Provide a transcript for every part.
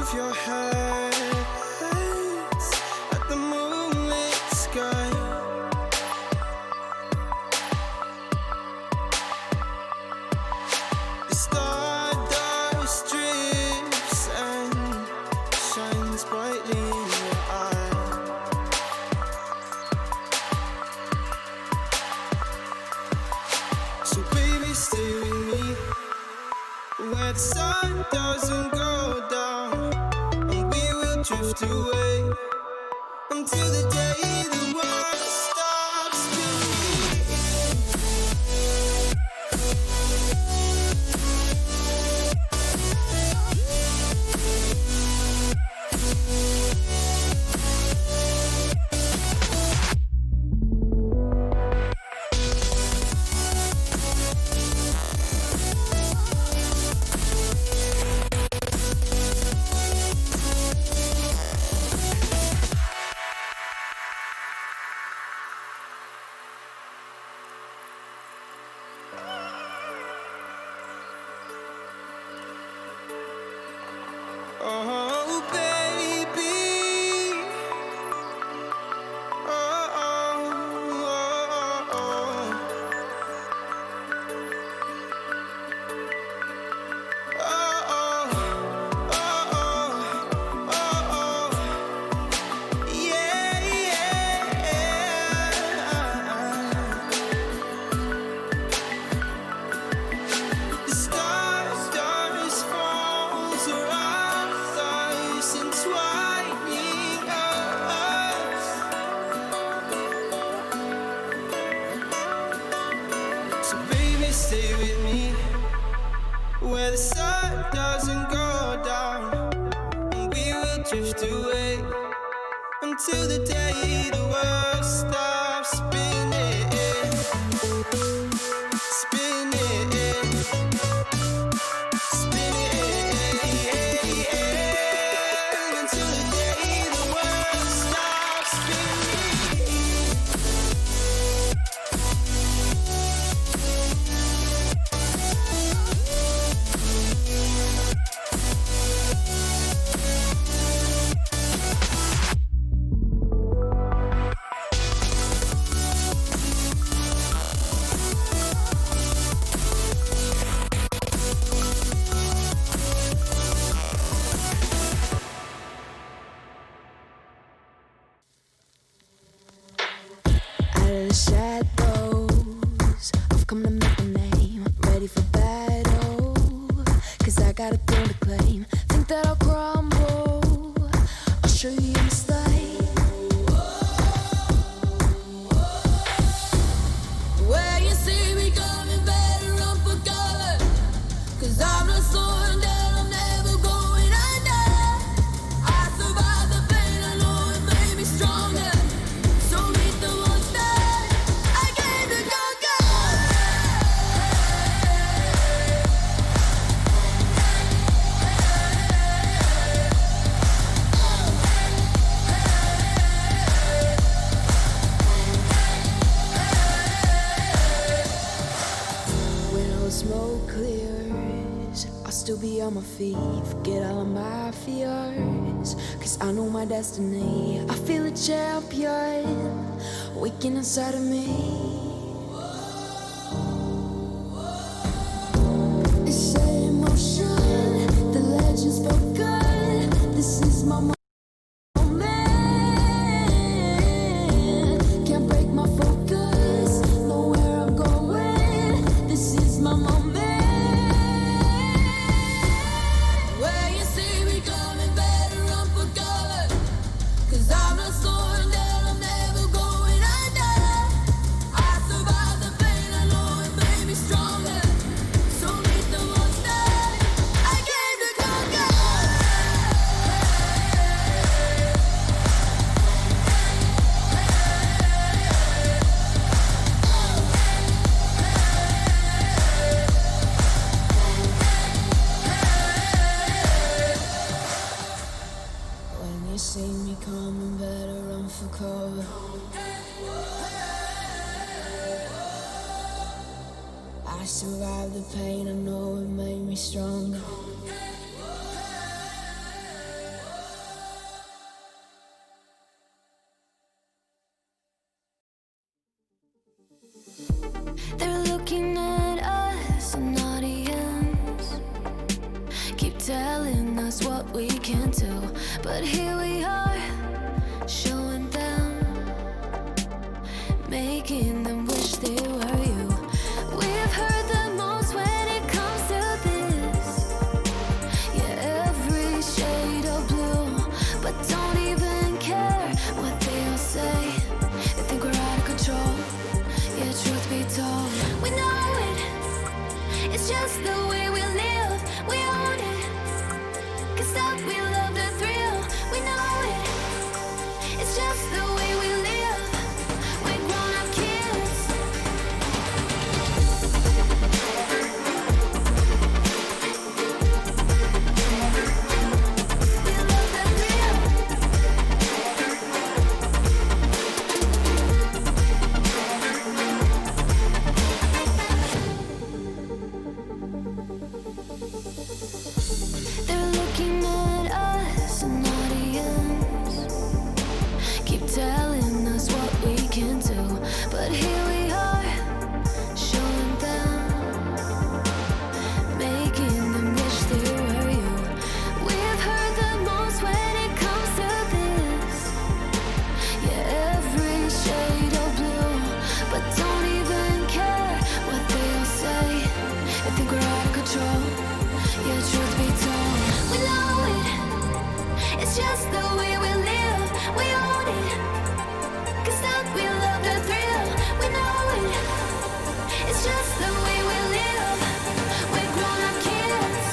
of your head at the moonlit sky. The stardust drifts and shines brightly in your eye. So baby, stay with me where the sun doesn't go down, and we will drift away until the day the world stops spinning. Oh, baby. Oh, oh, oh, oh. Oh, oh, oh, oh, oh. Yeah, yeah. The stars falls around us, entwining us. So baby, stay with me where the sun doesn't go down, and we will drift away until the day the world stops spinning, spinning, spinning, until the day the world stops spinning. Out of the shadows, I've come to make a name. Ready for battle, 'cause I got a throne to claim. Think that I'll crumble, I'll show you your mistake. Where you see me coming, better run for cover, 'cause I'm not slowing down, I'm never going under. I survived the pain, I know it made me stronger. So meet the monster I came to conquer. When all the smoke clears, I'll still be on my feet. Forget all of my fears, 'cause I know my destiny. I feel a champion waking inside of me. It's set in motion, the legend's spoken. This is my moment. Can't break my focus, know where I'm going. This is my moment. Where you see me coming, better run for cover, 'cause I'm not slowing down, I'm never going under. I survived the pain, I know it made me stronger. So meet the monster I came to conquer. When you see me coming, better run for cover. I survived the pain, I know it made me stronger. what we can do. But here we are, showing them, making them wish they were you. We've heard the most when it comes to this. Yeah, every shade of blue, but don't even care what they all say. They think we're out of control. Yeah, truth be told, we know it. It's just the way we live. We own it. 'Cause that we love the thrill. We know it. It's just the way we live. We're grown-up kids. We love the thrill. They're looking at us, an audience. Keep telling us what we can do. But here we are, showing them, making them wish they were you. We've heard the most when it comes to this. Yeah, every shade of blue, but don't even care what they all say. I think we're out of control. Yeah, truth be told, we know it. It's just the way we live. We own it. 'Cause that we love the thrill. We know it. It's just the way we live. We're grown-up kids.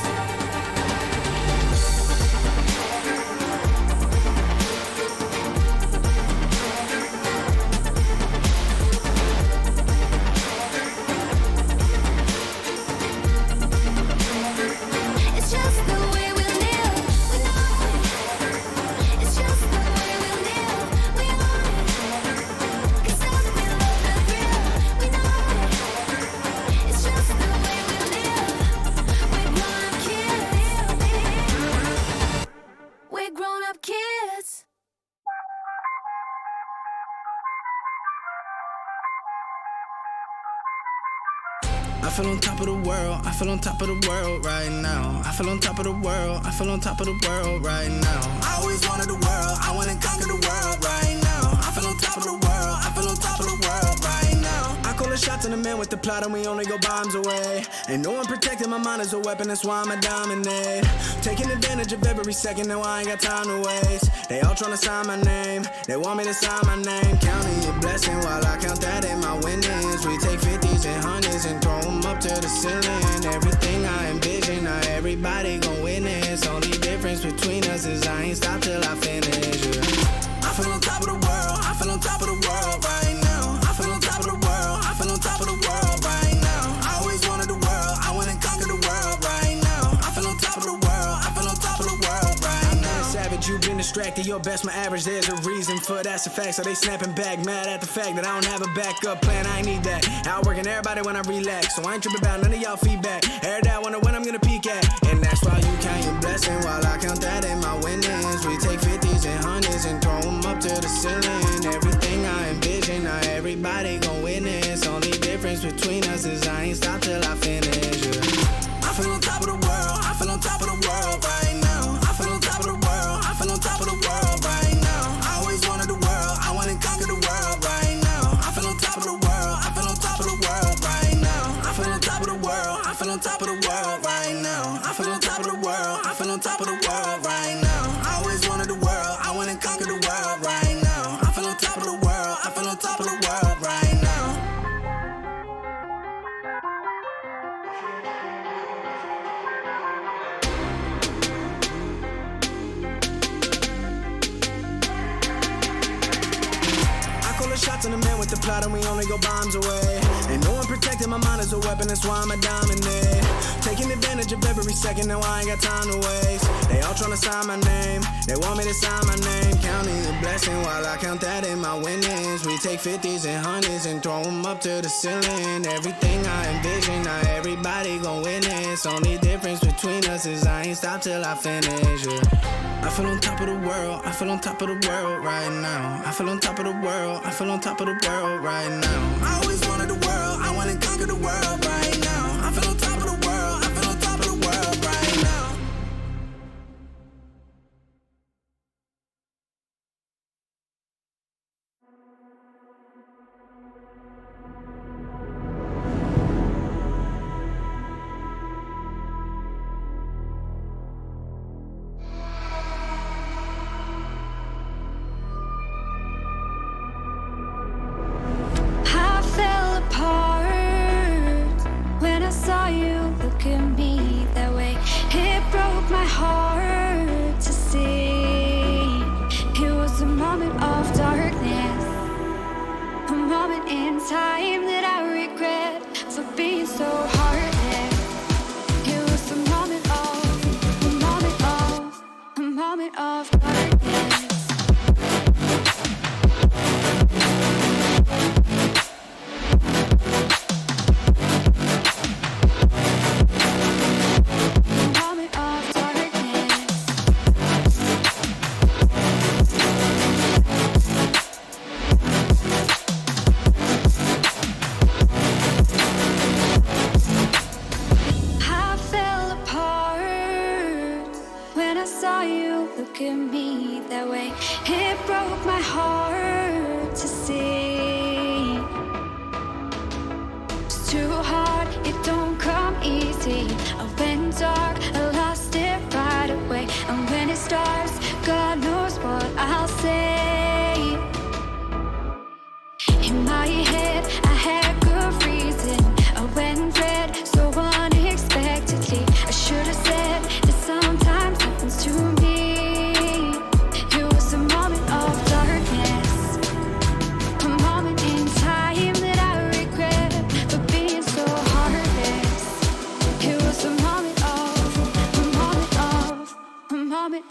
It's just the way we live. We know it. It's just the way we live. We own it. 'Cause that we love the thrill. We know it. It's just the way we live. We're grown-up kids. We're grown-up kids. I feel on top of the world, I feel on top of the world right now. I feel on top of the world, I feel on top of the world right now. I always wanted the world, I wanna conquer the world right now. I feel on top of the world, I feel on top of the world right now. I call the shots in the man with the plot and we only go bombs away. Ain't no one protecting my mind as a weapon, that's why I'ma dominate. Taking advantage of every second, now I ain't got time to waste. They all tryna sign my name, they want me to sign my name. Counting your blessing while I count that in my winnings. We take 50s and 100s and throw them up to the ceiling. Everything I envision, now everybody gon' witness. Only difference between us is I ain't stop till I finish. Yeah. I feel on top of the world, I feel on top of the world right now. I feel on top of the world, I feel on top of the world right now. I always wanted the world, I wanna conquer the world right now. I feel on top of the world, I feel on top of the world right now. Savage, you've been distracted, your best, my average, there's a reason for that's a fact. So they snapping back, mad at the fact that I don't have a backup plan, I ain't need that. Outworking everybody when I relax, so I ain't tripping about none of y'all feedback. Heard that, wonder when I'm gonna peak at. And that's why you count your blessing while I count that in my winnings. We take 50s and 100s and throw them up to the ceiling. Everything I envision, now everybody gon' witness. Only difference between us is I ain't stop till I finish. Yeah. I feel on top of the world, I feel on top of the world right now. I feel on top of the world, I feel on top of the world right now. I always wanted the world, I wanna conquer the world right now. I feel on top of the world, I feel on top of the world right now. I feel on top of the world, I feel on top of the world right now. I feel on top of the world, I feel on top of the world right now. I always wanted the world, I wanna conquer the world right now. I feel on top of the world, I feel on top of the world right now. Shots in the man with the plot and we only go bombs away. Ain't no one protecting my mind as a weapon, that's why I'ma dominate. Taking advantage of every second, now I ain't got time to waste. They all tryna sign my name, they want me to sign my name. Counting the blessing while I count that in my winnings. We take 50s and 100s and throw them up to the ceiling. Everything I envision, now everybody gon' witness. Only difference between us is I ain't stop till I finish. Yeah. I feel on top of the world, I feel on top of the world right now. I feel on top of the world, I feel on top of the world right now. I always wanted the world, I wanna conquer the world right now. I feel on top of the world, I feel on top of the world right now. time that I regret for being so heartless. It was a moment of darkness. Look at me that way. It broke my heart to see. It's too hard, it don't come easy. I went dark, I lost it right away. And when it starts, God knows what I'll say. In my head, I had good reason. I went red so unexpectedly. I should have said that sometimes happens to me.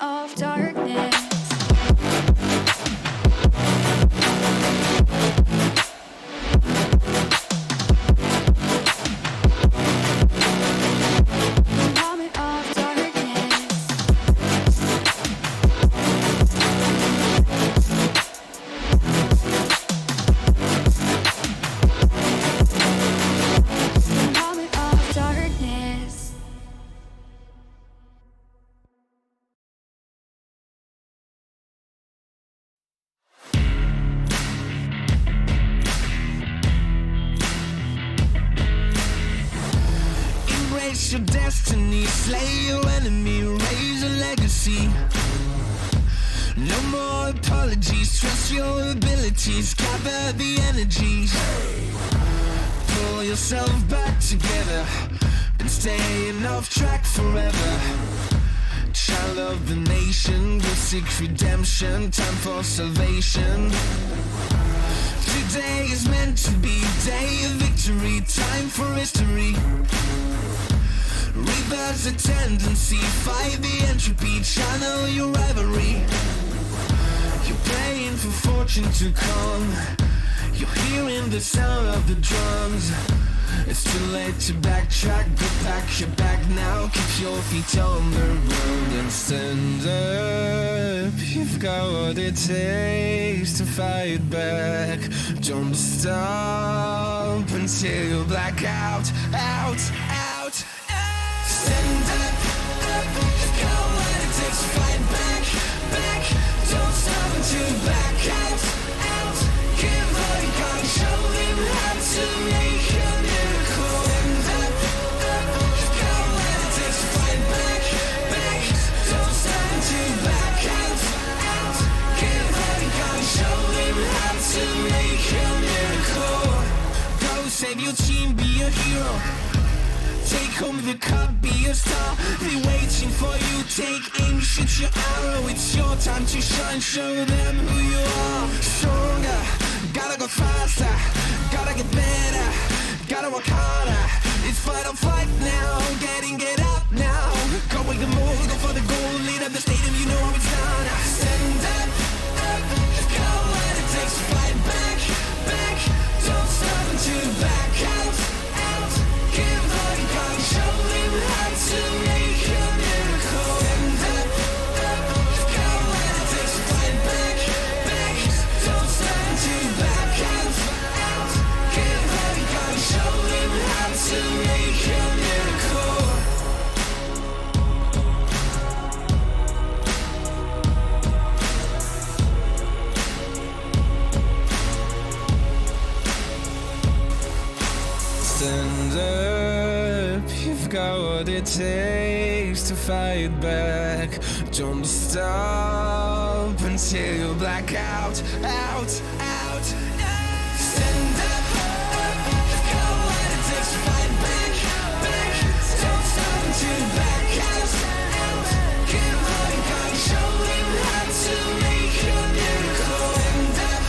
Of darkness. Your destiny, slay your enemy, raise a legacy. No more apologies, trust your abilities, gather the energies. Pull yourself back together and staying off track forever. Child of the nation, will seek redemption, time for salvation. Today is meant to be day of victory, time for history. Reverse the tendency, fight the entropy, channel your rivalry. You're praying for fortune to come, you're hearing the sound of the drums. It's too late to backtrack, go pack your bag now. Keep your feet on the road and stand up. You've got what it takes to fight back. Don't stop until you black out, out. Stand up, you've got what it takes to fight back. Don't stop until you black out. Give all you got and show them how to make a miracle. Stand up, you've got what it takes to fight back. Don't stop until you black out. Give all you got and show them how to make a miracle. Go save your team, be a hero. Take home the cup, be a star. They waiting for you, take aim, shoot your arrow. It's your time to shine, show them who you are. Stronger, gotta go faster, gotta get better, gotta work harder. It's fight or flight now, get out now. Go with the move, go for the goal, lead up the stadium, you know how it's done. Stand up, got what it takes to fight back. Don't stop until you back out. Give all you got and show them how to make a miracle. Stand up, got what it takes to fight back. Don't stop until you back out. Give all you got and show them how to make a miracle. Stand up, you've got what it takes to fight back. Don't stop until you black out. Stand up, you've got what it takes to fight back. Don't stop until you black out. Give all you got and show them how to make a miracle. Stand up,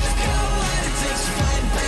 you've got what it takes to fight back.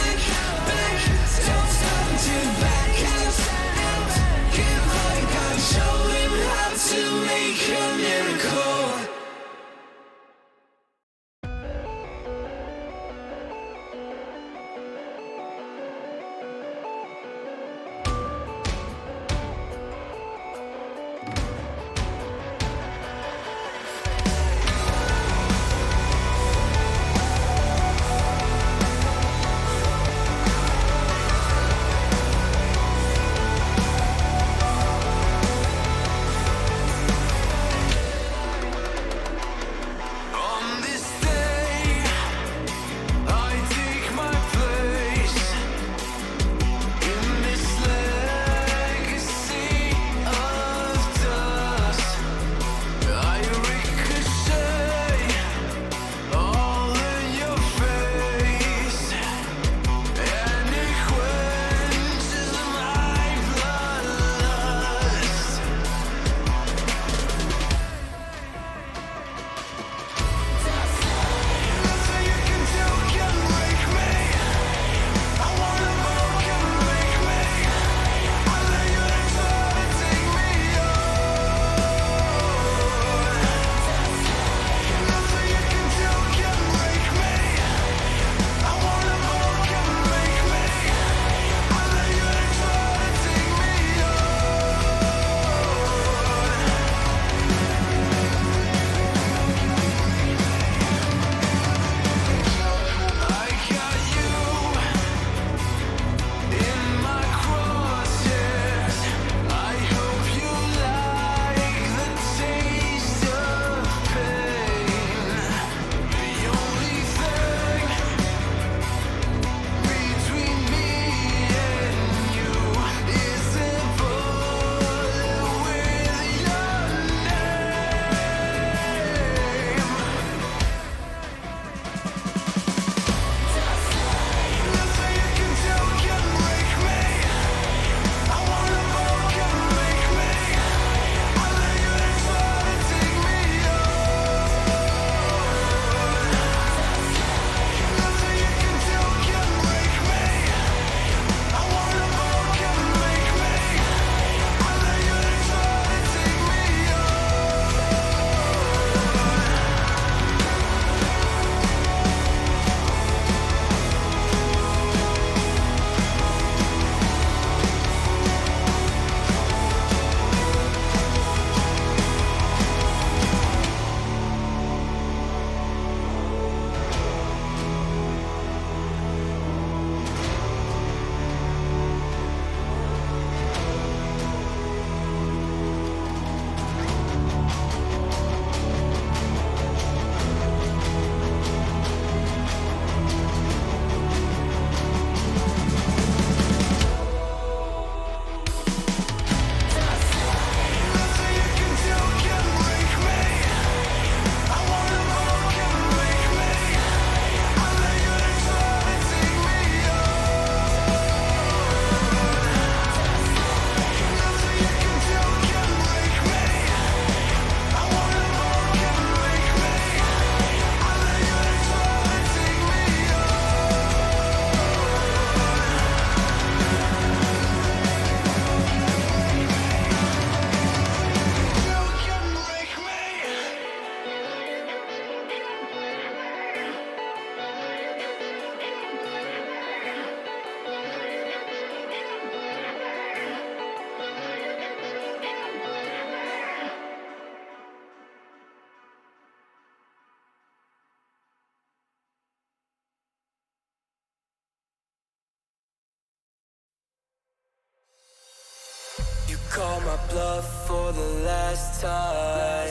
my bluff for the last time.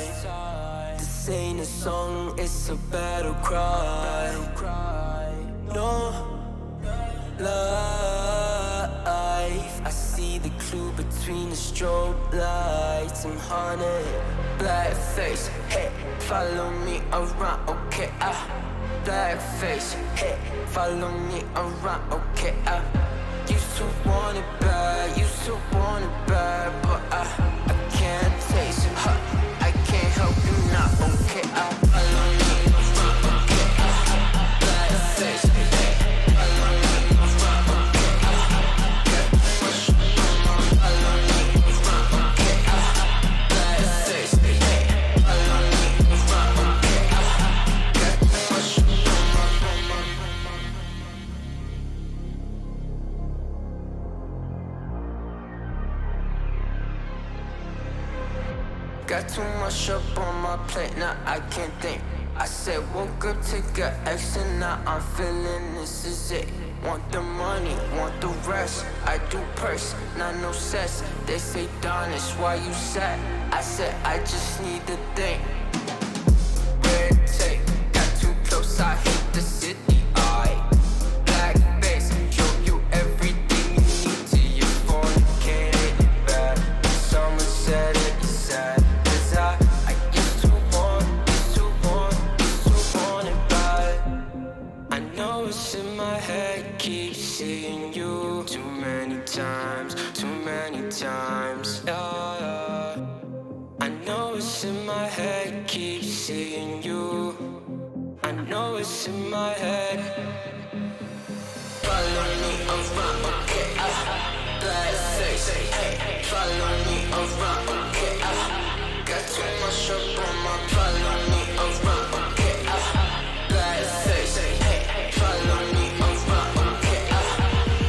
This ain't a song, it's a battle cry. No life. I see the clue between the strobe lights. I'm haunted, black face, hey, follow me around, okay, black face, hey, follow me around, okay, used to want it bad, used to want it bad, but I can't taste it, I can't help you now, okay, follow me around, okay, black face, hey, follow me around, okay, get push, follow me around, okay, black face, hey, follow me around, okay, get push. Got too much up on my plate, now I can't think. I said woke up to get X and now I'm feeling this is it. Want the money, want the rest. I do purse, not no cess. They say Donish, why you sad? I said I just need the thing. Red tape, got too close, I hate the city. Black face, show you everything you need to your phone. Can't hit it bad. Someone said it's sad. I used to want it bad. I know it's in my head, keep seeing you too many times, yeah. I know it's in my head, keep seeing you. I know it's in my head. Follow me around, okay, black face, hey, follow me around, okay, got too much up on my, follow me around, okay, black face, hey, follow me around, okay,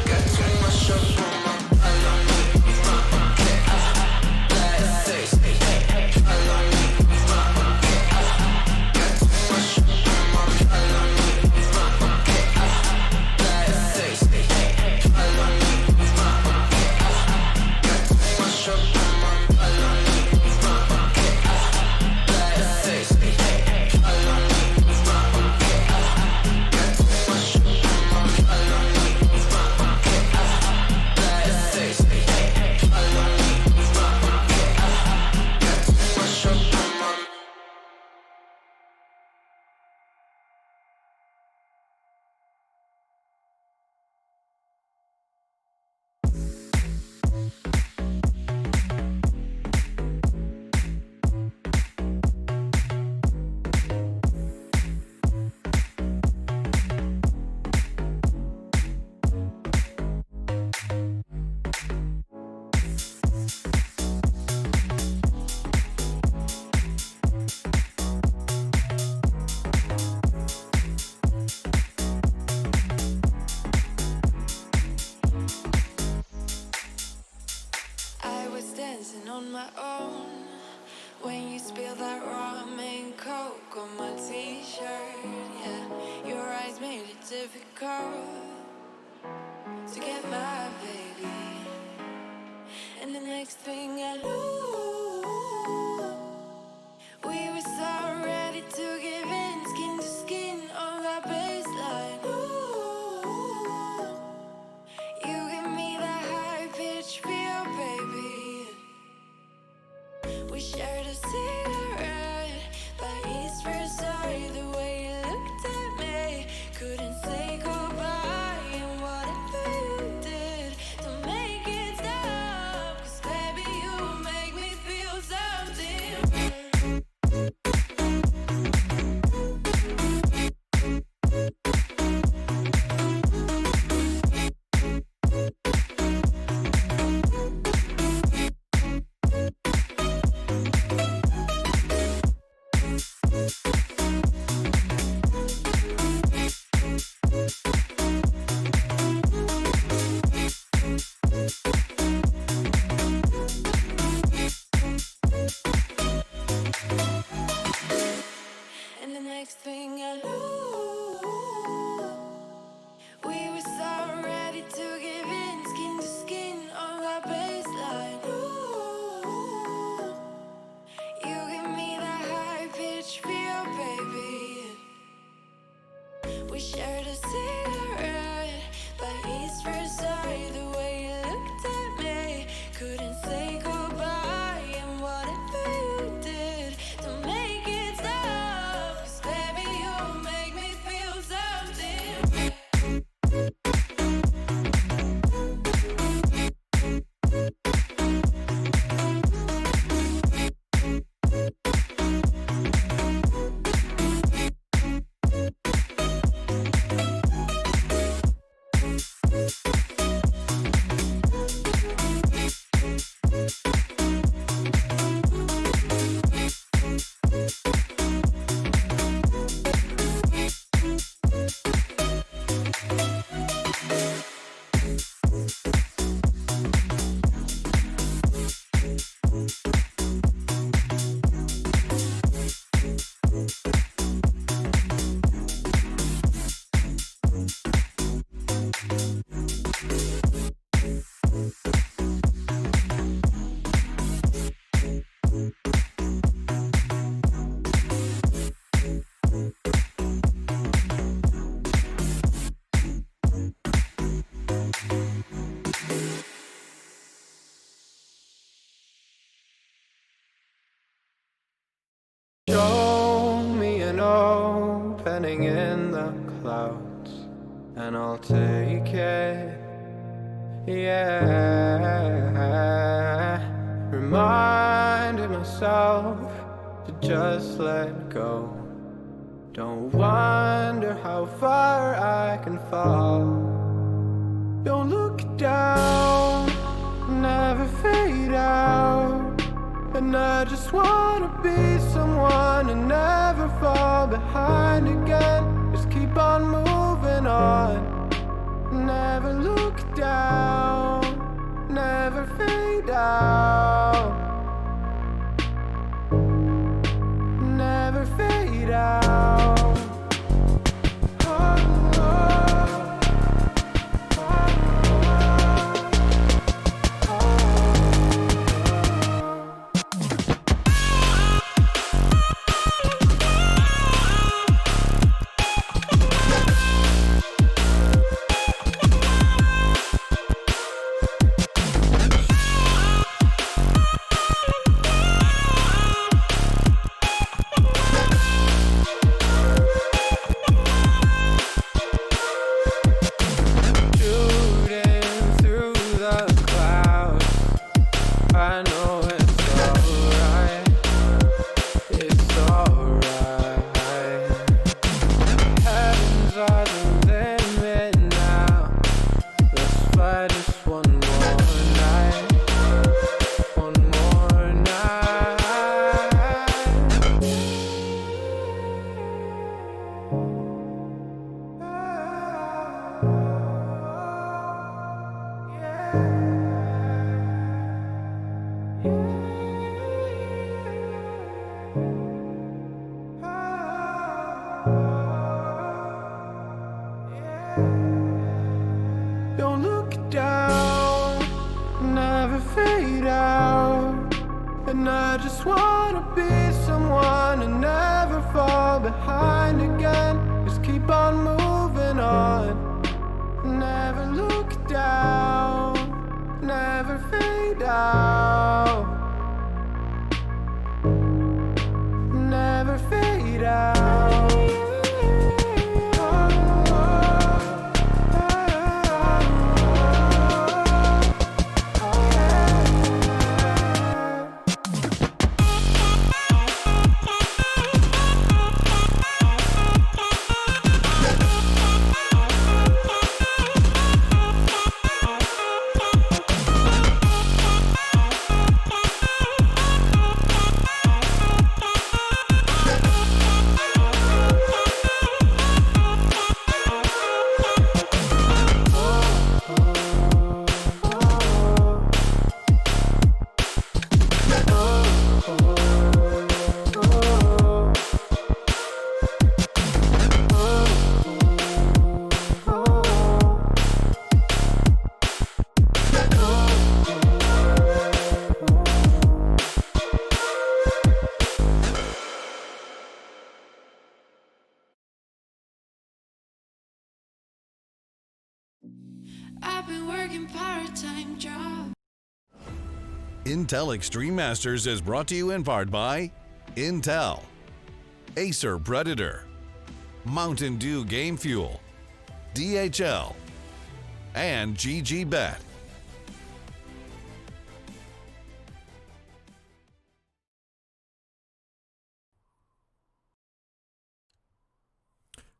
got too much up on my, follow me around, okay, black face, hey, follow me around, okay, got too much up on my, follow me around, okay, black face, hey, follow me around, okay, got too much up on my, follow me around, okay, black face, hey, follow me around, okay, got too much up on my, follow me around, okay, black face, hey, follow me around, okay, got too much up on my. I was dancing on my own when you spilled that rum and coke on my t-shirt. Yeah, your eyes made it difficult to get my baby. And the next thing I knew, we were so ready to give in, skin to skin on that baseline. Ooh, you give me that high-pitched feel, baby. We shared a cigarette by East Versailles. The way you looked at me, couldn't say goodbye. And whatever you did to make it stop, 'cause baby, you make me feel something. waiting in the clouds, and I'll take it. Yeah, reminding myself to just let go. Don't wonder how far I can fall. Don't look down, never fade out. And I just wanna be someone and never fall behind again. Just keep on moving on. Never look down, never fade out. Never fade out. Don't look down, never fade out. And I just wanna be someone and never fall behind again. Just keep on moving on. Never look down, never fade out. Never fade out. I've been working part-time job. Intel Extreme Masters is brought to you in part by Intel, Acer Predator, Mountain Dew Game Fuel, DHL, and GG Bet.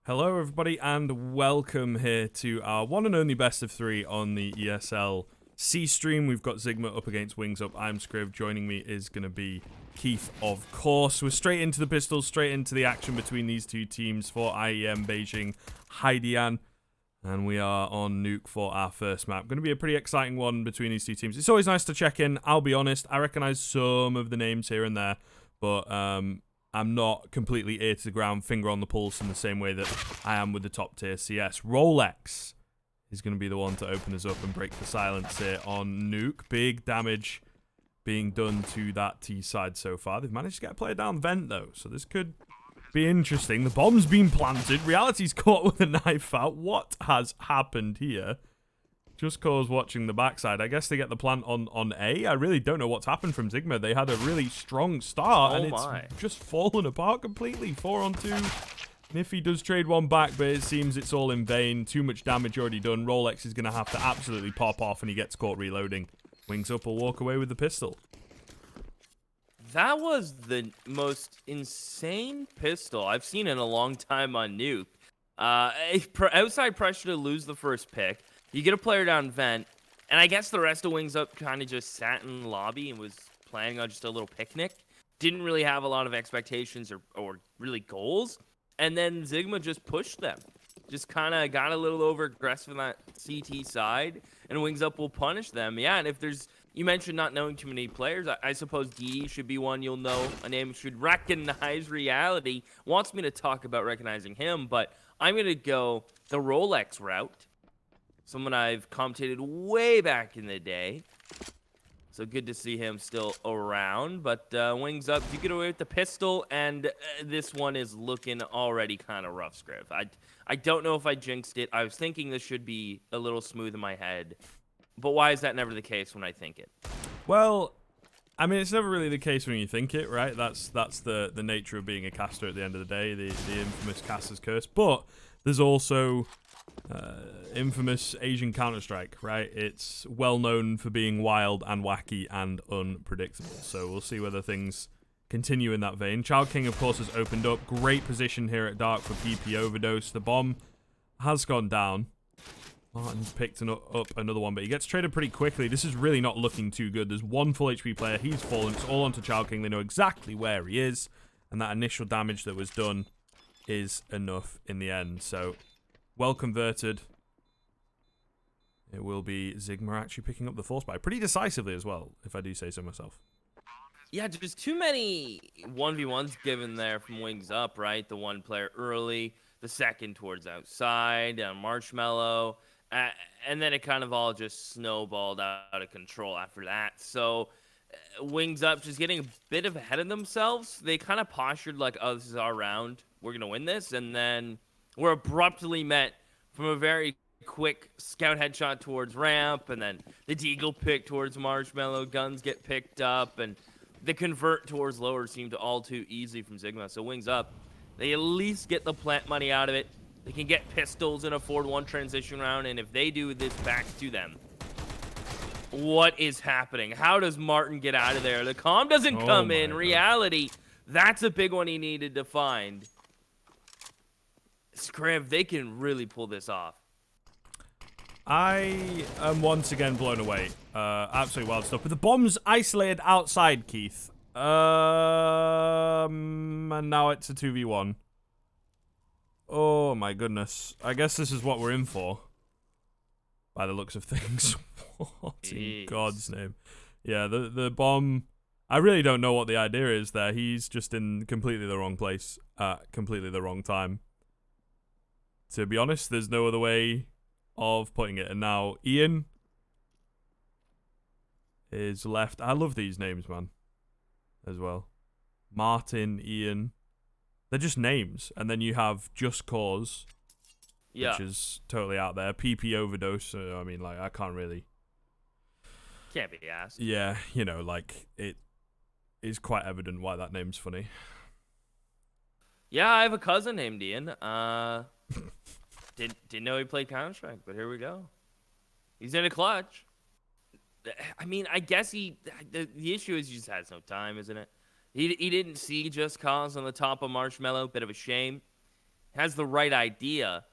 Hello everybody and welcome here to our one and only best of three on the ESL C stream. We've got Zigma up against Wings Up. I'm Scriv. Joining me is going to be Keith, of course. We're straight into the pistols, straight into the action between these two teams for IEM Bejing-Haidian. And we are on Nuke for our first map. Going to be a pretty exciting one between these two teams. It's always nice to check in. I'll be honest, I recognise some of the names here and there, but I'm not completely ear to the ground, finger on the pulse in the same way that I am with the top tier CS. Rolex is going to be the one to open us up and break the silence here on Nuke. Big damage being done to that T side so far. They've managed to get a player down vent though, so this could be interesting. The bomb's been planted. Reality's caught with a knife out. What has happened here? Just cause watching the backside. I guess they get the plant on A. I really don't know what's happened from Zigma. They had a really strong start, and it's just fallen apart completely. 4-on-2 Niffy does trade one back, but it seems it's all in vain. Too much damage already done. Rolex is going to have to absolutely pop off, and he gets caught reloading. Wings Up will walk away with the pistol. That was the most insane pistol I've seen in a long time on Nuke. Outside pressure to lose the first pick. You get a player down vent, and I guess the rest of Wings Up kind of just sat in the lobby and was planning on just a little picnic. Didn't really have a lot of expectations or really goals. And then Zigma just pushed them. Just kind of got a little over aggressive on that CT side, and Wings Up will punish them. Yeah, and if there's... You mentioned not knowing too many players. I suppose DD should be one you'll know. A name should recognize reality. Wants me to talk about recognizing him, but I'm going to go the Rolex route. Someone I've commentated way back in the day. So good to see him still around. But Wings Up, you get away with the pistol, and this one is looking already kind of rough, Scriv. I don't know if I jinxed it. I was thinking this should be a little smooth in my head. But why is that never the case when I think it? Well, I mean, it's never really the case when you think it, right? That's the nature of being a caster at the end of the day, the infamous caster's curse. But there's also infamous Asian Counter-Strike, right? It's well known for being wild and wacky and unpredictable. So we'll see whether things continue in that vein. Child King, of course, has opened up. Great position here at Dark for PP Overdose. The bomb has gone down. Martin's picked up another one, but he gets traded pretty quickly. This is really not looking too good. There's one full HP player. He's fallen. It's all onto Child King. They know exactly where he is, and that initial damage that was done is enough in the end. So, well converted. It will be Zigma actually picking up the force buy pretty decisively as well, if I do say so myself. Yeah, just too many 1v1s given there from Wings Up, right? The one player early, the second towards outside, Marshmallow. And then it kind of all just snowballed out of control after that. So Wings Up just getting a bit of ahead of themselves. They kind of postured like, oh, this is our round. We're going to win this. And then we're abruptly met from a very quick scout headshot towards ramp. And then the deagle pick towards Marshmallow. Guns get picked up. And the convert towards lower seemed all too easy from Zigma. So Wings Up, they at least get the plant money out of it. They can get pistols in a 4-1 transition round, and if they do this back to them, what is happening? How does Martin get out of there? The comm doesn't come in. Reality, that's a big one he needed to find. Scriv, they can really pull this off. I am once again blown away. Absolutely wild stuff. But the bomb's isolated outside, Keith. And now it's a 2v1. Oh my goodness. I guess this is what we're in for. By the looks of things. What in God's name? Yeah, the bomb... I really don't know what the idea is there. He's just in completely the wrong place at completely the wrong time. To be honest, there's no other way of putting it. And now Ian is left. I love these names, man, as well. Martin, Ian. They're just names. And then you have Just Cause, which is totally out there. PP Overdose. I mean, like, I can't really... Can't be asked. Yeah, you know, like, it is quite evident why that name's funny. Yeah, I have a cousin named Ian. Didn't know he played Counter-Strike, but here we go. He's in a clutch. I mean, I guess the issue is he just has no time, isn't it? He didn't see Just Cause on the top of Marshmallow. Bit of a shame. Has the right idea.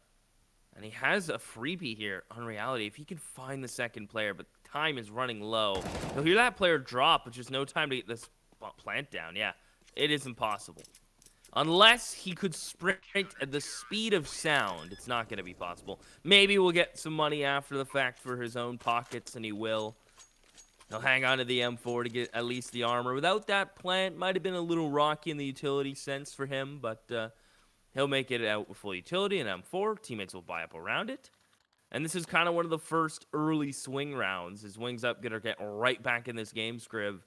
And he has a freebie here on Reality. If he can find the second player, but time is running low. You'll hear that player drop, but just no time to get this plant down. Yeah, it is impossible. Unless he could sprint at the speed of sound, it's not going to be possible. Maybe we'll get some money after the fact for his own pockets, and he will. He'll hang on to the M4 to get at least the armor. Without that plant, might have been a little rocky in the utility sense for him, but he'll make it out with full utility and M4. Teammates will buy up around it. And this is kind of one of the first early swing rounds. Is Wings Up going to get right back in this game, Scriv?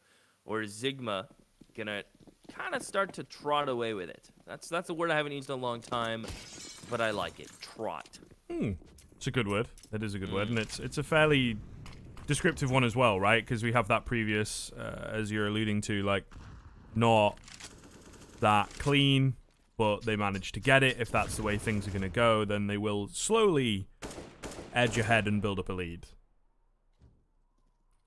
Or is Zigma going to kind of start to trot away with it? That's a word I haven't used in a long time, but I like it. Trot. It's a good word. It is a good word, and it's a fairly descriptive one as well, right? Because we have that previous, as you're alluding to, like, not that clean but they manage to get it. If that's the way things are going to go, then they will slowly edge ahead and build up a lead.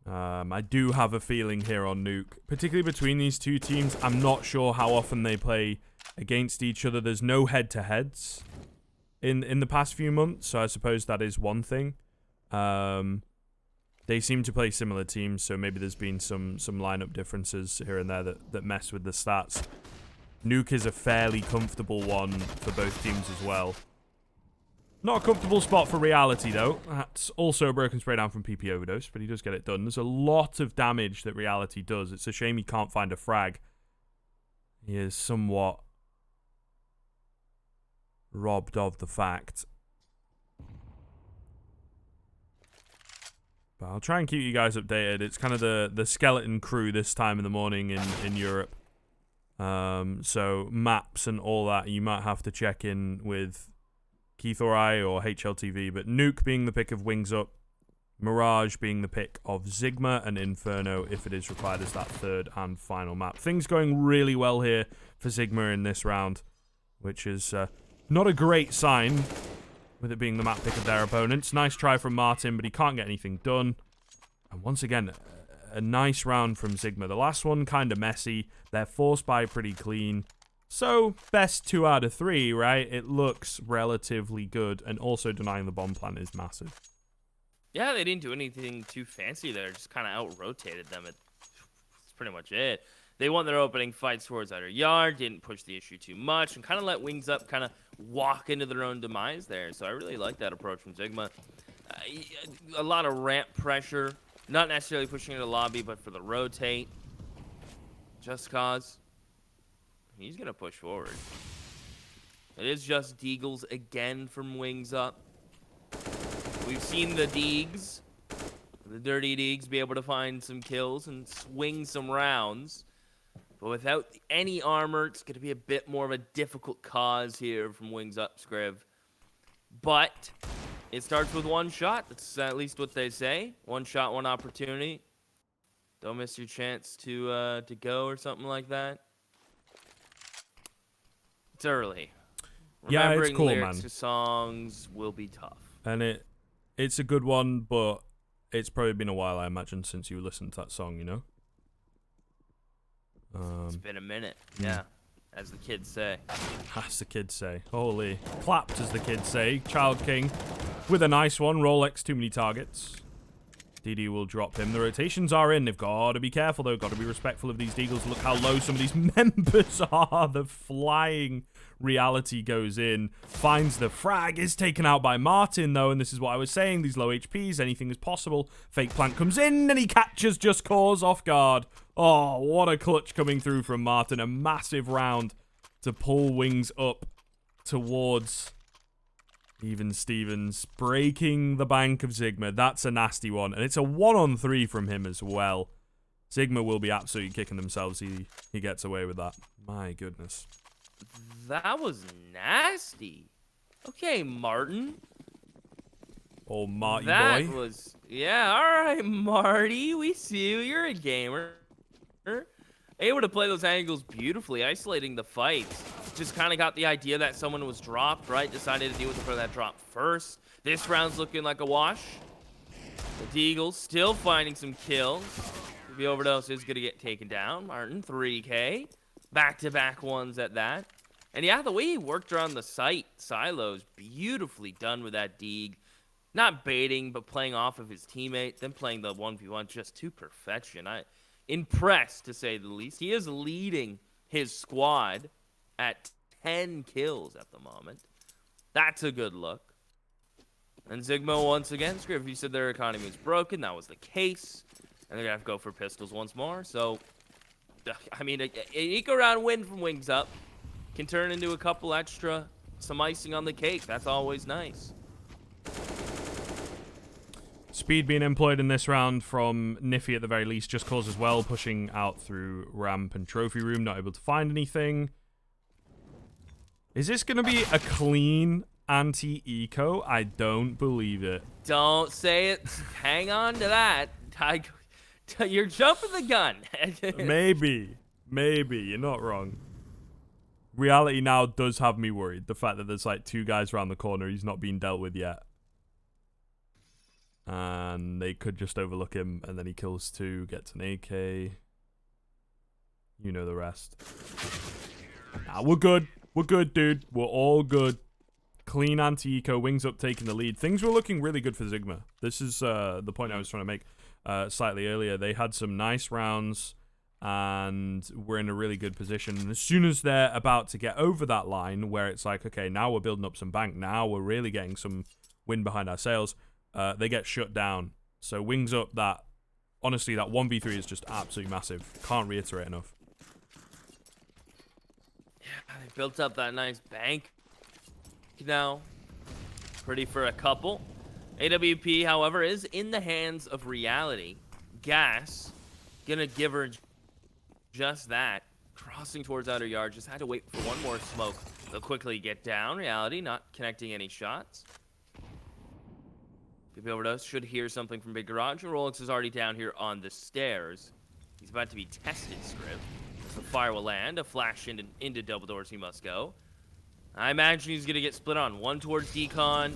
I do have a feeling here on Nuke, particularly between these two teams. I'm not sure how often they play against each other. There's no head-to-heads in the past few months, so I suppose that is one thing. They seem to play similar teams, so maybe there's been some lineup differences here and there that mess with the stats. Nuke is a fairly comfortable one for both teams as well. Not a comfortable spot for Reality, though. That's also a broken spray down from PP Overdose, but he does get it done. There's a lot of damage that Reality does. It's a shame he can't find a frag. He is somewhat robbed of the fact. But I'll try and keep you guys updated. It's kind of the skeleton crew this time in the morning in Europe. So maps and all that, you might have to check in with Keith or I or HLTV, but Nuke being the pick of Wings Up, Mirage being the pick of Zigma, and Inferno if it is required as that third and final map. Things going really well here for Zigma in this round, which is not a great sign with it being the map pick of their opponents. Nice try from Martin, but he can't get anything done. And once again, a nice round from Zigma. The last one kind of messy. Their force buy pretty clean. So, best 2 out of 3, right? It looks relatively good, and also denying the bomb plant is massive. Yeah, they didn't do anything too fancy there. Just kind of out-rotated them. That's pretty much it. They won their opening fights towards outer yard, didn't push the issue too much, and kind of let Wings Up kind of walk into their own demise there. So I really like that approach from Zigma. A lot of ramp pressure, not necessarily pushing into the lobby, but for the rotate. Just Cause. He's going to push forward. It is just Deagles again from Wings Up. We've seen the Deegs, the Dirty Deegs, be able to find some kills and swing some rounds. But without any armor, it's going to be a bit more of a difficult cause here from Wings Up, Scriv. But it starts with one shot. That's at least what they say. One shot, one opportunity. Don't miss your chance to go or something like that. It's early. Yeah, it's Remembering cool, lyrics man. to songs will be tough. And it's a good one, but it's probably been a while, I imagine, since you listened to that song, you know? It's been a minute. Yeah, as the kids say. As the kids say. Holy. Clapped, as the kids say. Child King with a nice one. Rolex, too many targets. DD will drop him. The rotations are in. They've got to be careful, though. Got to be respectful of these Deagles. Look how low some of these members are. The flying Reality goes in. Finds the frag. Is taken out by Martin, though. And this is what I was saying. These low HPs. Anything is possible. Fake plant comes in. And he catches Just Cause off guard. Oh, what a clutch coming through from Martin. A massive round to pull Wings Up towards Even Stevens, breaking the bank of Zigma. That's a nasty one. And it's a 1-on-3 from him as well. Zigma will be absolutely kicking themselves. He gets away with that. My goodness. That was nasty. Okay, Martin. Oh, Marty That boy. was... Yeah, all right, Marty. We see you. You're a gamer. Able to play those angles beautifully, isolating the fights. Just kind of got the idea that someone was dropped, right? Decided to deal with it for that drop first. This round's looking like a wash. The Deagles still finding some kills. The Overdose is going to get taken down. Martin, 3K. Back-to-back ones at that. And yeah, the way he worked around the site, silos, beautifully done with that Deag. Not baiting, but playing off of his teammate, then playing the 1v1 just to perfection. Impressed, to say the least. He is leading his squad at 10 kills at the moment. That's a good look. And Zigma, once again, Scriv, you said their economy was broken. That was the case. And they're going to have to go for pistols once more. So, I mean, an eco round win from Wings Up can turn into a couple extra, some icing on the cake. That's always nice. Speed being employed in this round from Niffy at the very least. Just Cause as well, pushing out through ramp and trophy room, not able to find anything. Is this going to be a clean anti-eco? I don't believe it. Don't say it. Hang on to that. You're jumping the gun. Maybe. You're not wrong. reality now does have me worried. The fact that there's like 2 guys around the corner, he's not being dealt with yet. And they could just overlook him, and then he kills 2, gets an AK. You know the rest. Nah, we're good. We're good, dude. We're all good. Clean anti-eco, wings up taking the lead. Things were looking really good for Zigma. This is the point I was trying to make slightly earlier. They had some nice rounds, and we're in a really good position. And as soon as they're about to get over that line, where it's like, okay, now we're building up some bank. Now we're really getting some wind behind our sails. They get shut down. So wings up, that honestly, that 1v3 is just absolutely massive. Can't reiterate enough. Yeah, they built up that nice bank. Now, pretty for a couple. AWP, however, is in the hands of reality. Gas, gonna give her just that. Crossing towards outer yard, just had to wait for one more smoke. They'll quickly get down. Reality, not connecting any shots. PP Overdose should hear something from Big Garage. And Rolex is already down here on the stairs. He's about to be tested, Scrib. The fire will land. A flash into double doors, he must go. I imagine he's going to get split on. One towards Decon.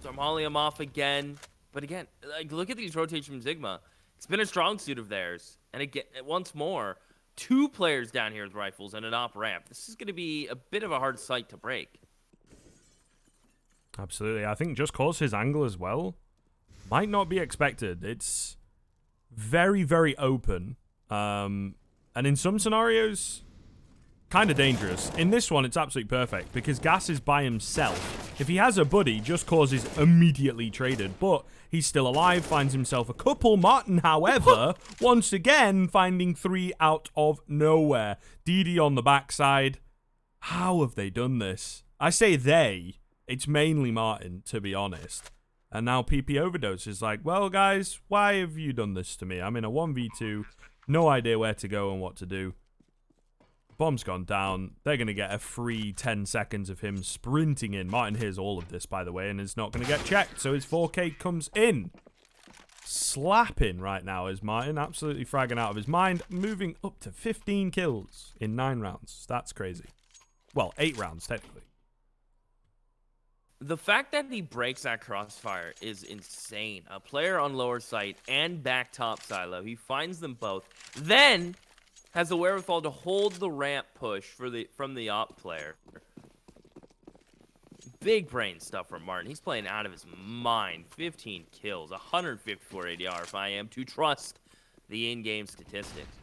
They'll molly him off again. But again, like, look at these rotations from Zigma. It's been a strong suit of theirs. And again, once more, 2 players down here with rifles and an op ramp. This is going to be a bit of a hard sight to break. Absolutely. I think just cause his angle as well might not be expected. It's very, very open. And in some scenarios, kind of dangerous. In this one, it's absolutely perfect because Gas is by himself. If he has a buddy, just cause is immediately traded. But he's still alive, finds himself a couple. Martin, however, once again, finding 3 out of nowhere. DD on the backside. How have they done this? I say they. It's mainly Martin, to be honest. And now PP Overdose is like, well, guys, why have you done this to me? I'm in a 1v2. No idea where to go and what to do. Bomb's gone down. They're going to get a free 10 seconds of him sprinting in. Martin hears all of this, by the way, and is not going to get checked. So his 4K comes in. Slapping right now is Martin. Absolutely fragging out of his mind. Moving up to 15 kills in 9 rounds. That's crazy. Well, 8 rounds, technically. The fact that he breaks that crossfire is insane. A player on lower site and back top silo. He finds them both. Then has the wherewithal to hold the ramp push from the op player. Big brain stuff from Martin. He's playing out of his mind. 15 kills, 154 ADR if I am to trust the in-game statistics.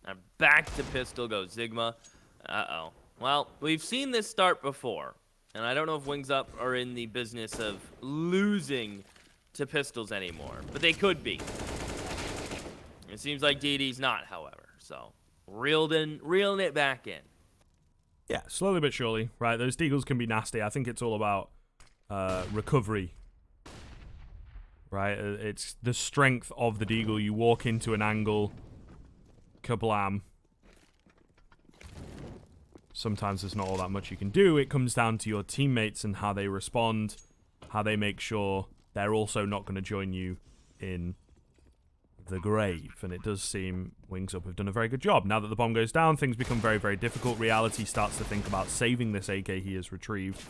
Now back to pistol goes Zigma. Uh-oh. Well, we've seen this start before. And I don't know if Wings Up are in the business of losing to pistols anymore. But they could be. It seems like DD's not, however. So, reeling it back in. Yeah, slowly but surely, right? Those deagles can be nasty. I think it's all about recovery, right? It's the strength of the deagle. You walk into an angle, kablam. Sometimes there's not all that much you can do. It comes down to your teammates and how they respond, how they make sure they're also not going to join you in the grave. And it does seem Wings Up have done a very good job. Now that the bomb goes down, things become very, very difficult. Reality starts to think about saving this AK he has retrieved.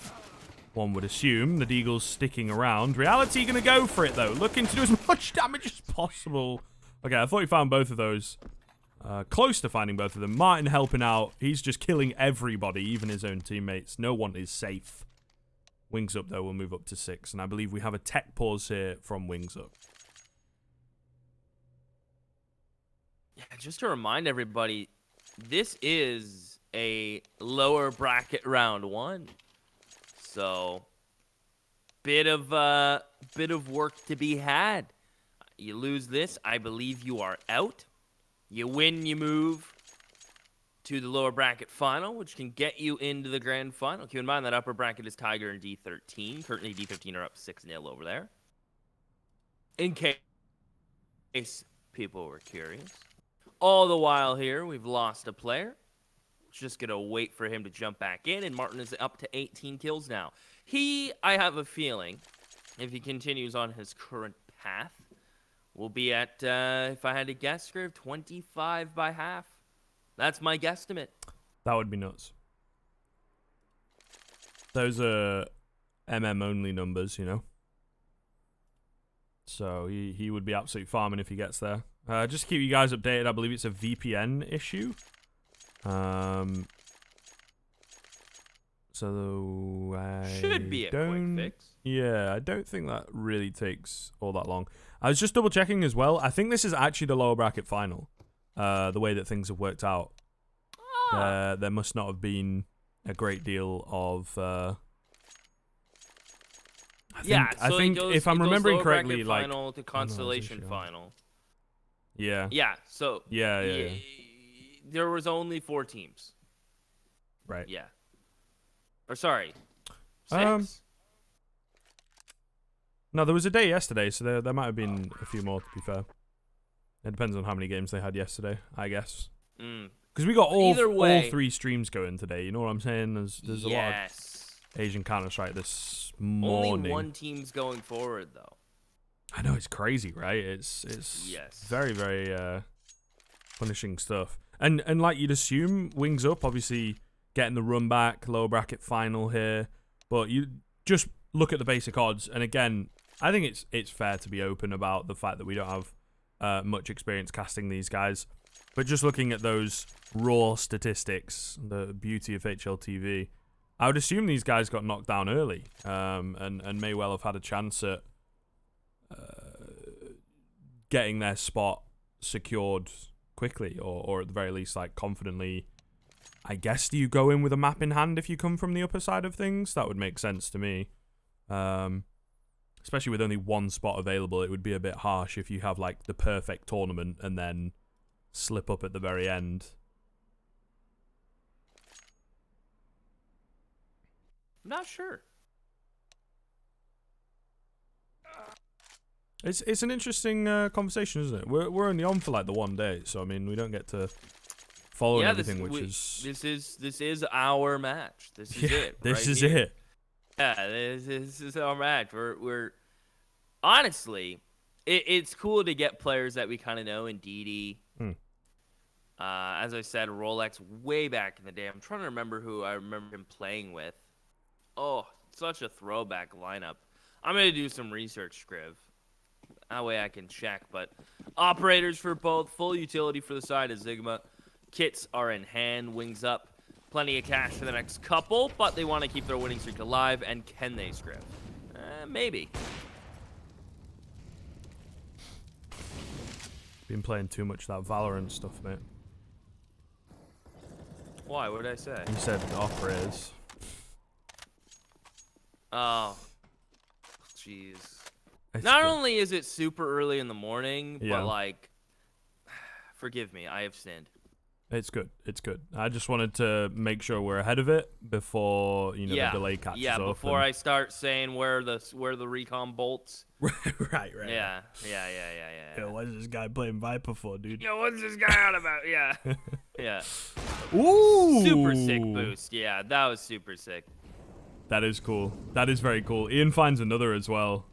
One would assume the deagle's sticking around. Reality going to go for it, though. Looking to do as much damage as possible. Okay, I thought he found both of those. Close to finding both of them. Martin helping out. He's just killing everybody, even his own teammates. No one is safe. Wings Up, though, will move up to 6. And I believe we have a tech pause here from Wings Up. Yeah, just to remind everybody, this is a lower bracket round 1. So, bit of work to be had. You lose this, I believe you are out. You win, you move to the lower bracket final, which can get you into the grand final. Keep in mind that upper bracket is Tiger and D13. Currently, D15 are up 6-0 over there. In case people were curious. All the while here, we've lost a player. Just going to wait for him to jump back in, and Martin is up to 18 kills now. I have a feeling, if he continues on his current path, we'll be at, if I had to guess, 25 by half. That's my guesstimate. That would be nuts. Those are MM only numbers, you know. So he would be absolutely farming if he gets there. Just to keep you guys updated, I believe it's a VPN issue. So Should be a quick fix. Yeah, I don't think that really takes all that long. I was just double checking as well. I think this is actually the lower bracket final. The way that things have worked out. There must not have been a great deal of. I think if I'm remembering correctly, like final to consolation final. Yeah. Yeah. So. Yeah. There was only 4 teams. Right. Yeah. Or sorry. 6. No, there was a day yesterday, so there might have been a few more. To be fair, it depends on how many games they had yesterday, I guess. Because we got all 3 streams going today. You know what I'm saying? There's a lot of Asian Counter-Strike this morning. Only 1 team's going forward though. I know, it's crazy, right? It's very, very punishing stuff. And like you'd assume, Wings Up obviously getting the run back, lower bracket final here, but you just look at the basic odds, and again, I think it's fair to be open about the fact that we don't have much experience casting these guys. But just looking at those raw statistics, the beauty of HLTV, I would assume these guys got knocked down early, and may well have had a chance at getting their spot secured quickly, or at the very least, like, confidently. I guess, do you go in with a map in hand if you come from the upper side of things? That would make sense to me. Especially with only 1 spot available, it would be a bit harsh if you have, like, the perfect tournament and then slip up at the very end. I'm not sure. It's an interesting conversation, isn't it? We're only on for like the 1 day, so I mean we don't get to follow everything, this is our match. This is it. This right is here. it. Yeah, this is our match. We're honestly, it's cool to get players that we kind of know in DD. As I said, Rolex way back in the day. I'm trying to remember who I remember him playing with. Oh, such a throwback lineup. I'm gonna do some research, Scriv. That way I can check. But operators for both, full utility for the side of Zigma. Kits are in hand, Wings Up. Plenty of cash for the next couple, but they want to keep their winning streak alive. And can they, Scriv? Maybe. Been playing too much of that Valorant stuff, mate. Why? What did I say? You said operators. Oh. Jeez. Not only is it super early in the morning, but like, forgive me, I have sinned. It's good. It's good. I just wanted to make sure we're ahead of it before the delay catches up. Yeah, before I start saying where the recon bolts. right. Yeah. Yo, what is this guy playing Viper for, dude? Yo, what's this guy on about? Yeah. Yeah. Ooh. Super sick boost. Yeah, that was super sick. That is cool. That is very cool. Ian finds another as well.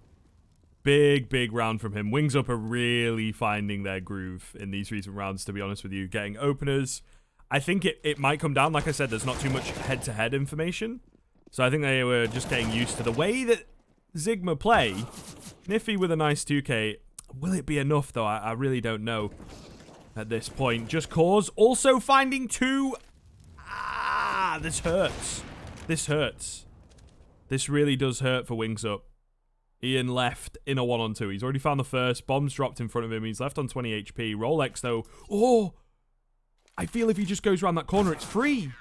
Big round from him. Wings Up are really finding their groove in these recent rounds, to be honest with you. Getting openers. I think it might come down, like I said, there's not too much head-to-head information. So I think they were just getting used to the way that Zigma play. Niffy with a nice 2k. Will it be enough, though? I really don't know at this point. Just Cause. Also finding 2. This hurts. This hurts. This really does hurt for Wings Up. Ian left in a 1-on-2. He's already found the first. Bombs dropped in front of him. He's left on 20 HP. Rolex, though. Oh! I feel if he just goes around that corner, it's free.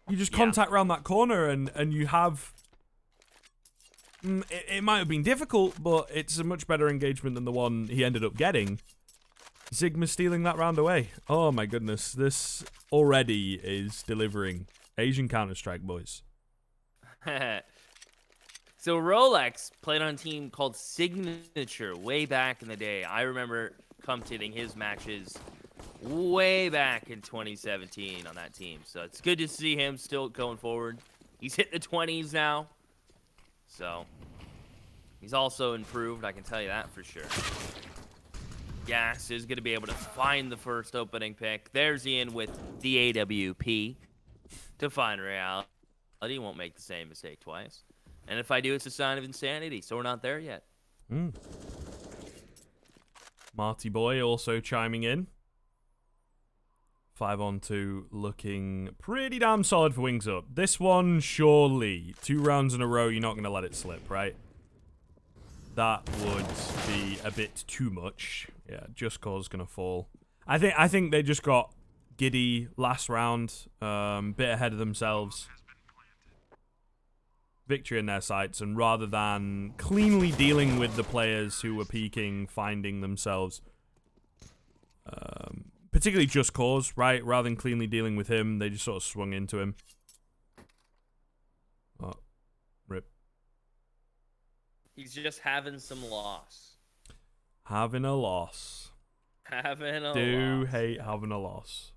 You just contact around that corner and you have... It might have been difficult, but it's a much better engagement than the one he ended up getting. Zigma stealing that round away. Oh, my goodness. This already is delivering. Asian Counter-Strike, boys. So Rolex played on a team called Signature way back in the day. I remember commentating his matches way back in 2017 on that team. So it's good to see him still going forward. He's hit the 20s now. So he's also improved, I can tell you that for sure. Gas is going to be able to find the first opening pick. There's Ian with the AWP to find Real. He won't make the same mistake twice. And if I do, it's a sign of insanity. So we're not there yet. Marty Boy also chiming in. 5-on-2 looking pretty damn solid for Wings Up. This one, surely, 2 rounds in a row, you're not going to let it slip, right? That would be a bit too much. Yeah, Just Cause going to fall. I think they just got giddy last round, bit ahead of themselves. Victory in their sights, and rather than cleanly dealing with the players who were peaking, finding themselves, particularly Just Cause, right? Rather than cleanly dealing with him, they just sort of swung into him. Oh, rip. He's just having some loss. Having a loss. Having a Do loss. hate having a loss.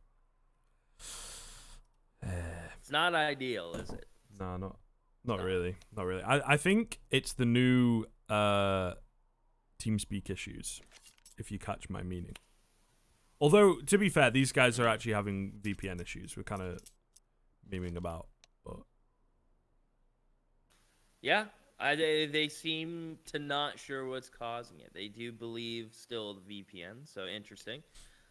It's not ideal, is it? No, not really. Not really. I think it's the new TeamSpeak issues, if you catch my meaning. Although, to be fair, these guys are actually having VPN issues. We're kind of memeing about, but Yeah, they seem to not sure what's causing it. They do believe still the VPN, so interesting.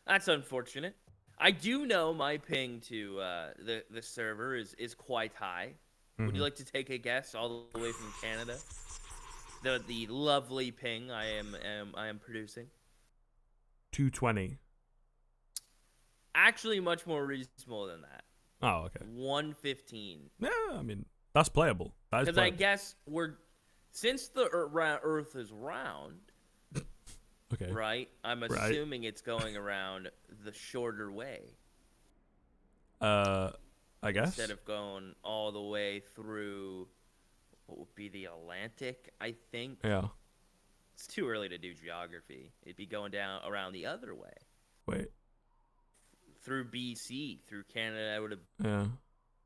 That's unfortunate. I do know my ping to the server is quite high. Would you like to take a guess all the way from Canada? The lovely ping I am producing. 220. Actually, much more reasonable than that. Oh, okay. 115. Yeah, I mean, that's playable. That is Because I playable. guess since the Earth is round, Okay. right? I'm assuming it's going around the shorter way. I guess. Instead of going all the way through what would be the Atlantic, I think. Yeah. It's too early to do geography. It'd be going down around the other way. Wait. Through BC, through Canada, I would have Yeah.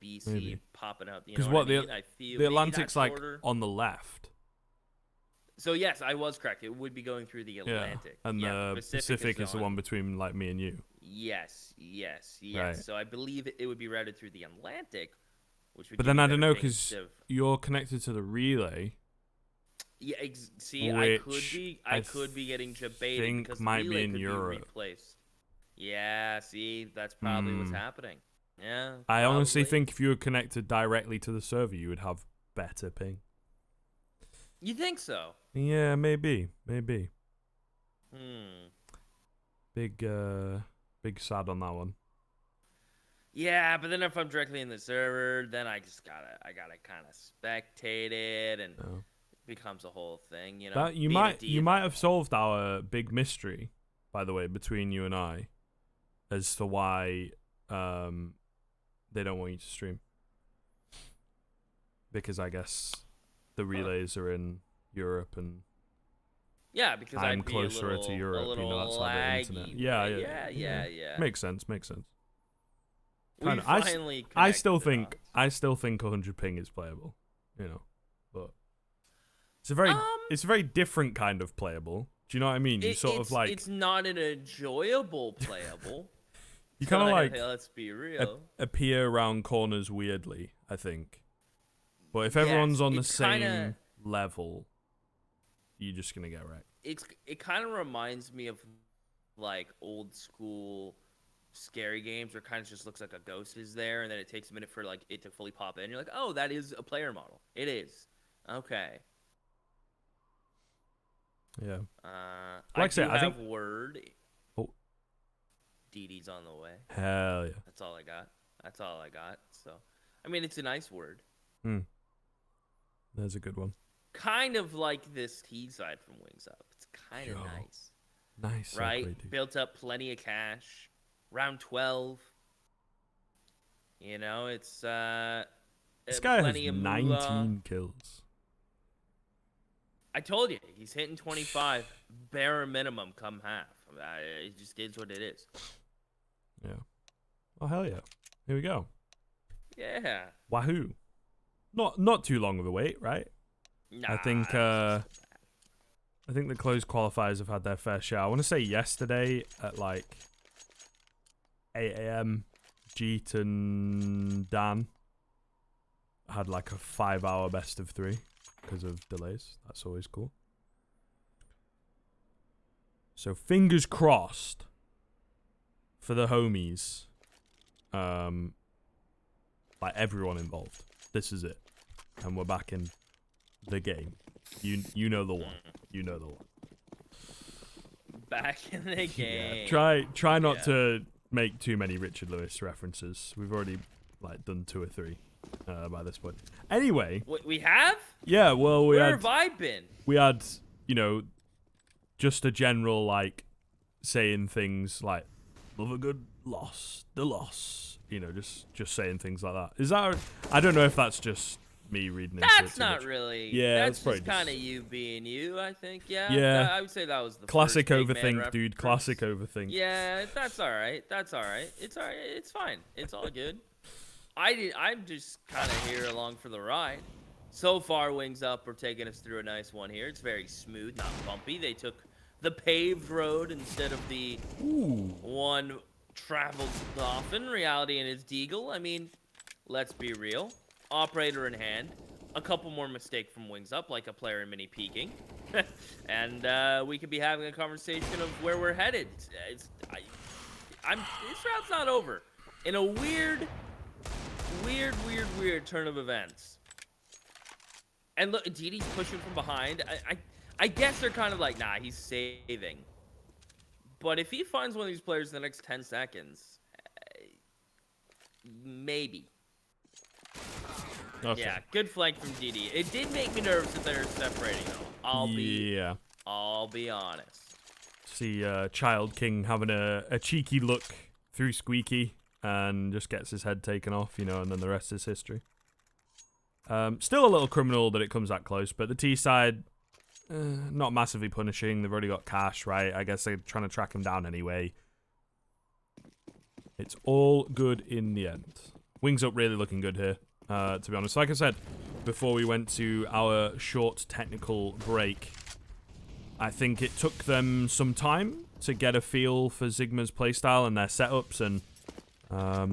BC Maybe. popping up. Because What I what mean? I feel the maybe Atlantic's that like shorter. on the left. So yes, I was correct. It would be going through the Atlantic. Yeah. And yeah, the Pacific is the one between like me and you. Yes. Right. So I believe it would be routed through the Atlantic, which would. But give then you I a don't better know ping because instead of- you're connected to the relay. Yeah, see, I Which could be getting debated think because might the be relay in could Europe. be replaced. Yeah, see, that's probably what's happening. Yeah, I honestly probably. think if you were connected directly to the server, you would have better ping. You think so? Yeah, maybe. Big sad on that one. Yeah, but then if I'm directly in the server, then I gotta kind of spectate it, and Oh. it becomes a whole thing. You know, That you being a might DNF. have solved our big mystery, by the way, between you and I, as to why they don't want you to stream. Because I guess the relays are in Europe and Yeah, because I'm I'd be closer a little, to Europe. a little That's how the internet. laggy. Yeah. Makes sense. We Kinda. finally. I still connected the think 100 ping is playable. You know, but it's a very different kind of playable. Do you know what I mean? You sort of like It's not an enjoyable playable. you kind of like Let's be real. appear around corners weirdly. I think, but if everyone's on the same level, you're just gonna get wrecked. It kind of reminds me of like old school scary games where it kind of just looks like a ghost is there, and then it takes a minute for like it to fully pop in. You're like, oh, that is a player model. It is. Okay. Yeah. I said, I have think word. Oh. DD's on the way. Hell yeah. That's all I got. So, I mean, it's a nice word. There's a good one. Kind of like this T side from Wings Up. It's kind of Yo. nice. Nice. Right? Segue, dude. Built up plenty of cash. Round 12. You know, it's This guy has plenty of 19 moolah. kills. I told you, he's hitting 25 bare minimum come half. It just is what it is. Yeah. Oh hell yeah. Here we go. Yeah. Wahoo. Not too long of a wait, right? Nah, I think the closed qualifiers have had their fair share. I want to say yesterday at like 8 a.m. Jeet and Dan had like a 5-hour best of 3 because of delays. That's always cool. So fingers crossed for the homies. Like everyone involved. This is it. And we're back in the game. You know the one. You know the one. Back in the game. Yeah, try not to make too many Richard Lewis references. We've already like done 2 or 3 by this point. Anyway, We have? yeah. Well, Where have I been? we had just a general like saying things like love a good loss, the loss. Just saying things like that. Is that? I don't know if that's just me reading into it That's too not much. really. Yeah, that's that's just probably kind of you being you, I think. Yeah. Yeah. I would say that was the Classic first big man overthink, dude. reference. Classic overthink. Yeah, that's all right. That's all right. It's all right. It's fine. It's all good. I'm just kind of here along for the ride. So far, Wings Up are taking us through a nice one here. It's very smooth, not bumpy. They took the paved road instead of the one traveled often. Reality and his Deagle. I mean, let's be real. Operator in hand. A couple more mistakes from Wings Up, like a player in mini peeking. And we could be having a conversation of where we're headed. This route's not over. In a weird turn of events. And look, Didi's pushing from behind. I guess they're kind of like, nah, he's saving. But if he finds one of these players in the next 10 seconds, maybe. Okay. Yeah, good flank from Didi. It did make me nervous that they're separating, though. I'll be honest. See Child King having a cheeky look through Squeaky and just gets his head taken off, and then the rest is history. Still a little criminal that it comes that close, but the T side, not massively punishing. They've already got cash, right? I guess they're trying to track him down anyway. It's all good in the end. Wings Up really looking good here, to be honest. Like I said, before we went to our short technical break, I think it took them some time to get a feel for Zigma's playstyle and their setups and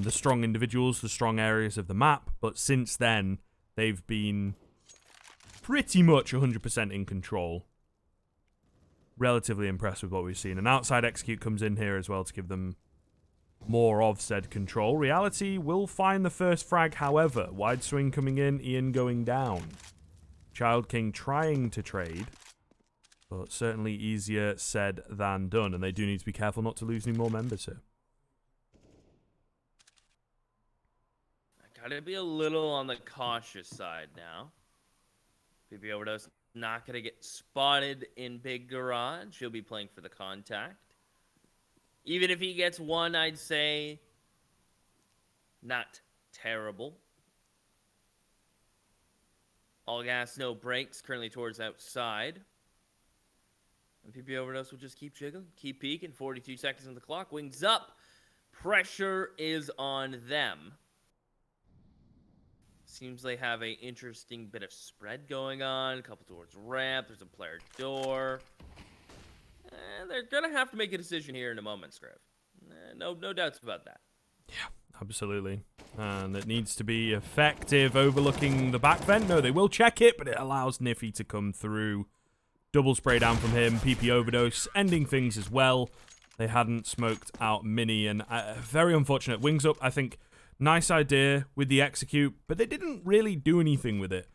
the strong individuals, the strong areas of the map. But since then, they've been pretty much 100% in control. Relatively impressed with what we've seen. An outside execute comes in here as well to give them more of said control. Reality will find the first frag, however. Wide swing coming in, Ian going down. Child King trying to trade, but certainly easier said than done. And they do need to be careful not to lose any more members here. I gotta be a little on the cautious side now. PP Overdose not gonna get spotted in Big Garage. He'll be playing for the contact. Even if he gets one, I'd say not terrible. All gas, no brakes, currently towards outside. And PP Overdose will just keep jiggling, keep peeking. 42 seconds on the clock. Wings Up. Pressure is on them. Seems they have an interesting bit of spread going on. A couple towards ramp. There's a player door. And they're going to have to make a decision here in a moment, Scriv. No doubts about that. Yeah, absolutely. And it needs to be effective, overlooking the back vent. No, they will check it, but it allows Niffy to come through. Double spray down from him. PP Overdose, ending things as well. They hadn't smoked out Mini, and very unfortunate. Wings Up, I think, nice idea with the execute, but they didn't really do anything with it.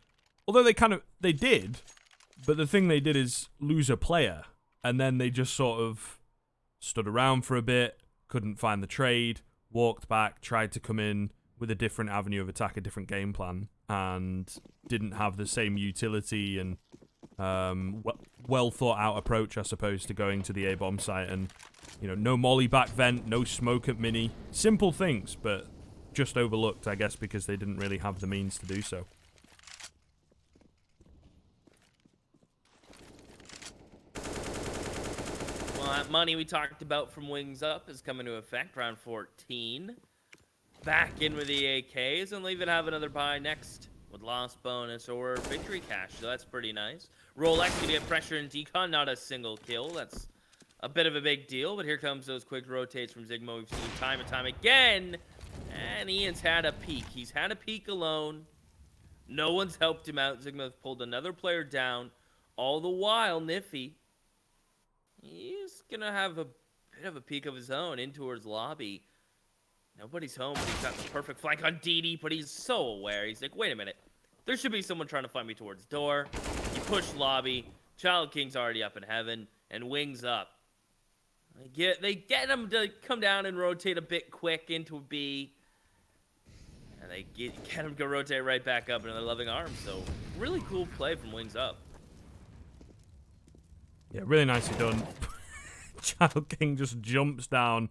Although they did, but the thing they did is lose a player. And then they just sort of stood around for a bit, couldn't find the trade, walked back, tried to come in with a different avenue of attack, a different game plan, and didn't have the same utility and well thought out approach, I suppose, to going to the A-bomb site. And, no molly back vent, no smoke at Mini. Simple things, but just overlooked, I guess, because they didn't really have the means to do so. That money we talked about from Wings Up is coming to effect. Round 14. Back in with the AKs, and leave it have another buy next with lost bonus or victory cash. So that's pretty nice. Rolex going to get pressure in decon, not a single kill. That's a bit of a big deal, but here comes those quick rotates from Zigma we've seen time and time again. And Ian's had a peek. He's had a peek alone. No one's helped him out. Zigma pulled another player down. All the while, Niffy, he's going to have a bit of a peek of his own in towards lobby. Nobody's home, but he's got the perfect flank on DD, but he's so aware. He's like, wait a minute. There should be someone trying to find me towards door. He pushed lobby. Child King's already up in heaven, and Wings up. They get him to come down and rotate a bit quick into a B. And they get him to rotate right back up into their loving arms. So, really cool play from Wings up. Yeah, really nicely done. Child King just jumps down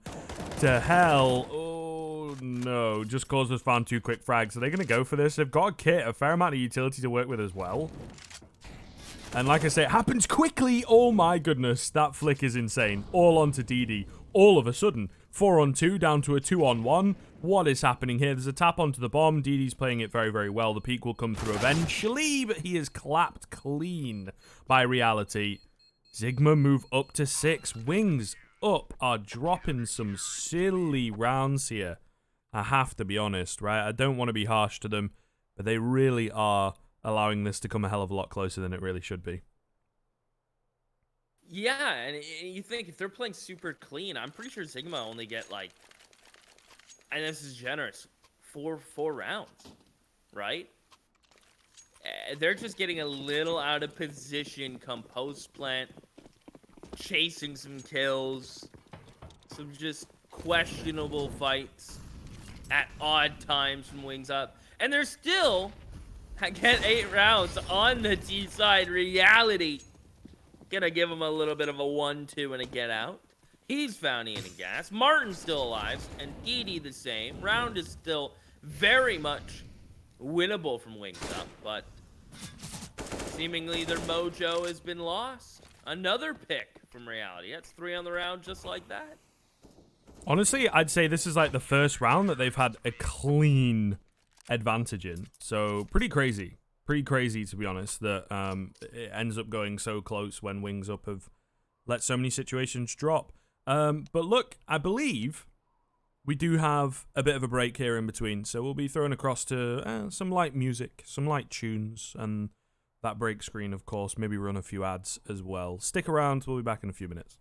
to hell. Oh, no. Just Cause has found 2 quick frags. Are they going to go for this? They've got a kit, a fair amount of utility to work with as well. And like I say, it happens quickly. Oh, my goodness. That flick is insane. All onto DD. All of a sudden, 4-on-2 down to a 2-on-1. What is happening here? There's a tap onto the bomb. DD's playing it very, very well. The peak will come through eventually, but he is clapped clean by reality. Zigma move up to 6. Wings up are dropping some silly rounds here. I have to be honest, right? I don't want to be harsh to them, but they really are allowing this to come a hell of a lot closer than it really should be. Yeah, and you think if they're playing super clean, I'm pretty sure Zigma only get like, and this is generous, four rounds, right? They're just getting a little out of position come post plant, chasing some kills, some just questionable fights at odd times from Wings up, and they're still get 8 rounds on the T side. Reality gonna give him a little bit of a 1-2 and a get out. He's found Ian and Gas. Martin's still alive, and DD the same. Round is still very much winnable from Wings up, but seemingly their mojo has been lost. Another pick from Reality. That's 3 on the round just like that. Honestly, I'd say this is like the first round that they've had a clean advantage in. So pretty crazy. Pretty crazy, to be honest, that it ends up going so close when Wings up have let so many situations drop. But look, I believe we do have a bit of a break here in between. So we'll be thrown across to some light music, some light tunes, and that break screen, of course. Maybe run a few ads as well. Stick around. We'll be back in a few minutes.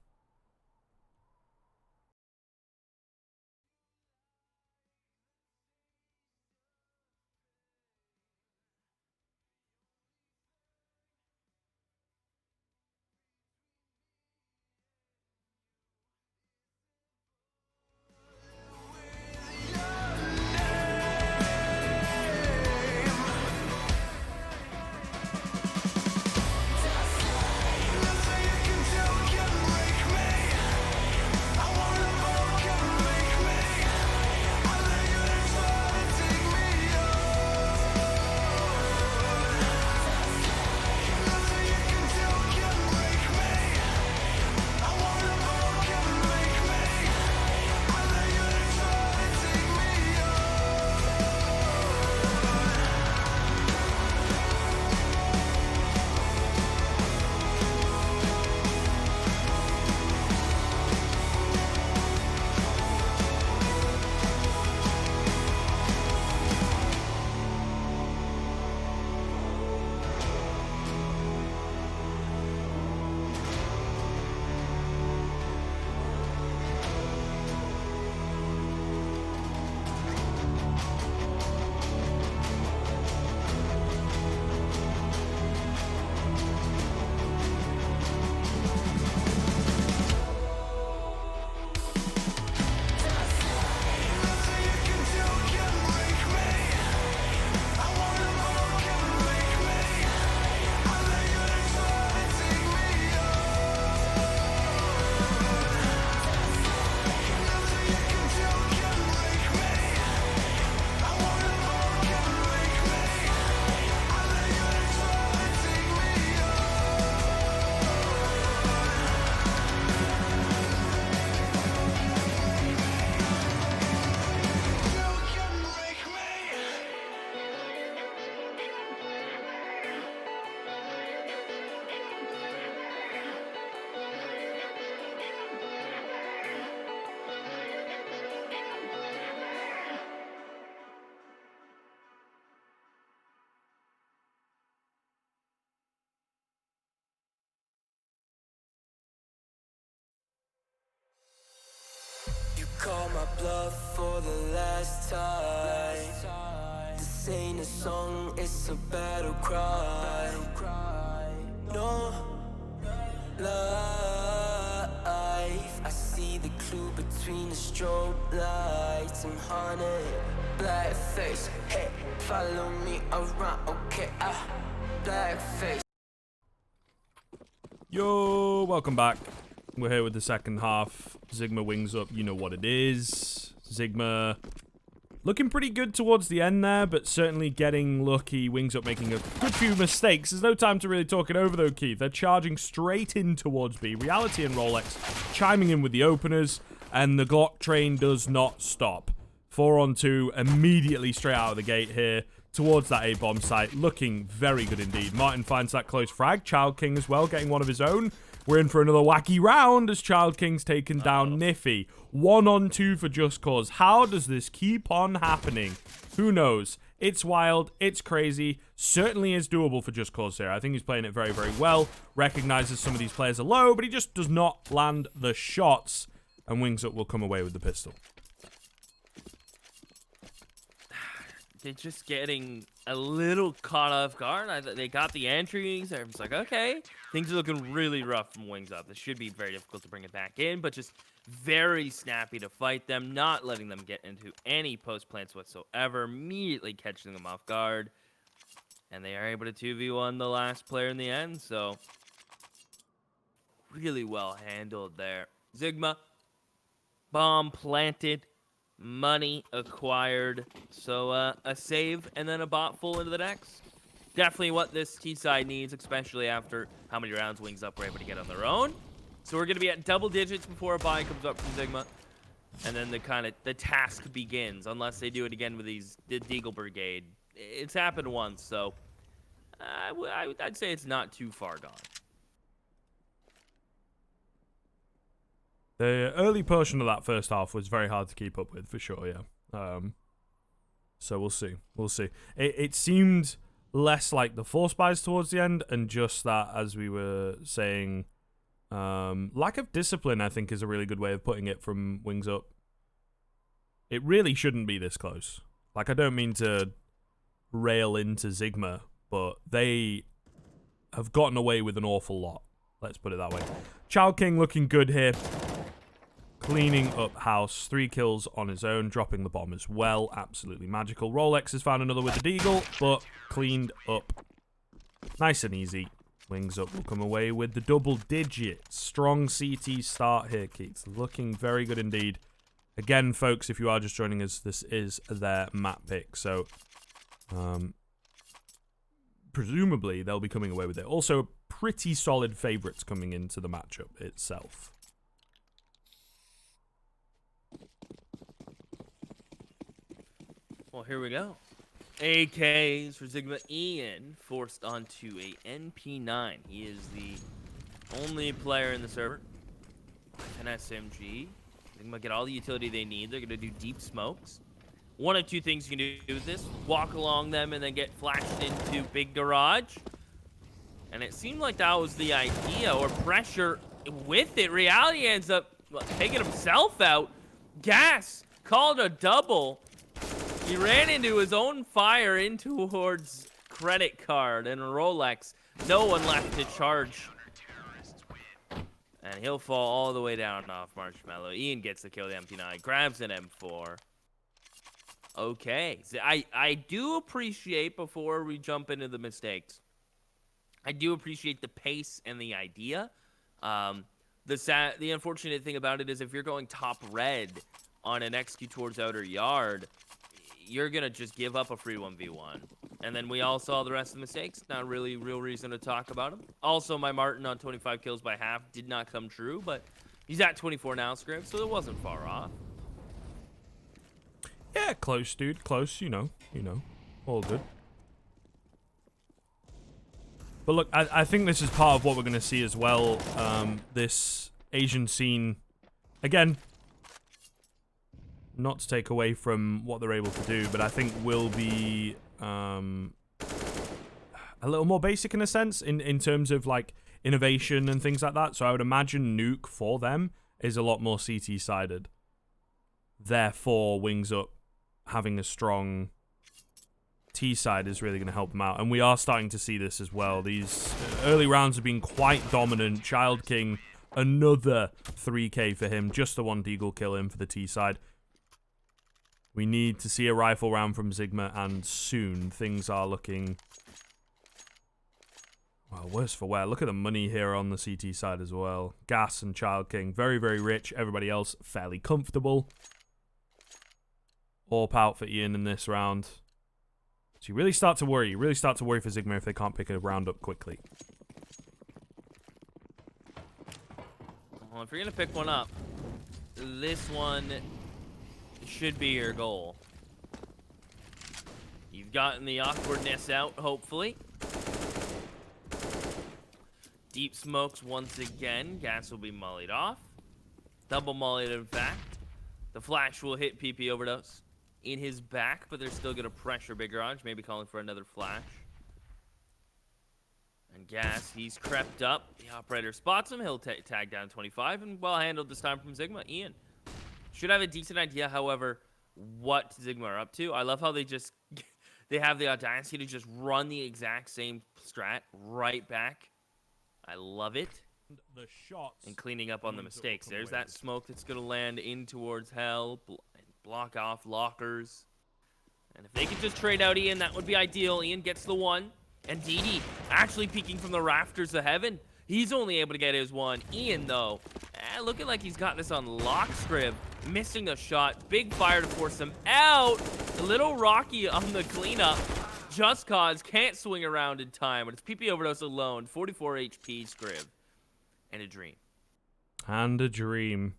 bluff for the last time. This ain't a song, it's a battle cry. No life. I see the clue between the strobe lights. I'm haunted, black face. Hey, follow me around, okay? Black face. Yo, welcome back. We're here with the second half. Zigma wings up, you know what it is. Zigma looking pretty good towards the end there, but certainly getting lucky. Wings up making a good few mistakes. There's no time to really talk it over though, Keith. They're charging straight in towards B. Reality and Rolex chiming in with the openers, and the Glock train does not stop. 4-on-2 immediately straight out of the gate here towards that A-bomb site. Looking very good indeed. Martin finds that close frag. Child King as well, getting one of his own. We're in for another wacky round as Child King's taken down Niffy. 1-on-2 for Just Cause. How does this keep on happening? Who knows? It's wild. It's crazy. Certainly is doable for Just Cause here. I think he's playing it very, very well. Recognizes some of these players are low, but he just does not land the shots. And Wings Up will come away with the pistol. They're just getting a little caught off guard. They got the entries. Everyone's like, okay, things are looking really rough from Wings Up. This should be very difficult to bring it back in, but just very snappy to fight them, not letting them get into any post plants whatsoever, immediately catching them off guard. And they are able to 2v1 the last player in the end, so really well handled there. Zigma, bomb planted. Money acquired, so a save and then a bot full into the next. Definitely what this T side needs, especially after how many rounds Wings Up were able to get on their own. So we're gonna be at double digits before a buy comes up from Zigma, and then the task begins. Unless they do it again with the Deagle Brigade. It's happened once, so I'd say it's not too far gone. The early portion of that first half was very hard to keep up with, for sure, yeah. So we'll see. We'll see. It seemed less like the force buys towards the end, and just that, as we were saying, lack of discipline, I think, is a really good way of putting it from Wings Up. It really shouldn't be this close. Like, I don't mean to rail into Zigma, but they have gotten away with an awful lot. Let's put it that way. Child King looking good here. Cleaning up house. 3 kills on his own. Dropping the bomb as well. Absolutely magical. Rolex has found another with the Deagle, but cleaned up. Nice and easy. Wings Up will come away with the double digits. Strong CT start here, Keith. Looking very good indeed. Again, folks, if you are just joining us, this is their map pick. So, presumably, they'll be coming away with it. Also, pretty solid favorites coming into the matchup itself. Well, here we go. AKs for Zigma. Ian forced onto a NP9. He is the only player in the server. An SMG. Zigma get all the utility they need. They're going to do deep smokes. One of two things you can do with this. Walk along them and then get flashed into big garage. And it seemed like that was the idea, or pressure with it. Reality ends up taking himself out. Gas called a double. He ran into his own fire in towards credit card and Rolex. No one left to charge. And he'll fall all the way down off Marshmallow. Ian gets the kill, the MP9, grabs an M4. Okay, so I do appreciate, before we jump into the mistakes, I do appreciate the pace and the idea. The unfortunate thing about it is if you're going top red on an execute towards outer yard, you're going to just give up a free 1v1. And then we all saw the rest of the mistakes. Not really real reason to talk about them. Also, my Martin on 25 kills by half did not come true, but he's at 24 now, Script, so it wasn't far off. Yeah, close, dude. Close, you know. All good. But look, I think this is part of what we're going to see as well. This Asian scene, again, not to take away from what they're able to do, but I think will be a little more basic in a sense, in terms of like innovation and things like that. So I would imagine Nuke for them is a lot more CT-sided. Therefore, Wings Up having a strong T side is really going to help them out. And we are starting to see this as well. These early rounds have been quite dominant. Child King, another 3k for him. Just the one Deagle kill in for the T side. We need to see a rifle round from Zigma, and soon things are looking, well, worse for wear. Look at the money here on the CT side as well. Gas and Child King, very, very rich. Everybody else fairly comfortable. All out for Ian in this round. So you really start to worry. You really start to worry for Zigma if they can't pick a round up quickly. Well, if you're going to pick one up, this one should be your goal. You've gotten the awkwardness out, hopefully. Deep smokes once again. Gas will be mollied off. Double mollied, in fact. The flash will hit PP Overdose in his back, but they're still going to pressure Big Garage, maybe calling for another flash. And Gas, he's crept up. The operator spots him. He'll tag down 25, and well handled this time from Zigma. Ian should have a decent idea, however, what Zigma are up to. I love how they just they have the audacity to just run the exact same strat right back. I love it. The shots and cleaning up on the mistakes. There's that smoke that's going to land in towards Hell, block off lockers. And if they could just trade out Ian, that would be ideal. Ian gets the one, and DD actually peeking from the rafters of heaven. He's only able to get his one. Ian, though, looking like he's got this on lock, Scrib. Missing the shot. Big fire to force him out. A little rocky on the cleanup. Just Cause can't swing around in time, but it's PP Overdose alone. 44 HP, Scrib. And a dream. And a dream.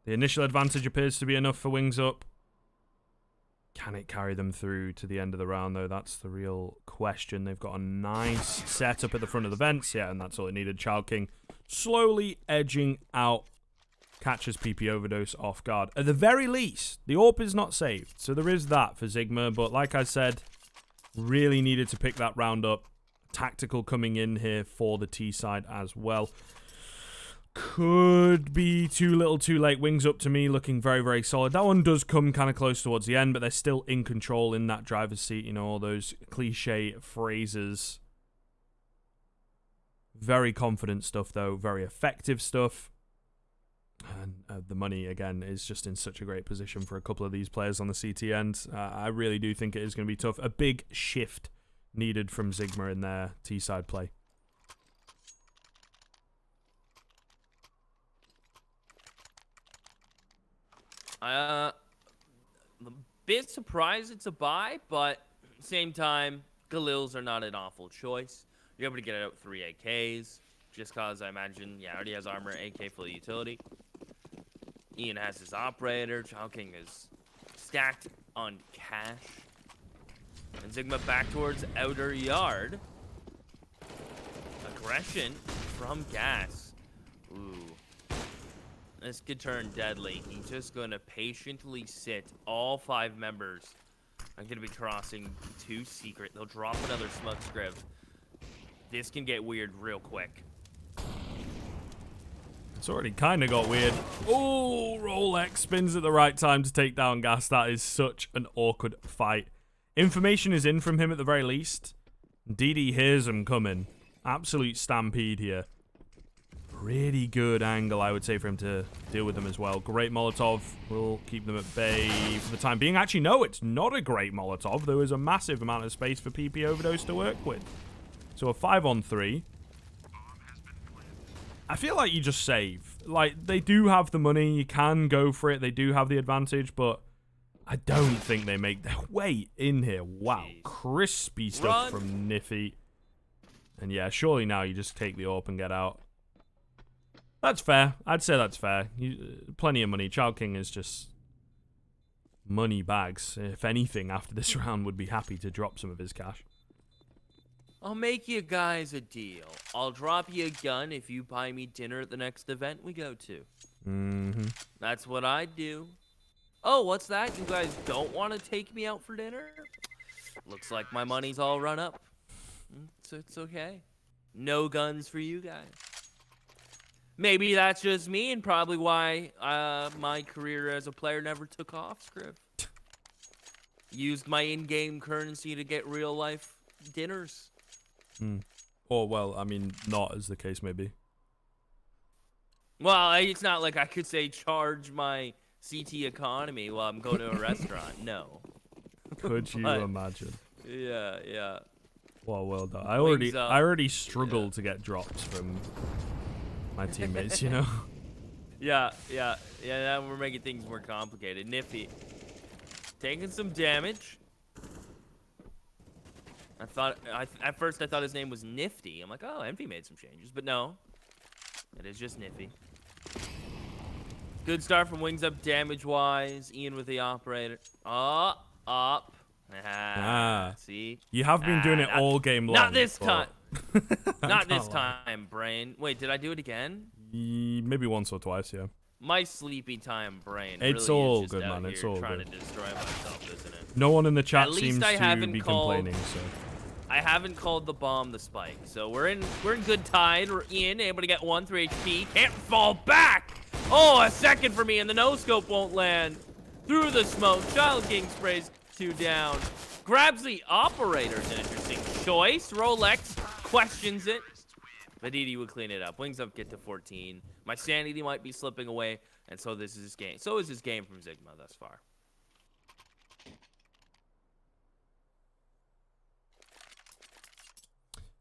The initial advantage appears to be enough for Wings Up. Can it carry them through to the end of the round, though? That's the real question. They've got a nice setup at the front of the vents. Yeah, and that's all it needed. Child King slowly edging out. Catches PP Overdose off guard. At the very least, the AWP is not saved. So there is that for Zigma. But like I said, really needed to pick that round up. Tactical coming in here for the T side as well. Could be too little too late. Wings Up to me looking very, very solid. That one does come kind of close towards the end, but they're still in control in that driver's seat. You know, all those cliche phrases. Very confident stuff, though. Very effective stuff. And the money, again, is just in such a great position for a couple of these players on the CT end. I really do think it is going to be tough. A big shift needed from Zigma in their T-side play. A bit surprised it's a buy, but at the same time, Galils are not an awful choice. You're able to get out 3 AKs, just cause I imagine, yeah, already has armor, AK full utility. Ian has his operator. Child King is stacked on cash. And Zigma back towards outer yard. Aggression from Gas. Ooh. This could turn deadly. He's just going to patiently sit. All 5 members are going to be crossing to secret. They'll drop another smoke script. This can get weird real quick. It's already kind of got weird. Oh, Rolex spins at the right time to take down Gas. That is such an awkward fight. Information is in from him at the very least. DD hears him coming. Absolute stampede here. Pretty good angle, I would say, for him to deal with them as well. Great Molotov. We'll keep them at bay for the time being. Actually, no, it's not a great Molotov. There was a massive amount of space for PP Overdose to work with. So a 5-on-3. I feel like you just save. Like, they do have the money. You can go for it. They do have the advantage, but I don't think they make their way in here. Wow. Jeez. Crispy stuff from Niffy. And yeah, surely now you just take the AWP and get out. That's fair. I'd say that's fair. Plenty of money. Child King is just money bags. If anything, after this round, would be happy to drop some of his cash. I'll make you guys a deal. I'll drop you a gun if you buy me dinner at the next event we go to. Mm-hmm. That's what I do. Oh, what's that? You guys don't want to take me out for dinner? Looks like my money's all run up. It's okay. No guns for you guys. Maybe that's just me, and probably why my career as a player never took off, Scriv. Used my in-game currency to get real-life dinners. Or, well, I mean, not as the case may be. Well, it's not like I could say charge my CT economy while I'm going to a restaurant. No. Could you But- imagine? Yeah. What a world that Wings I up. already struggle to get drops from my teammates, you know? Yeah, now we're making things more complicated. Nifty. Taking some damage. At first I thought his name was Nifty. I'm like, oh, Envy made some changes. But no. It is just Nifty. Good start from Wings Up damage-wise. Ian with the operator. Up. See? You have been doing it all game long. Not this but- time. Not this can't lie. time, brain. Wait, did I do it again? Maybe once or twice, yeah. My sleepy time brain. It's really all is just good, out man. It's here all trying good. to destroy myself, isn't it? No one in the chat At least seems I to haven't be called- complaining, so. I haven't called the bomb the spike, so we're in good tide. We're in, able to get 1 through HP. Can't fall back. Oh, a second for me, and the no scope won't land. Through the smoke, Child King sprays 2 down. Grabs the operator's an interesting choice. Rolex questions it. Vadidi would clean it up. Wings Up get to 14. My sanity might be slipping away, and so this is his game. So is his game from Zigma thus far.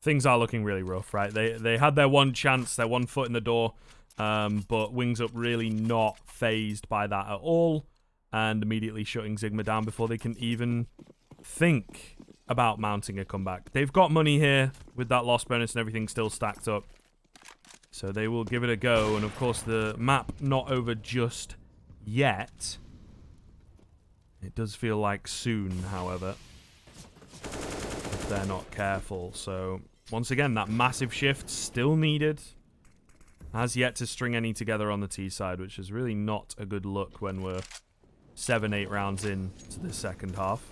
Things are looking really rough, right? They had their one chance, their one foot in the door, but Wings Up really not phased by that at all, and immediately shutting Zigma down before they can even think about mounting a comeback. They've got money here with that loss bonus and everything still stacked up, so they will give it a go. And of course, the map not over just yet. It does feel like soon, however, if they're not careful. So once again, that massive shift still needed. Has yet to string any together on the T side, which is really not a good look when we're 7-8 rounds in to the second half.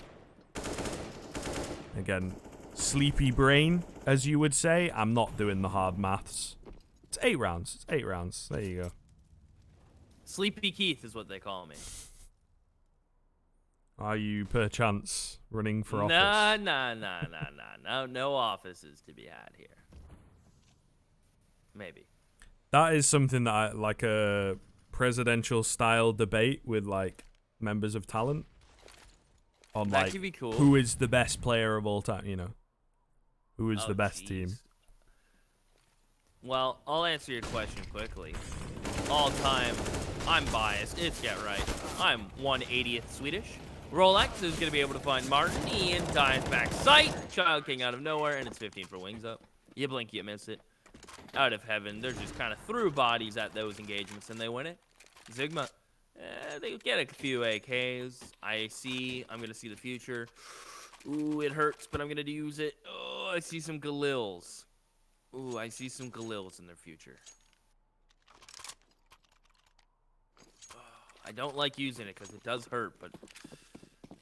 Again, sleepy brain, as you would say. I'm not doing the hard maths. It's 8 rounds. It's 8 rounds. There you go. Sleepy Keith is what they call me. Are you perchance running for office? No offices to be had here. Maybe. That is something that I like, a presidential style debate with like members of talent on That like could be cool. who is the best player of all time, you know. Who is Oh, the best jeez. team? Well, I'll answer your question quickly. All time, I'm biased. It's Get Right. I'm 1/80th Swedish. Rolex is going to be able to find Martin. Ian dies back sight. Child King out of nowhere, and it's 15 for Wings Up. You blink, you miss it. Out of heaven, they're just kind of threw bodies at those engagements, and they win it. Zigma, they get a few AKs. I'm going to see the future. Ooh, it hurts, but I'm going to use it. Oh, I see some Galils. Ooh, I see some Galils in their future. I don't like using it because it does hurt, but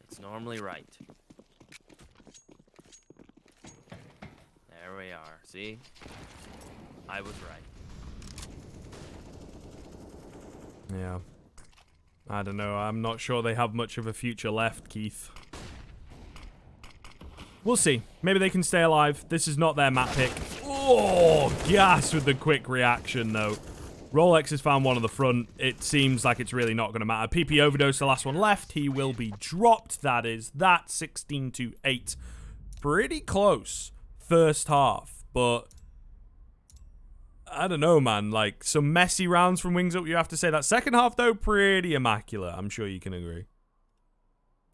it's normally right. There we are. See? I was right. Yeah. I don't know. I'm not sure they have much of a future left, Keith. We'll see. Maybe they can stay alive. This is not their map pick. Oh, gas with the quick reaction, though. Rolex has found one on the front. It seems like it's really not going to matter. PP overdose, the last one left. He will be dropped. That is that. 16-8. Pretty close first half, but I don't know, man. Like, some messy rounds from Wings Up, you have to say. That second half, though, pretty immaculate. I'm sure you can agree.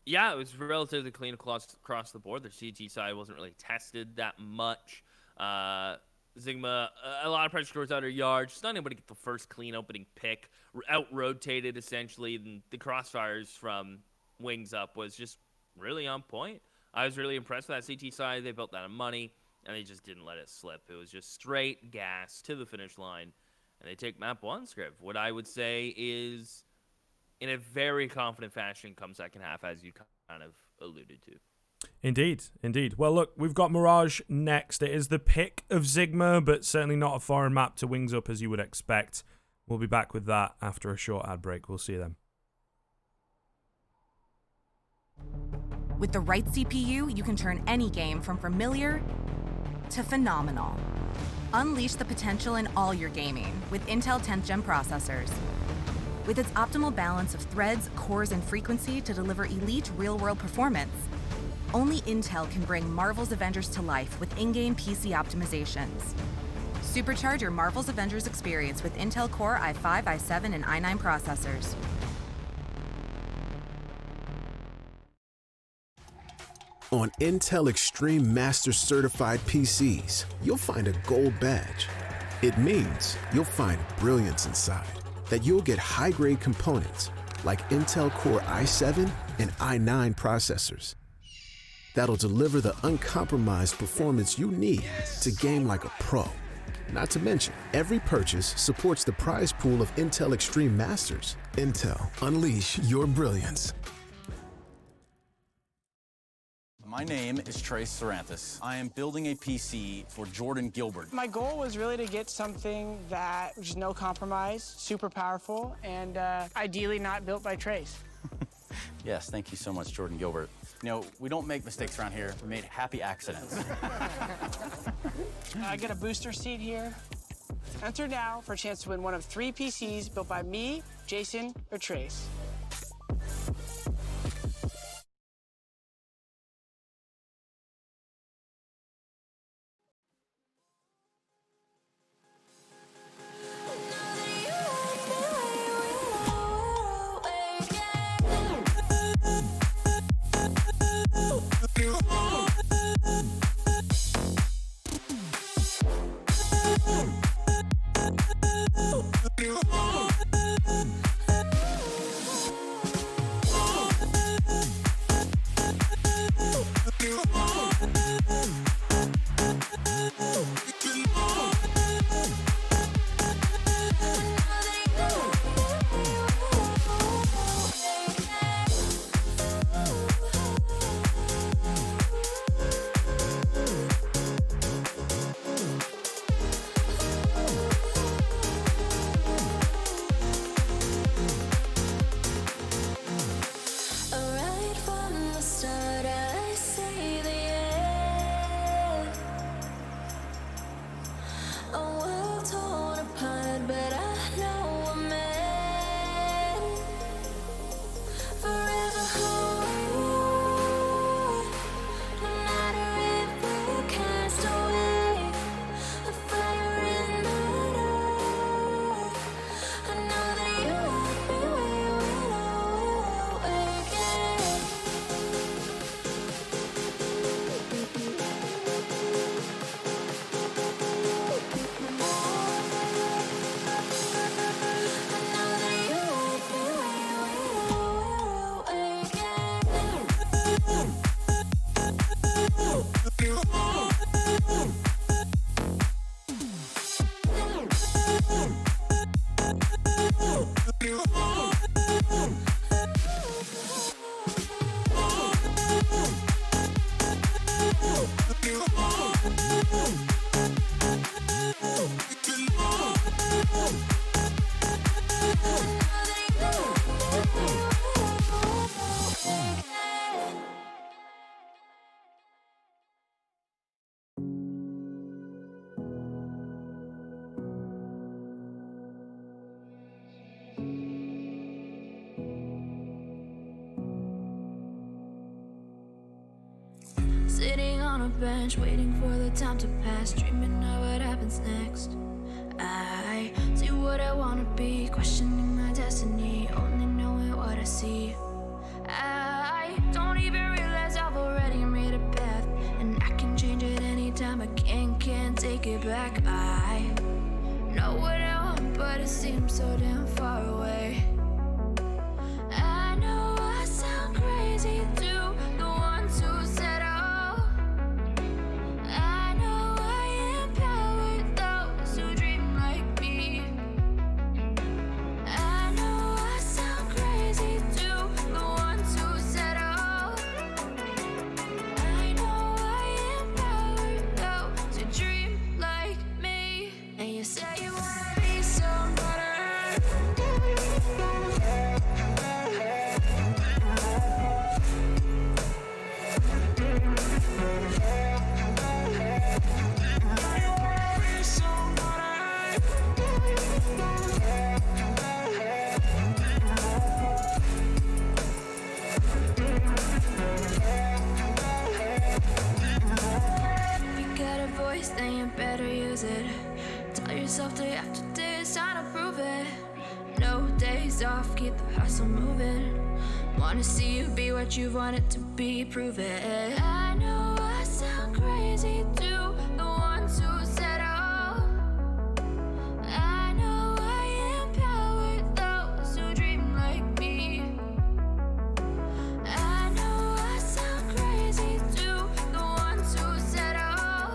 Yeah, it was relatively clean across the board. The CT side wasn't really tested that much. Zigma, a lot of pressure towards outer yard. Just not able to get the first clean opening pick. Out-rotated, essentially. And the crossfires from Wings Up was just really on point. I was really impressed with that CT side. They built that on money, and they just didn't let it slip. It was just straight gas to the finish line. And they take map 1, Scriv. What I would say is, in a very confident fashion come second half, as you kind of alluded to. Indeed, indeed. Well, look, we've got Mirage next. It is the pick of Zigma, but certainly not a foreign map to Wings Up as you would expect. We'll be back with that after a short ad break. We'll see you then. With the right CPU, you can turn any game from familiar to phenomenal. Unleash the potential in all your gaming with Intel 10th Gen processors. With its optimal balance of threads, cores, and frequency to deliver elite real-world performance, only Intel can bring Marvel's Avengers to life with in-game PC optimizations. Supercharge your Marvel's Avengers experience with Intel Core i5, i7, and i9 processors. On Intel Extreme Master Certified PCs, you'll find a gold badge. It means you'll find brilliance inside, that you'll get high-grade components like Intel Core i7 and i9 processors that'll deliver the uncompromised performance you need to game like a pro. Not to mention, every purchase supports the prize pool of Intel Extreme Masters. Intel, unleash your brilliance. My name is Trace Saranthus. I am building a PC for Jordan Gilbert. My goal was really to get something that was no compromise, super powerful, and ideally not built by Trace. Yes, thank you so much, Jordan Gilbert. You know, we don't make mistakes around here. We made happy accidents. I get a booster seat here. Enter now for a chance to win one of 3 PCs built by me, Jason, or Trace. Sitting on a bench, waiting for the time to pass, dreaming of what happens next. I see what I wanna be, questioning my destiny, only knowing what I see. I don't even realize I've already made a path, and I can change it anytime. I can't take it back. I know what I want, but it seems so damn far away. I know I sound crazy to the ones who said I know I empower those who dream like me. I know I sound crazy to the ones who said myself day after day, it's time to prove it. No days off, keep the hustle moving. Wanna see you be what you wanted to be, prove it. I know I sound crazy to the ones who said oh. I know I empower those who dream like me. I know I sound crazy to the ones who said oh.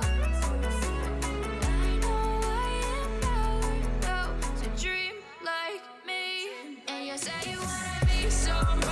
I know I empower those who dream like me. And you say you wanna be somebody.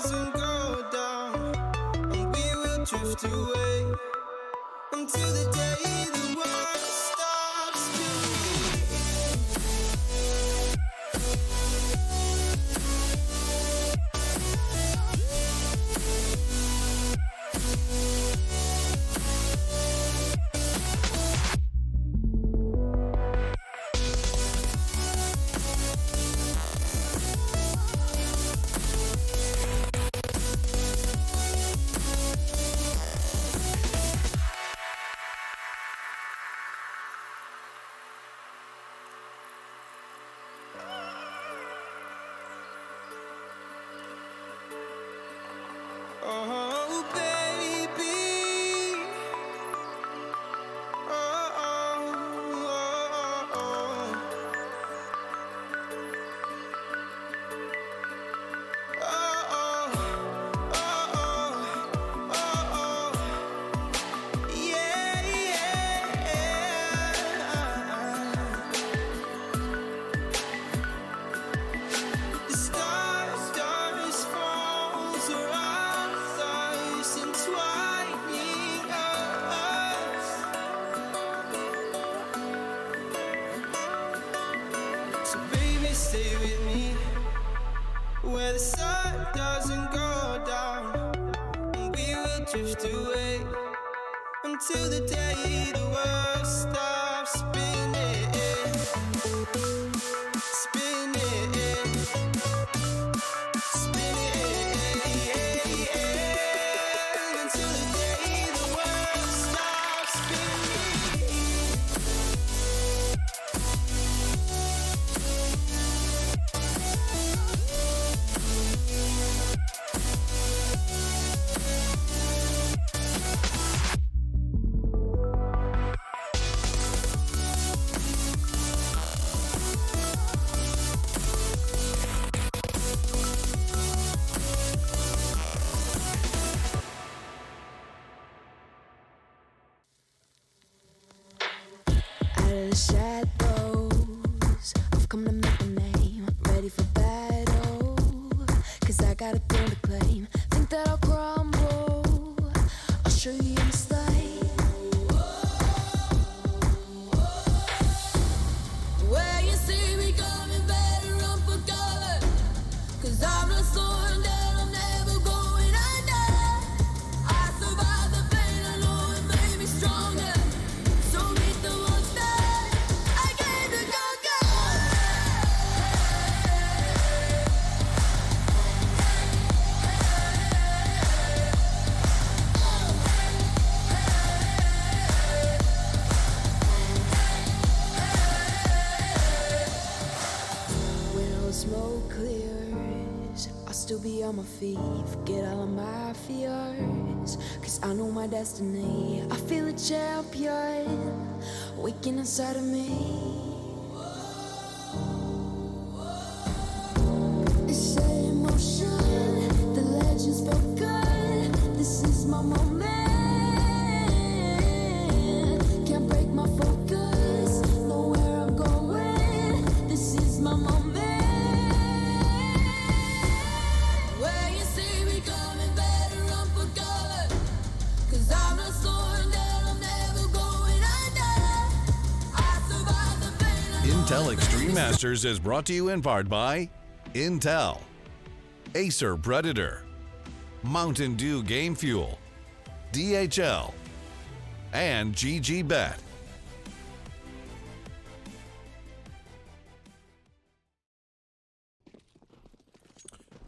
doesn't go down, and we will drift away until the day the world stops spinning. Oh, baby. Oh, oh, oh, oh. Yeah, yeah. The stars falls around us, entwining us. So baby, stay with me where the sun doesn't go down, and we will drift away until the day the world stops spinning, spinning, spinning, until the day the world stops spinning. Out of the shadows, I've come to make a name. Ready for battle, 'cause I got a throne to claim. Think that I'll crumble, I'll show you in the slate. Where you see me coming, better run for cover, 'cause I'm not slowing down, I'm never going under. I survived the pain, I know it made me stronger. So meet the monster I came to conquer. When all the smoke clears, I'll still be on my feet. Forget all of my fears, 'cause I know my destiny. I feel a champion waking inside of me. It's in motion, the legend's spoken. This is my moment. Can't break my focus, know where I'm going. This is my moment. Where you see me coming, better run for cover, 'cause I'm not slowing down, I'm never going under. I survived the pain, I know Intel it Extreme made me Masters is brought to you in part by Intel, Acer Predator, Mountain Dew Game Fuel, DHL, and GG Bet.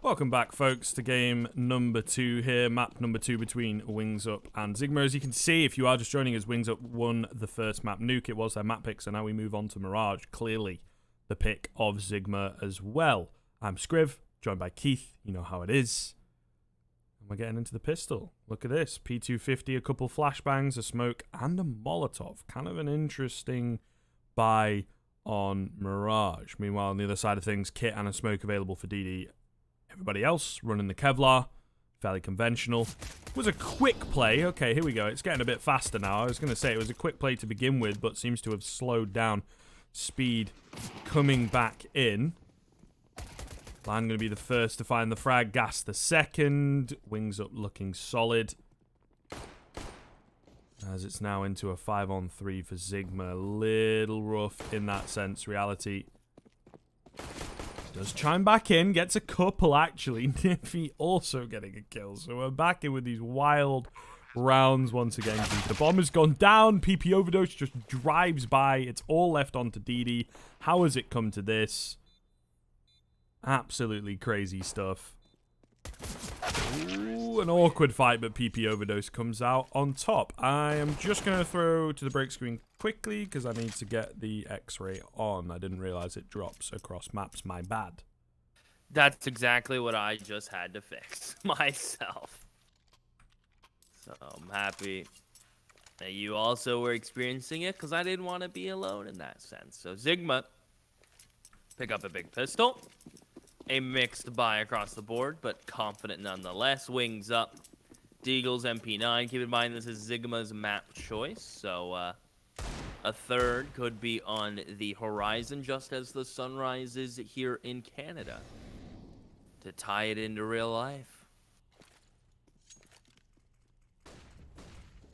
Welcome back, folks, to game number 2 here, map number 2 between Wings Up and Zigma. As you can see, if you are just joining us, Wings Up won the first map. Nuke, it was their map pick, so now we move on to Mirage. Clearly the pick of Zigma as well. I'm Scriv, joined by Keith. You know how it is. And we're getting into the pistol. Look at this. P250, a couple flashbangs, a smoke, and a Molotov. Kind of an interesting buy on Mirage. Meanwhile, on the other side of things, kit and a smoke available for DD. Everybody else running the Kevlar, fairly conventional. It was a quick play. Okay, here we go. It's getting a bit faster now. I was going to say it was a quick play to begin with, but seems to have slowed down. Speed coming back in. Lan going to be the first to find the frag. Gas the second. Wings up looking solid. As it's now into a 5-on-3 for Zigma. A little rough in that sense. Reality does chime back in. Gets a couple, actually. Niffy also getting a kill. So we're back in with these wild rounds once again. The bomb has gone down. PP Overdose just drives by. It's all left onto DD. How has it come to this? Absolutely crazy stuff. Ooh, an awkward fight, but PP Overdose comes out on top. I am just going to throw to the break screen quickly because I need to get the X-ray on. I didn't realize it drops across maps. My bad. That's exactly what I just had to fix myself. So I'm happy that you also were experiencing it because I didn't want to be alone in that sense. So Zigma, pick up a big pistol. A mixed buy across the board, but confident nonetheless. Wings up. Deagle's MP9. Keep in mind this is Zigma's map choice, so a third could be on the horizon just as the sun rises here in Canada to tie it into real life.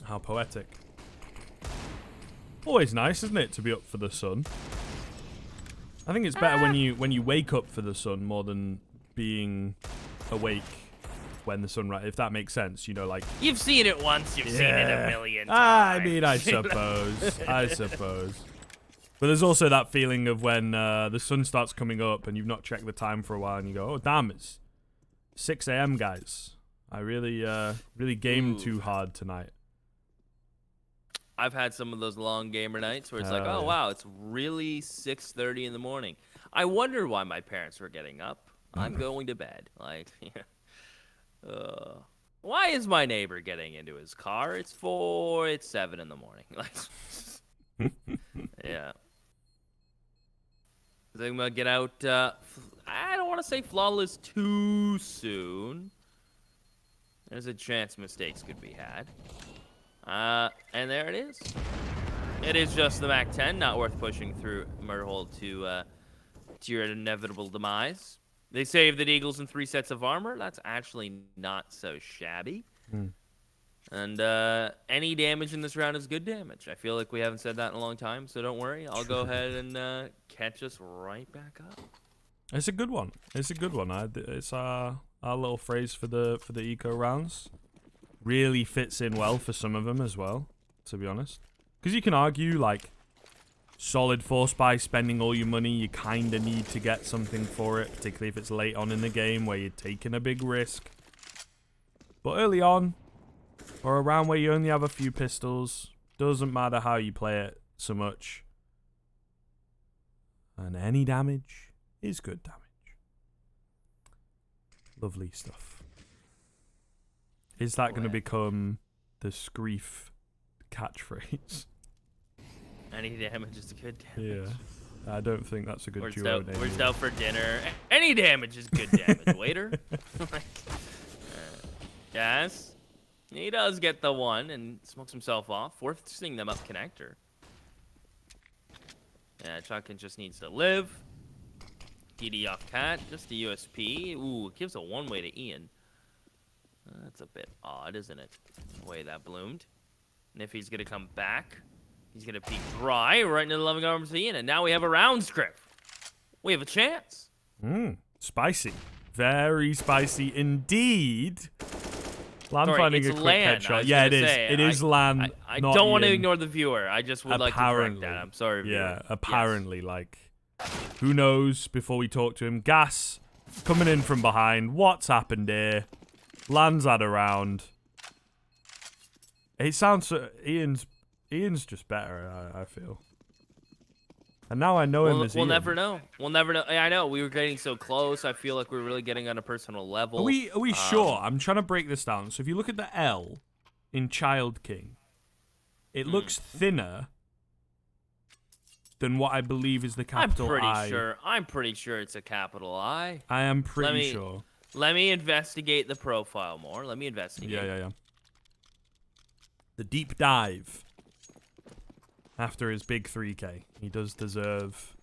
How poetic. Always nice, isn't it, to be up for the sun? I think it's better when you wake up for the sun more than being awake when the sun rises, if that makes sense. You know, like... You've seen it once, you've seen it a million times. I mean, I suppose. I suppose. But there's also that feeling of when the sun starts coming up and you've not checked the time for a while and you go, oh, damn, it's 6 a.m., guys. I really gamed too hard tonight. I've had some of those long gamer nights where it's like, oh, yeah. wow, it's really 6:30 in the morning. I wonder why my parents were getting up. I'm going to bed. Like, why is my neighbor getting into his car? It's 7 in the morning. Like, yeah. Zigma get out. I don't want to say flawless too soon. There's a chance mistakes could be had. And there it is. It is just the MAC-10, not worth pushing through Murderhole to your inevitable demise. They saved the Eagles in 3 sets of armor. That's actually not so shabby. And any damage in this round is good damage. I feel like we haven't said that in a long time, so don't worry. I'll go ahead and catch us right back up. It's a good one. It's a good one. It's our little phrase for the eco rounds. Really fits in well for some of them as well, to be honest. Because you can argue, like, solid force by spending all your money, you kind of need to get something for it, particularly if it's late on in the game where you're taking a big risk. But early on, or around where you only have a few pistols, doesn't matter how you play it so much. And any damage is good damage. Lovely stuff. Is that going to become the Screef catchphrase? Any damage is good damage. Yeah. I don't think that's a good duo name. We're out for dinner. Any damage is good damage, waiter. Yes. He does get the one and smokes himself off, forcing them up connector. Yeah, Chunkin just needs to live. DD off cat, just a USP. Ooh, it gives a one-way to Ian. That's a bit odd, isn't it? The way that bloomed. And if he's going to come back, he's going to peek dry right into the loving arms of Ian. And now we have a round script. We have a chance. Spicy. Very spicy indeed. Lan finding a quick headshot. Yeah, it is. It is Lan. I don't want to ignore the viewer. I just would like to correct that. I'm sorry, viewer. Yeah, apparently, like, who knows before we talk to him. Gas coming in from behind. What's happened here? Lands had a round. It sounds so... Ian's just better, I feel. And now I know him as We'll Ian. never know. We'll never know. I know. We were getting so close. I feel like we're really getting on a personal level. Are we sure? I'm trying to break this down. So if you look at the L in Child King, it looks thinner than what I believe is the capital I. I'm pretty sure it's a capital I. I am pretty sure. Let me investigate the profile more. Let me investigate. Yeah. The deep dive. After his big 3K. He does deserve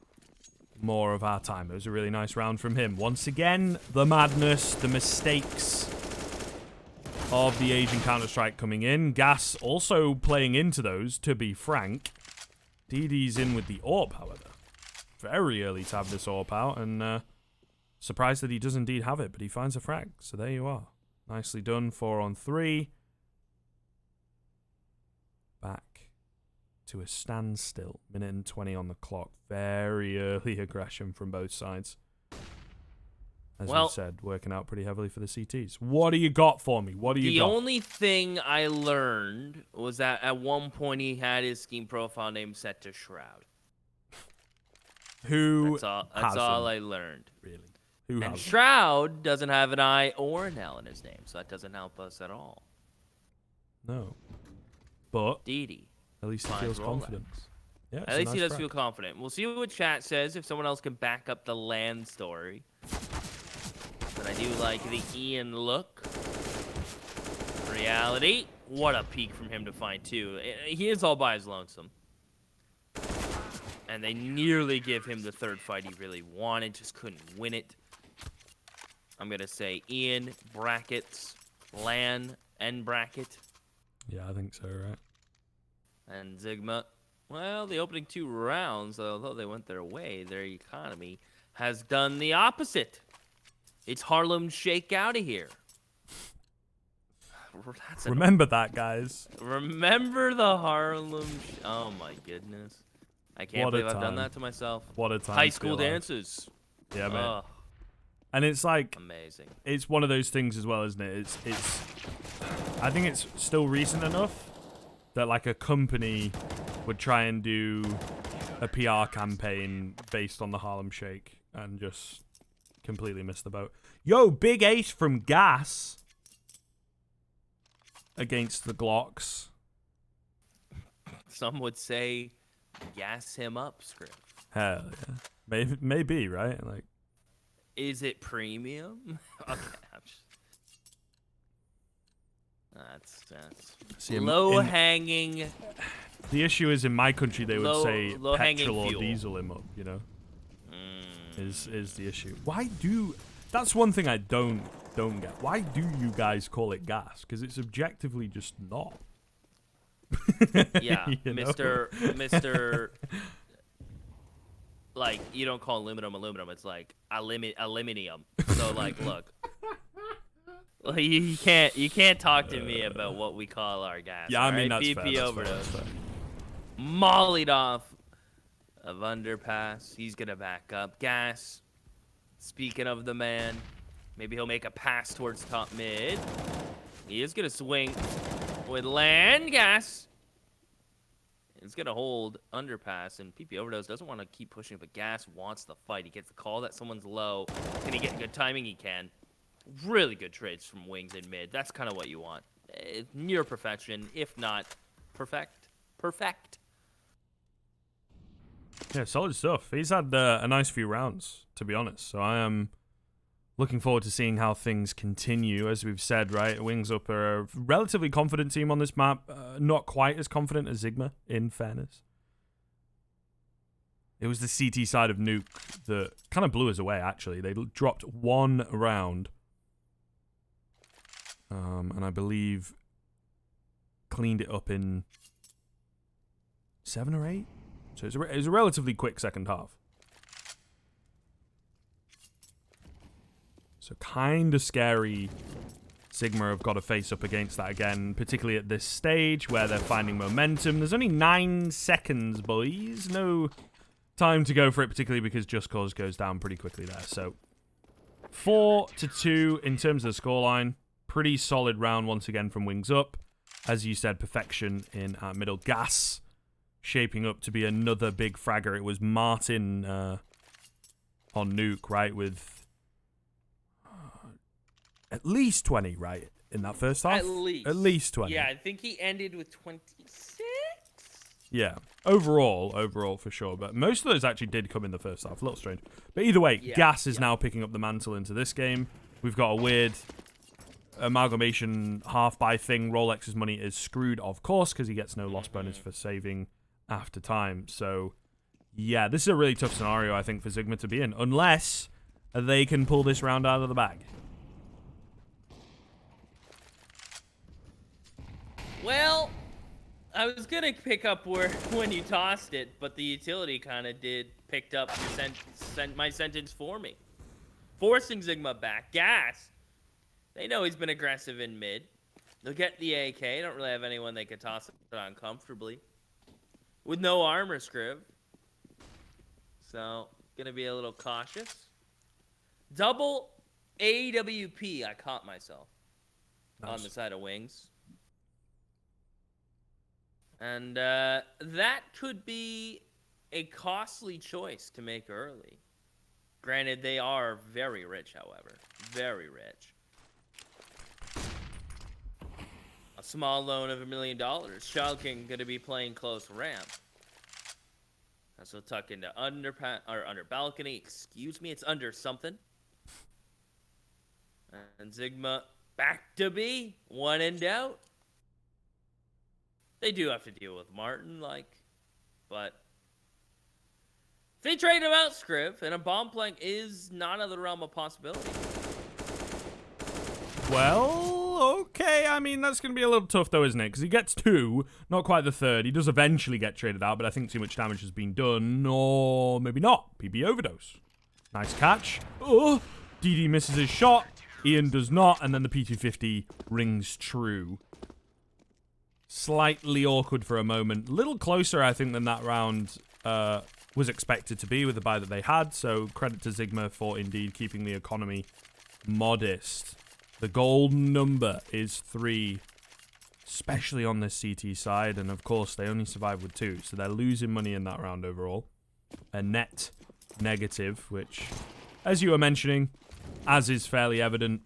more of our time. It was a really nice round from him. Once again, the madness, the mistakes of the Asian Counter-Strike coming in. Gas also playing into those, to be frank. DD's in with the AWP, however. Very early to have this AWP out, and surprised that he does indeed have it, but he finds a frag. So there you are. Nicely done, 4 on 3. Back to a standstill. Minute and 20 on the clock. Very early aggression from both sides. As we said, working out pretty heavily for the CTs. What do you got for me? What do you got? The only thing I learned was that at one point he had his scheme profile name set to Shroud. Who That's all I learned. Really? Who And has Shroud doesn't have an I or an L in his name, so that doesn't help us at all. No. But Didi. at least he feels confident. Yeah, at least he does feel confident. We'll see what chat says, if someone else can back up the land story. But I do like the Ian look. Reality. What a peak from him to find, too. He is all by his lonesome. And they nearly give him the third fight he really wanted, just couldn't win it. I'm going to say Ian, brackets, Lan, end bracket. Yeah, I think so, right? And Zigma, well, the opening 2 rounds, although they went their way, their economy has done the opposite. It's Harlem Shake out of here. Remember that, guys. Remember the Harlem... Oh, my goodness. I can't believe I've done that to myself. What a time. High school dances. Yeah, man. And it's like... Amazing. It's one of those things as well, isn't it? It's I think it's still recent enough that, like, a company would try and do a PR campaign based on the Harlem Shake and just completely miss the boat. Yo, big ace from Gas against the Glocks. Some would say, gas him up, Script. Hell yeah. Maybe, right? Like, is it premium? Okay, that's low-hanging. The issue is, in my country, they would say petrol or fuel. diesel him up, you know? Is the issue. Why do... That's one thing I don't get. Why do you guys call it gas? Because it's objectively just not. Yeah, Mr. Like, you don't call aluminum. It's like aluminium. So, like, look. You can't talk to me about what we call our gas. Yeah, I mean, right? that's BP fair. overdose. Mollied off of underpass. He's gonna back up. Gas. Speaking of the man, maybe he'll make a pass towards top mid. He is gonna swing with land. Gas. He's gonna hold underpass, and PP overdose doesn't want to keep pushing, but Gas wants the fight. He gets the call that someone's low. Can he get good timing? He can. Really good trades from wings in mid. That's kind of what you want. Near perfection, if not perfect. Yeah, solid stuff. He's had a nice few rounds, to be honest. So I am looking forward to seeing how things continue. As we've said, right, Wings Up are a relatively confident team on this map. Not quite as confident as Zigma, in fairness. It was the CT side of Nuke that kind of blew us away, actually. They dropped one round. And I believe cleaned it up in 7 or 8. So it was a relatively quick second half. So kind of scary. Zigma have got to face up against that again, particularly at this stage where they're finding momentum. There's only 9 seconds, boys. No time to go for it, particularly because Just Cause goes down pretty quickly there. So 4-2 in terms of the scoreline. Pretty solid round once again from Wings Up. As you said, perfection in middle. Gas shaping up to be another big fragger. It was Martin on Nuke, right, with at least 20, right, in that first half? At least 20. Yeah, I think he ended with 26. Yeah, overall for sure. But most of those actually did come in the first half. A little strange. But either way, Gas is now picking up the mantle into this game. We've got a weird amalgamation half-buy thing. Rolex's money is screwed, of course, because he gets no loss bonus for saving after time. So Yeah, this is a really tough scenario, I think, for Zigma to be in. Unless they can pull this round out of the bag. Well, I was going to pick up where when you tossed it, but the utility kind of picked up my sentence for me. Forcing Zigma back. Gas. They know he's been aggressive in mid. They'll get the AK. Don't really have anyone they could toss it on comfortably. With no armor, Scriv. So, gonna be a little cautious. Double AWP. I caught myself. Nice. On the side of wings. And that could be a costly choice to make early. Granted, they are very rich, however. Very rich. A small loan of $1 million. Shulkin going to be playing close ramp. That's will tuck into under balcony. Excuse me, it's under something. And Zigma back to B. One in doubt. They do have to deal with Martin, but if they trade him out, Scriv, and a bomb plank is not out of the realm of possibility. Well, okay. I mean, that's going to be a little tough, though, isn't it? Because he gets 2, not quite the 3rd. He does eventually get traded out, but I think too much damage has been done. Or maybe not. PB overdose. Nice catch. Oh, DD misses his shot. Ian does not, and then the P250 rings true. Slightly awkward for a moment. A little closer, I think, than that round was expected to be with the buy that they had. So credit to Zigma for indeed keeping the economy modest. The golden number is 3, especially on this CT side. And of course, they only survive with 2. So they're losing money in that round overall. A net negative, which, as you were mentioning, as is fairly evident,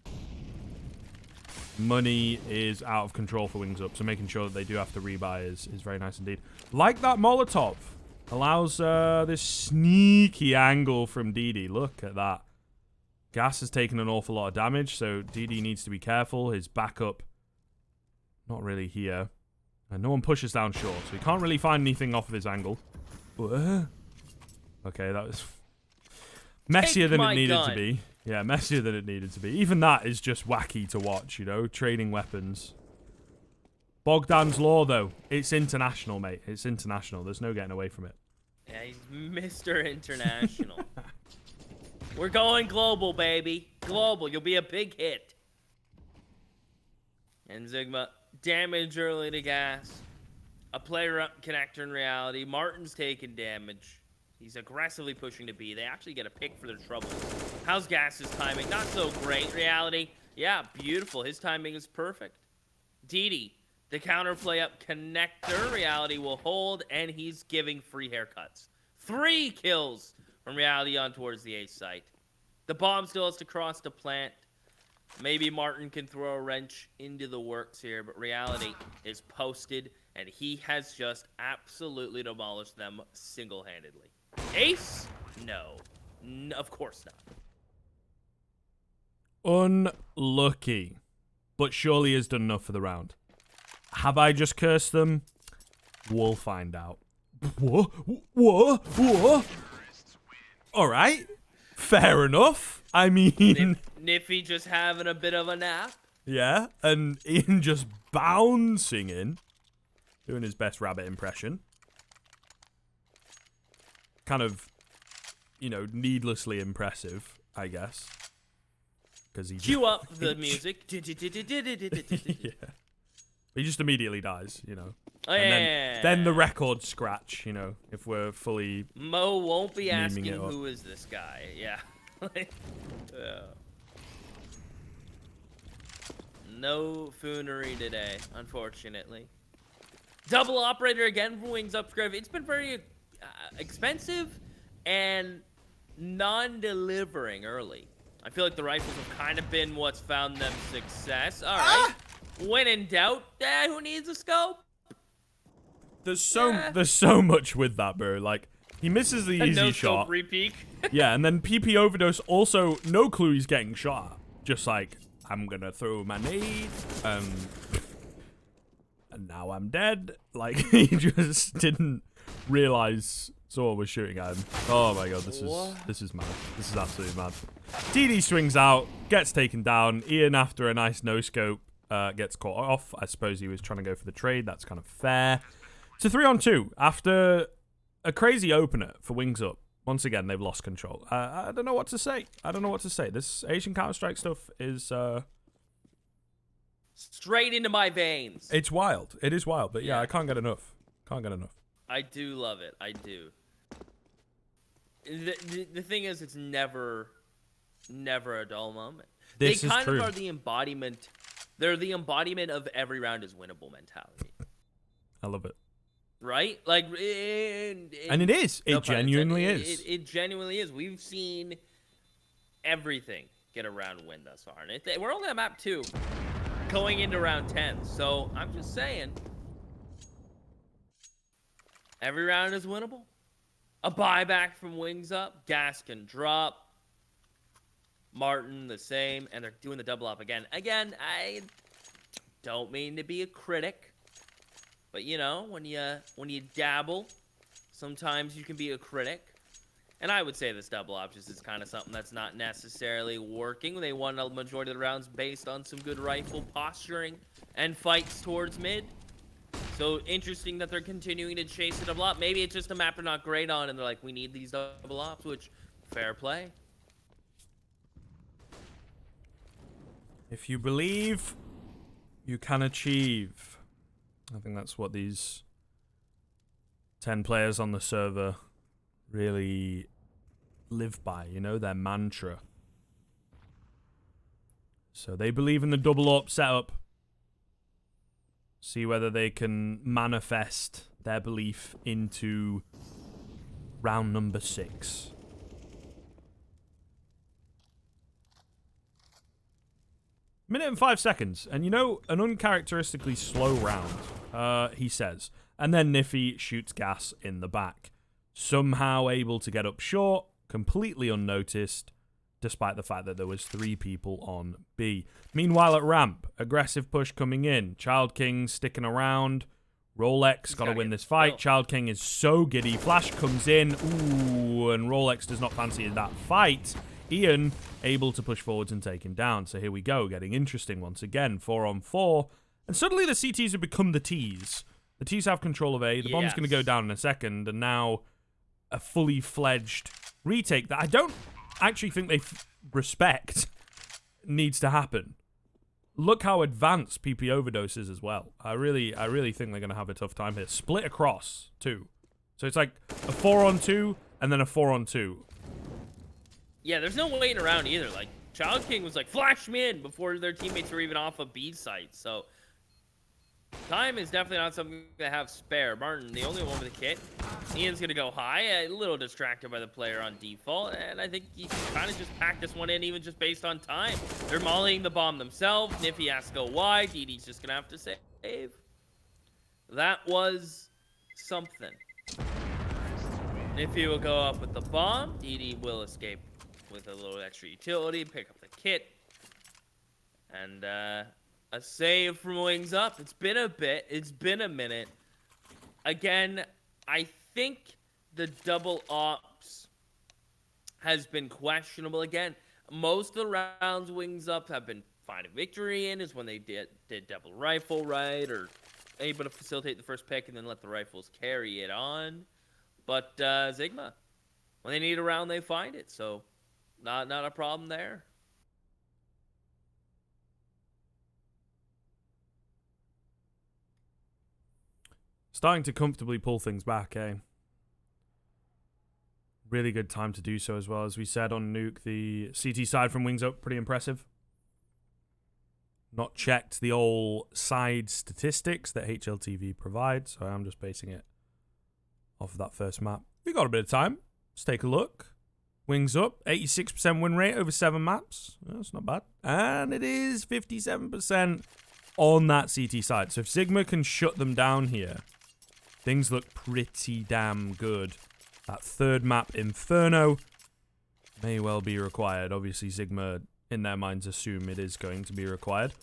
money is out of control for Wings Up, so making sure that they do have to rebuy is very nice indeed. Like that Molotov. Allows this sneaky angle from DD. Look at that. Gas has taken an awful lot of damage, so DD needs to be careful. His backup, not really here. And no one pushes down short, so he can't really find anything off of his angle. Okay, that was messier than it needed to be. Yeah, messier than it needed to be. Even that is just wacky to watch, you know, trading weapons. Bogdan's Law, though. It's international, mate. It's international. There's no getting away from it. Yeah, he's Mr. International. We're going global, baby. Global. You'll be a big hit. And Zigma, damage early to gas. A player up connector in reality. Martin's taking damage. He's aggressively pushing to B. They actually get a pick for their troubles. How's Gas's timing? Not so great. Reality, yeah, beautiful. His timing is perfect. DD, the counterplay up connector. Reality will hold, and he's giving free haircuts. 3 kills from Reality on towards the A site. The bomb still has to cross the plant. Maybe Martin can throw a wrench into the works here, but Reality is posted, and he has just absolutely demolished them single-handedly. Ace? No. Of course not. Unlucky. But surely has done enough for the round. Have I just cursed them? We'll find out. What? Alright. Fair enough. I mean... Niffy just having a bit of a nap. Yeah, and Ian just bouncing in. Doing his best rabbit impression. Kind of, you know, needlessly impressive, I guess. Because he cue up the music. Yeah. He just immediately dies, you know. Oh, and then the record scratch, you know, if we're fully Mo won't be asking who is this guy. Yeah. No foonery today, unfortunately. Double operator again for Wings Up Scriv. It's been very expensive and non-delivering early. I feel like the rifles have kind of been what's found them success. All right. When in doubt, who needs a scope? There's so much with that, bro. Like, he misses the easy shot. Repeat. Yeah, and then PP overdose. Also, no clue he's getting shot at. Just like, I'm gonna throw my nade, and now I'm dead. Like, he just didn't realize Saw was shooting at him. Oh my god, this is mad. This is absolutely mad. TD swings out, gets taken down. Ian, after a nice no-scope, gets caught off. I suppose he was trying to go for the trade. That's kind of fair. It's a 3-on-2 after a crazy opener for Wings Up. Once again, they've lost control. I don't know what to say. This Asian Counter-Strike stuff is... straight into my veins. It's wild. It is wild. But yeah, I can't get enough. I do love it. I do. The thing is, it's never a dull moment. They kind of are the embodiment. They're the embodiment of every round is winnable mentality. I love it. Right? Like, and it is. It genuinely is. It genuinely is. We've seen everything get a round win thus far. And we're only on map 2 going into round 10. So I'm just saying, every round is winnable. A buyback from Wings Up. Gas can drop. Martin the same. And they're doing the double up again. Again, I don't mean to be a critic. But, you know, when you dabble, sometimes you can be a critic. And I would say this double op just is kind of something that's not necessarily working. They won a majority of the rounds based on some good rifle posturing and fights towards mid. So interesting that they're continuing to chase the double op. Maybe it's just a map they're not great on, and they're like, we need these double ops, which, fair play. If you believe, you can achieve. I think that's what these 10 players on the server really live by, you know, their mantra. So they believe in the double up setup. See whether they can manifest their belief into round number 6. Minute and 5 seconds. And you know, an uncharacteristically slow round, he says. And then Niffy shoots gas in the back. Somehow able to get up short, completely unnoticed, despite the fact that there was 3 people on B. Meanwhile at ramp, aggressive push coming in. Child King sticking around. Rolex got to win this fight. Child King is so giddy. Flash comes in. Ooh, and Rolex does not fancy that fight. Ian able to push forwards and take him down. So here we go, getting interesting once again. 4-on-4. And suddenly the CTs have become the Ts. The Ts have control of A. The bomb's going to go down in a second. And now a fully fledged retake that I don't actually think they respect needs to happen. Look how advanced PP Overdose is as well. I really think they're going to have a tough time here. Split across, too. So it's like a 4-on-2 and then a 4-on-2. Yeah, there's no waiting around either. Like, Child King was like, flash me in before their teammates were even off a B site. So time is definitely not something to have spare. Martin, the only one with a kit. Ian's going to go high, a little distracted by the player on default, and I think you can kind of just pack this one in even just based on time. They're mollying the bomb themselves. Niffy has to go wide. DD's just going to have to save. That was something. Niffy will go up with the bomb. DD will escape with a little extra utility, pick up the kit. And a save from Wings Up. It's been a bit. It's been a minute. Again, I think the double ops has been questionable. Again, most of the rounds Wings Up have been finding victory in is when they did double rifle, right? Or able to facilitate the first pick and then let the rifles carry it on. But Zigma, when they need a round, they find it. So not a problem there. Starting to comfortably pull things back, eh? Really good time to do so as well. As we said on Nuke, the CT side from Wings Up, pretty impressive. Not checked the old side statistics that HLTV provides, so I'm just basing it off of that first map. We got a bit of time. Let's take a look. Wings Up, 86% win rate over 7 maps. That's not bad. And it is 57% on that CT side. So if Zigma can shut them down here, things look pretty damn good. That third map, Inferno, may well be required. Obviously, Zigma, in their minds, assume it is going to be required.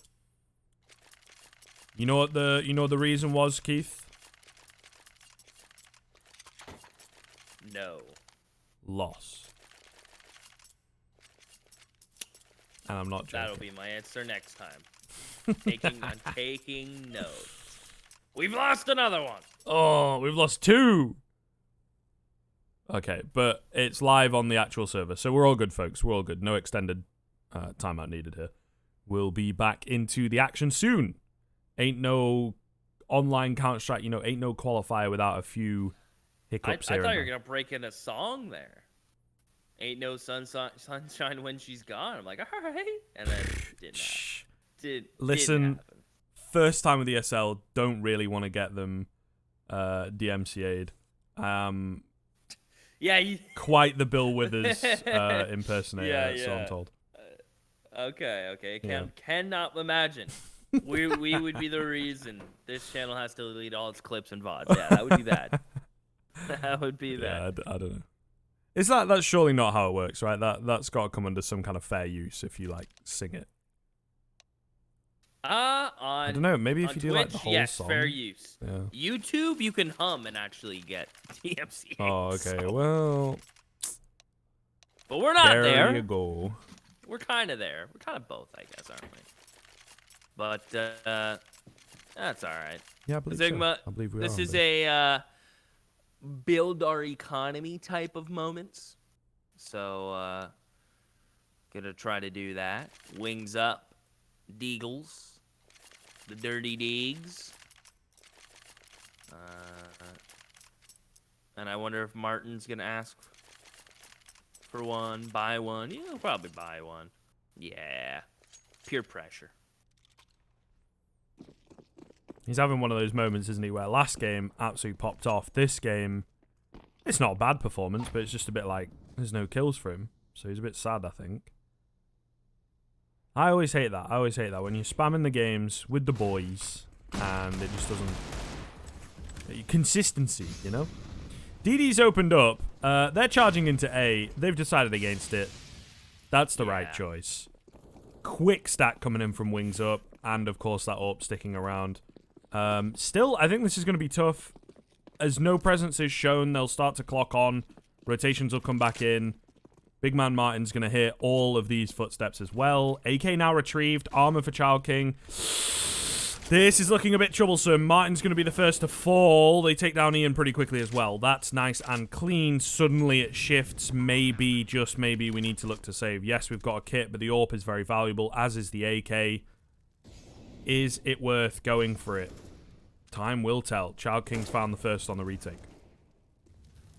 You know what the reason was, Keith? no. Loss. And I'm not joking. That'll be my answer next time. I'm taking notes. We've lost another one. Oh, we've lost 2. Okay, but it's live on the actual server, so we're all good, folks. We're all good. No extended timeout needed here. We'll be back into the action soon. Ain't no online Counter-Strike, ain't no qualifier without a few hiccups I here. thought you were going to break in a song there. Ain't no sunshine when she's gone. I'm like, all right. And then didn't happen. Listen, didn't happen. First time with ESL, don't really want to get them DMCA'd. Yeah. Quite the Bill Withers impersonator, so I'm told. Okay. Cannot imagine. We would be the reason this channel has to delete all its clips and VODs. Yeah, that would be bad. That would be bad. Yeah, I don't know. Is that's surely not how it works, right? That's got to come under some kind of fair use if you sing it. I don't know. Maybe if you do Twitch, the whole yes, song. fair use. Yeah. YouTube, you can hum and actually get DMCA. Oh, okay. Well, but we're not there. There you go. We're kind of there. We're kind of both, I guess, aren't we? But that's all right. Yeah, I believe Zigma, so. I believe we this are is a build our economy type of moments. So, gonna try to do that. Wings up, Deagles. The Dirty Deegs. And I wonder if Martin's going to ask for one, buy one. He'll probably buy one. Yeah. Peer pressure. He's having one of those moments, isn't he, where last game absolutely popped off. This game, it's not a bad performance, but it's just a bit like there's no kills for him. So he's a bit sad, I think. I always hate that. When you're spamming the games with the boys and it just doesn't... Consistency, DD's opened up. They're charging into A. They've decided against it. That's the right choice. Quick stack coming in from Wings Up. And, of course, that AWP sticking around. Still, I think this is going to be tough. As no presence is shown, they'll start to clock on. Rotations will come back in. Big man Martin's going to hit all of these footsteps as well. AK now retrieved. Armor for Child King. This is looking a bit troublesome. Martin's going to be the first to fall. They take down Ian pretty quickly as well. That's nice and clean. Suddenly it shifts. Maybe, just maybe, we need to look to save. Yes, we've got a kit, but the AWP is very valuable, as is the AK. Is it worth going for it? Time will tell. Child King's found the first on the retake.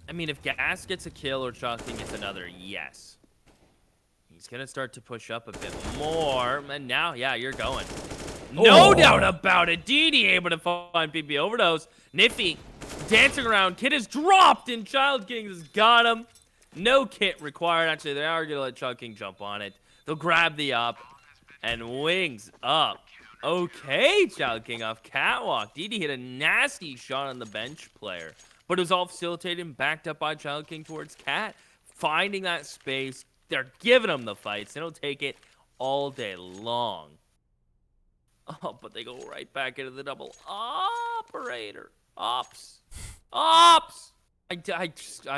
I mean, if Gas gets a kill or Child King gets another, yes. He's going to start to push up a bit more. And now, yeah, you're going. No doubt about it. DD able to find PP overdose. Nifty dancing around. Kid is dropped and Child King has got him. No kit required. Actually, they are going to let Child King jump on it. They'll grab the up and Wings up. Okay, Child King off catwalk. DD hit a nasty shot on the bench player. But it was all facilitated and backed up by Child King towards Cat. Finding that space. They're giving him the fights. They don't take it all day long. Oh, but they go right back into the double operator. Ops. I'm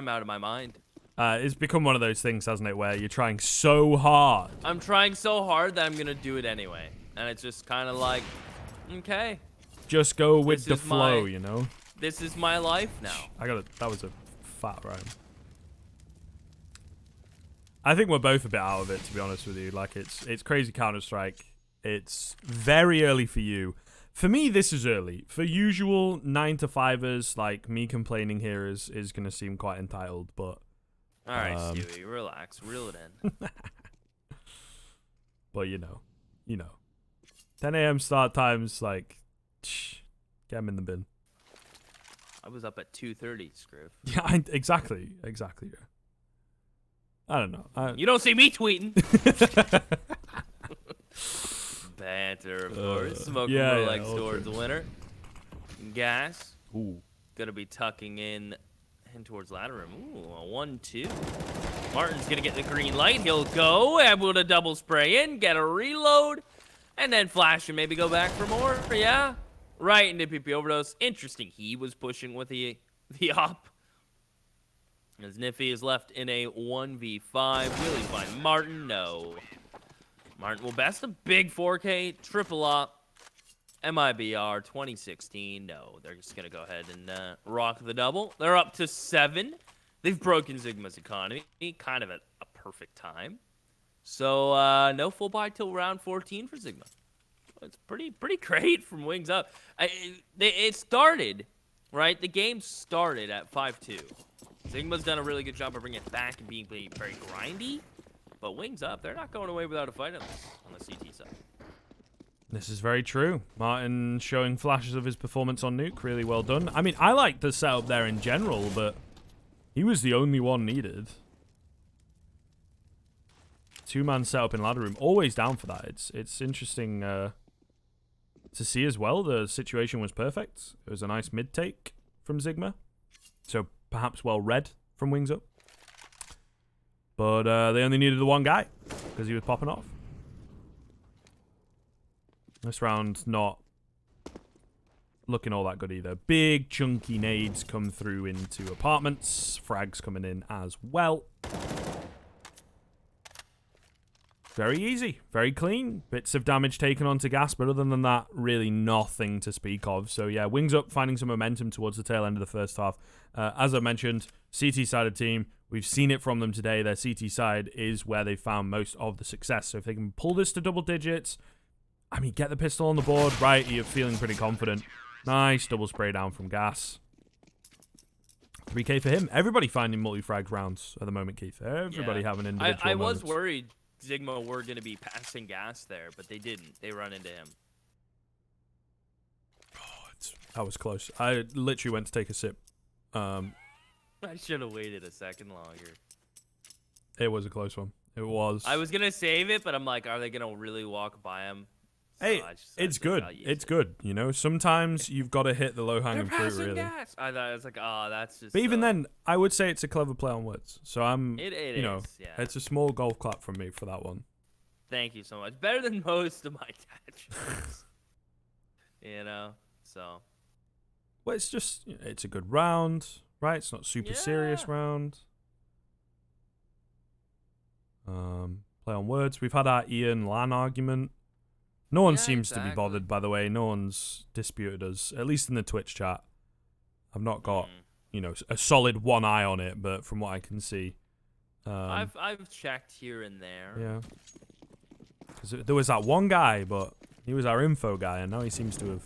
out of my mind. It's become one of those things, hasn't it, where you're trying so hard. I'm trying so hard that I'm going to do it anyway. And it's just kind of like, okay. Just go with the flow, This is my life now. That was a fat rhyme. I think we're both a bit out of it, to be honest with you. Like, it's crazy Counter-Strike. It's very early for you. For me, this is early. For usual 9-to-5ers, like me complaining here is going to seem quite entitled, but... All right, Stewie, relax. Reel it in. But, 10 a.m. start times, like, get them in the bin. I was up at 2:30, Scriv. Yeah, exactly. Yeah. I don't know. You don't see me tweeting. Banter, of course. Smoking Rolex towards the winner. Gas. Ooh. Gonna be tucking in towards ladder room. Ooh, a 1-2. Martin's gonna get the green light. He'll go, able to double spray in, get a reload, and then flash and maybe go back for more. Yeah. Right into PP overdose. Interesting. He was pushing with the op. As Niffy is left in a 1v5. Will he find Martin? No. Martin will best a big 4K, triple up. MIBR 2016. No, they're just going to go ahead and rock the double. They're up to 7. They've broken Zigma's economy kind of at a perfect time. So no full buy till round 14 for Zigma. It's pretty great from Wings Up. It started, right? The game started at 5-2. Zigma's done a really good job of bringing it back and being very grindy. But Wings Up, they're not going away without a fight on the CT side. This is very true. Martin showing flashes of his performance on Nuke. Really well done. I mean, I like the setup there in general, but he was the only one needed. 2-man setup in ladder room. Always down for that. It's interesting to see as well. The situation was perfect. It was a nice mid-take from Zigma. So perhaps well read from Wings Up. But they only needed the one guy because he was popping off. This round not looking all that good either. Big chunky nades come through into apartments. Frags coming in as well. Very easy. Very clean. Bits of damage taken onto gas, but other than that, really nothing to speak of. So yeah, Wings Up finding some momentum towards the tail end of the first half. As I mentioned, CT-sided team. We've seen it from them today. Their CT side is where they found most of the success. So if they can pull this to double digits, I mean, get the pistol on the board, right? You're feeling pretty confident. Nice double spray down from gas. 3K for him. Everybody finding multi-frag rounds at the moment, Keith. Everybody having individual I moments. was worried Zigma were going to be passing gas there, but they didn't. They run into him. Oh, that was close. I literally went to take a sip. I should have waited a second longer. It was a close one. It was. I was going to save it, but I'm like, are they going to really walk by him? So hey, it's good. It's good. You know, sometimes you've got to hit the low-hanging fruit, really. Gas. I thought it was like, oh, that's just. But even then, I would say it's a clever play on words. So I'm, it you know, is, yeah. it's a small golf clap from me for that one. Thank you so much. Better than most of my attachments. You know, so. Well, it's just, it's a good round, right? It's not super serious round. Play on words. We've had our Ian LAN argument. No one seems to be bothered, by the way. No one's disputed us, at least in the Twitch chat. I've not got, you know, a solid one eye on it, but from what I can see, I've checked here and there. Yeah, because there was that one guy, but he was our info guy, and now he seems to have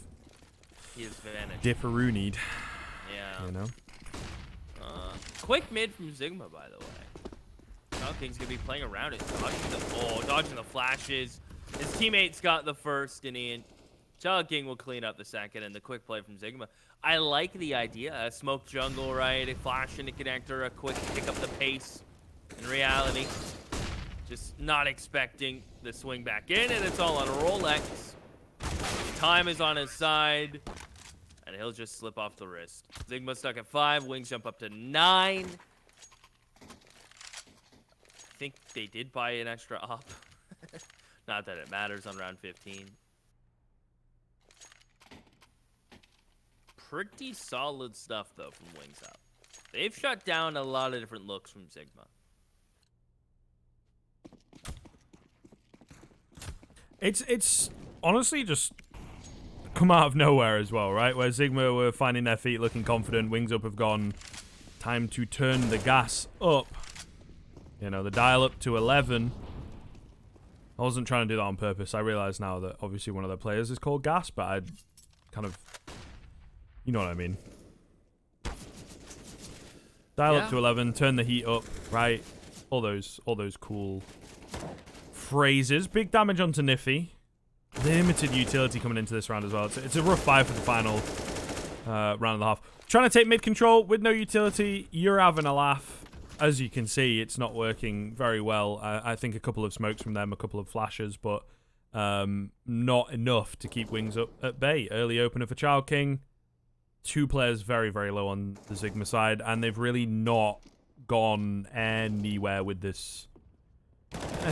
vanished. dipperoonied. Yeah. You know. Quick mid from Zigma, by the way. Child King's gonna be playing around it, dodging the flashes. His teammates got the first, and Ian. Child King will clean up the second, and the quick play from Zigma. I like the idea. A smoke jungle, right? A flash in the connector, a quick pick up the pace. In reality, just not expecting the swing back in, and it's all on a Rolex. Time is on his side, and he'll just slip off the wrist. Zigma stuck at 5, Wings jump up to 9. I think they did buy an extra op. Not that it matters on round 15. Pretty solid stuff, though, from Wings Up. They've shut down a lot of different looks from Zigma. It's honestly just come out of nowhere as well, right? Where Zigma were finding their feet, looking confident. Wings Up have gone. Time to turn the gas up. You know, the dial up to 11. I wasn't trying to do that on purpose. I realize now that obviously one of their players is called Gas, but I'd kind of, you know what I mean. Dial up to 11, turn the heat up, right? All those cool phrases. Big damage onto Niffy. Limited utility coming into this round as well. It's a rough 5 for the final round and a half. Trying to take mid control with no utility. You're having a laugh. As you can see, it's not working very well. I think a couple of smokes from them, a couple of flashes, but not enough to keep Wings Up at bay. Early opener for Child King. 2 players very, very low on the Zigma side, and they've really not gone anywhere with this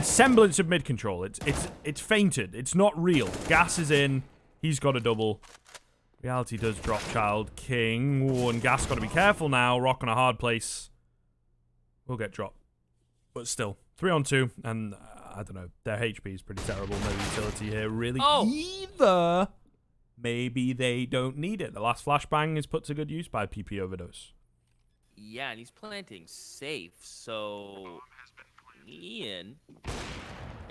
semblance of mid control. It's fainted. It's not real. Gas is in. He's got a double. Reality does drop Child King. Ooh, and Gas got to be careful now. Rock on a hard place. will get dropped. But still, 3-on-2, and I don't know, their HP is pretty terrible. No utility here, really, either. Maybe they don't need it. The last flashbang is put to good use by PP Overdose. Yeah, and he's planting safe, so Ian,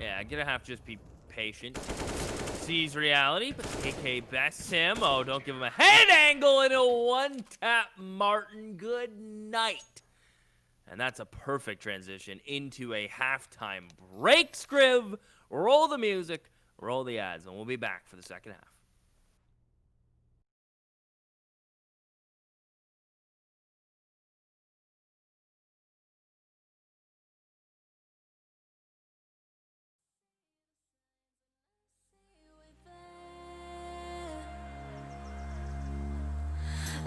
yeah, gonna have to just be patient. Sees reality, but KK bests him. Oh, don't give him a head angle and a one-tap Martin. Good night. And that's a perfect transition into a halftime break. Scriv, roll the music, roll the ads, and we'll be back for the second half.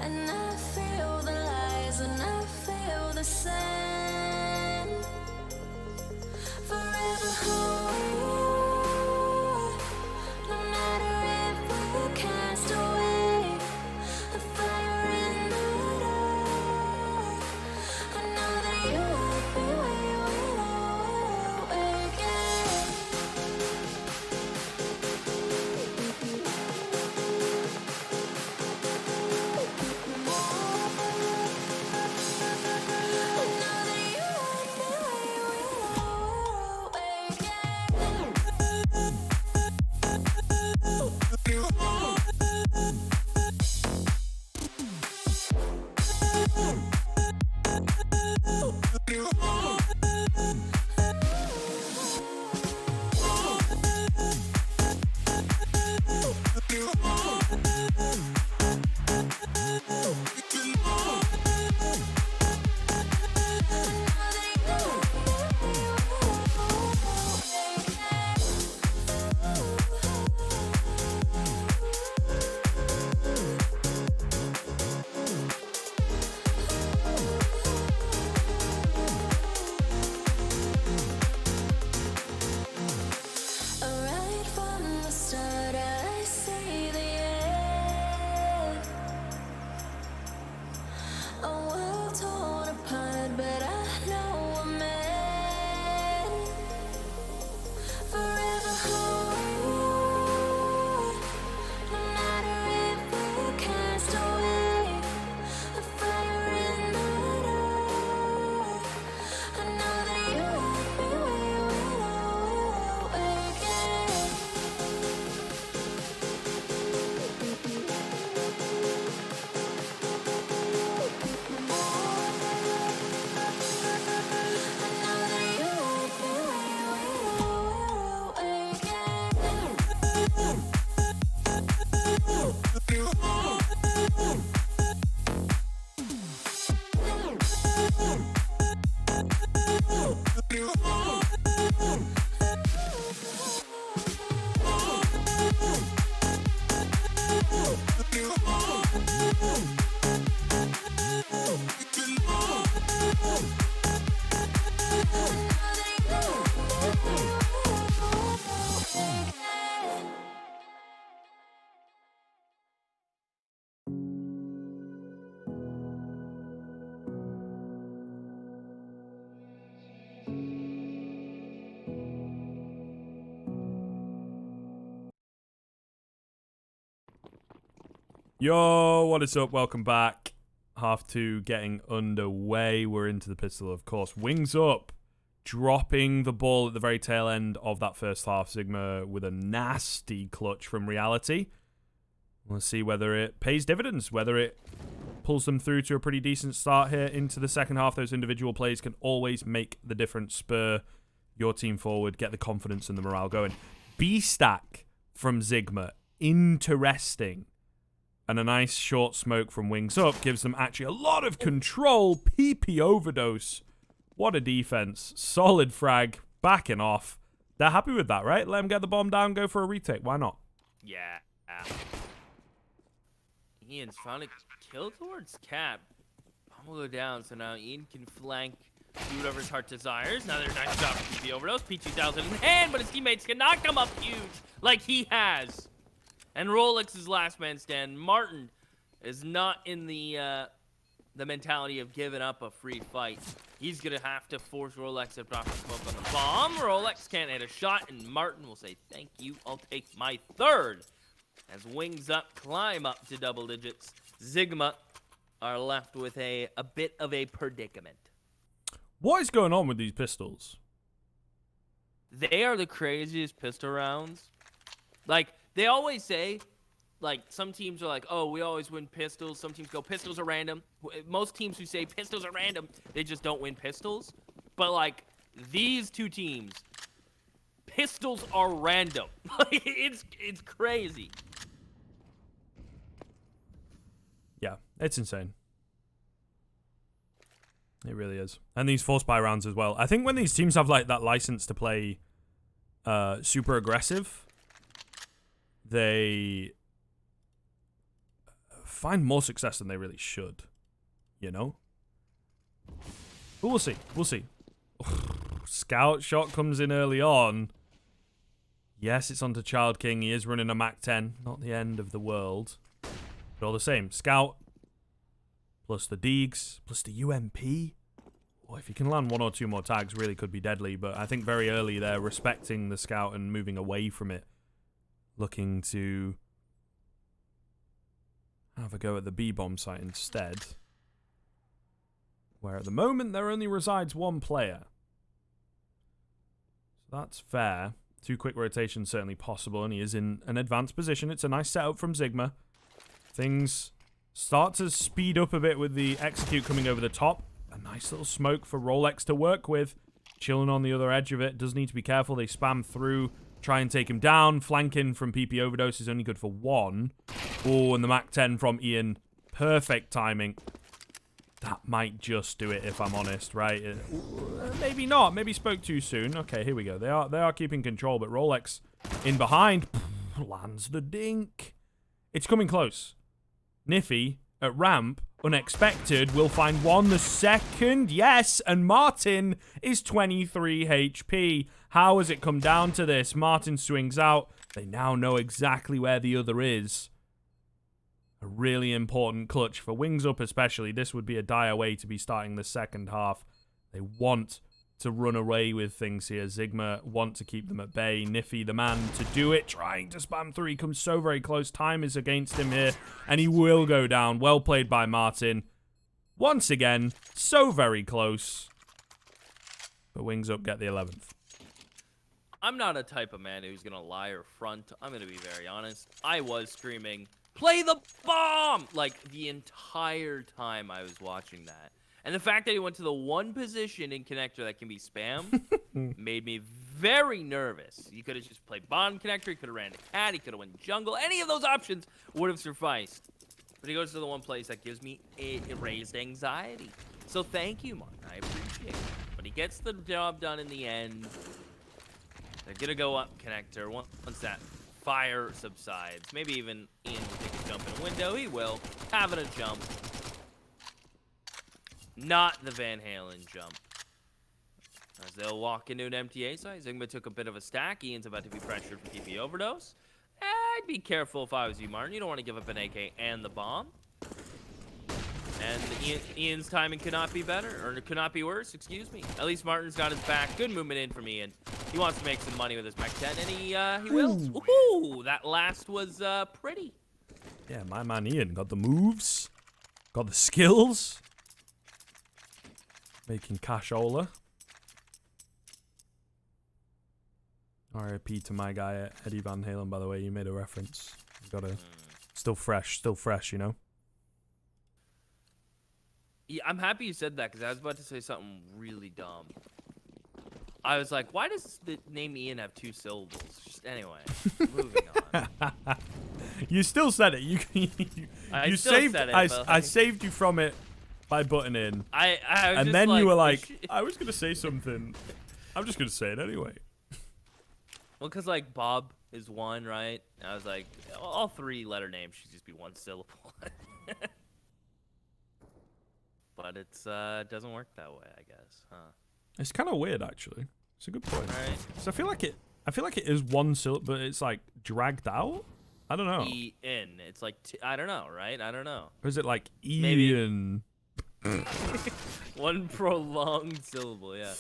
And I feel the lies and I feel the sand. Forever hold, no matter if we cast away a fire in the dark. I know that you will be when I wake Yo, what is up? Welcome back. Half two getting underway. We're into the pistol, of course. Wings up, dropping the ball at the very tail end of that first half. Zigma with a nasty clutch from reality. We'll see whether it pays dividends, whether it pulls them through to a pretty decent start here into the second half. Those individual plays can always make the difference. Spur your team forward, get the confidence and the morale going. B-stack from Zigma. Interesting. And a nice short smoke from Wings Up gives them actually a lot of control. PP Overdose. What a defense. Solid frag. Backing off. They're happy with that, right? Let them get the bomb down, go for a retake. Why not? Yeah. Ian's found a kill towards Cap. I'm gonna go down, so now Ian can flank, do whatever his heart desires. Now there's a nice job for PP Overdose. P2000 in hand, but his teammates cannot come up huge like he has. And Rolex's last man stand. Martin is not in the the mentality of giving up a free fight. He's going to have to force Rolex to drop a smoke on the bomb. Rolex can't hit a shot, and Martin will say, thank you, I'll take my third. As Wings Up climb up to double digits, Zigma are left with a bit of a predicament. What is going on with these pistols? They are the craziest pistol rounds. Like, they always say, like, some teams are like, oh, we always win pistols. Some teams go, pistols are random. Most teams who say pistols are random, they just don't win pistols. But, like, these two teams, pistols are random. it's crazy. Yeah, it's insane. It really is. And these force buy rounds as well. I think when these teams have, like, that license to play super aggressive, they find more success than they really should, you know? But we'll see. We'll see. Scout shot comes in early on. Yes, it's onto Child King. He is running a Mac 10. Not the end of the world. But all the same, Scout plus the Deegs plus the UMP. Oh, if you can land one or two more tags, really could be deadly. But I think very early they're respecting the Scout and moving away from it. Looking to have a go at the B-bomb site instead. Where at the moment there only resides one player. So that's fair. 2 quick rotations certainly possible, and he is in an advanced position. It's a nice setup from Zigma. Things start to speed up a bit with the execute coming over the top. A nice little smoke for Rolex to work with. Chilling on the other edge of it. Does need to be careful. They spam through. Try and take him down. Flanking from PP Overdose is only good for 1. Oh, and the Mac 10 from Ian. Perfect timing. That might just do it, if I'm honest, right? Maybe not. Maybe spoke too soon. Okay, here we go. They are keeping control, but Rolex in behind lands the dink. It's coming close. Niffy at ramp, unexpected, will find one. The second, yes, and Martin is 23 HP. How has it come down to this? Martin swings out. They now know exactly where the other is. A really important clutch for Wings Up especially. This would be a dire way to be starting the second half. They want to run away with things here. Zigma want to keep them at bay. Niffy, the man to do it, trying to spam through. He comes so very close. Time is against him here, and he will go down. Well played by Martin. Once again, so very close. But Wings Up get the 11th. I'm not a type of man who's going to lie or front. I'm going to be very honest. I was screaming, play the bomb! Like, the entire time I was watching that. And the fact that he went to the one position in connector that can be spammed made me very nervous. He could have just played bottom connector. He could have ran to cat. He could have went jungle. Any of those options would have sufficed. But he goes to the one place that gives me a raised anxiety. So thank you, Mark. I appreciate it. But he gets the job done in the end. They're going to go up connector once that fire subsides. Maybe even Ian will take a jump in a window. He will. Having a jump. Not the Van Halen jump. As they'll walk into an MTA site, Zigma took a bit of a stack. Ian's about to be pressured for TP overdose. I'd be careful if I was you, Martin. You don't want to give up an AK and the bomb. And Ian's timing could not be better, or could not be worse, excuse me. At least Martin's got his back. Good movement in from Ian. He wants to make some money with his Mac 10, and he will. Ooh, that last was pretty. Yeah, my man Ian got the moves, got the skills. Making cashola. RIP to my guy Eddie Van Halen, by the way. You made a reference. You gotta still fresh, you know. Yeah, I'm happy you said that because I was about to say something really dumb. I was like, why does the name Ian have 2 syllables? Just anyway, moving on. You still said it. You I saved said it, I saved you from it by butting in. I was and just then like, you were like, I was gonna say something. I'm just gonna say it anyway. Well, because like Bob is 1, right? And I was like, all 3-letter names should just be 1 syllable. But it's doesn't work that way, I guess, huh? It's kind of weird, actually. It's a good point. All right. So I feel like it is 1 syllable, but it's like dragged out. I don't know. E-N. It's like I don't know, right? I don't know. Or is it like Maybe. Ian? One prolonged syllable, yeah.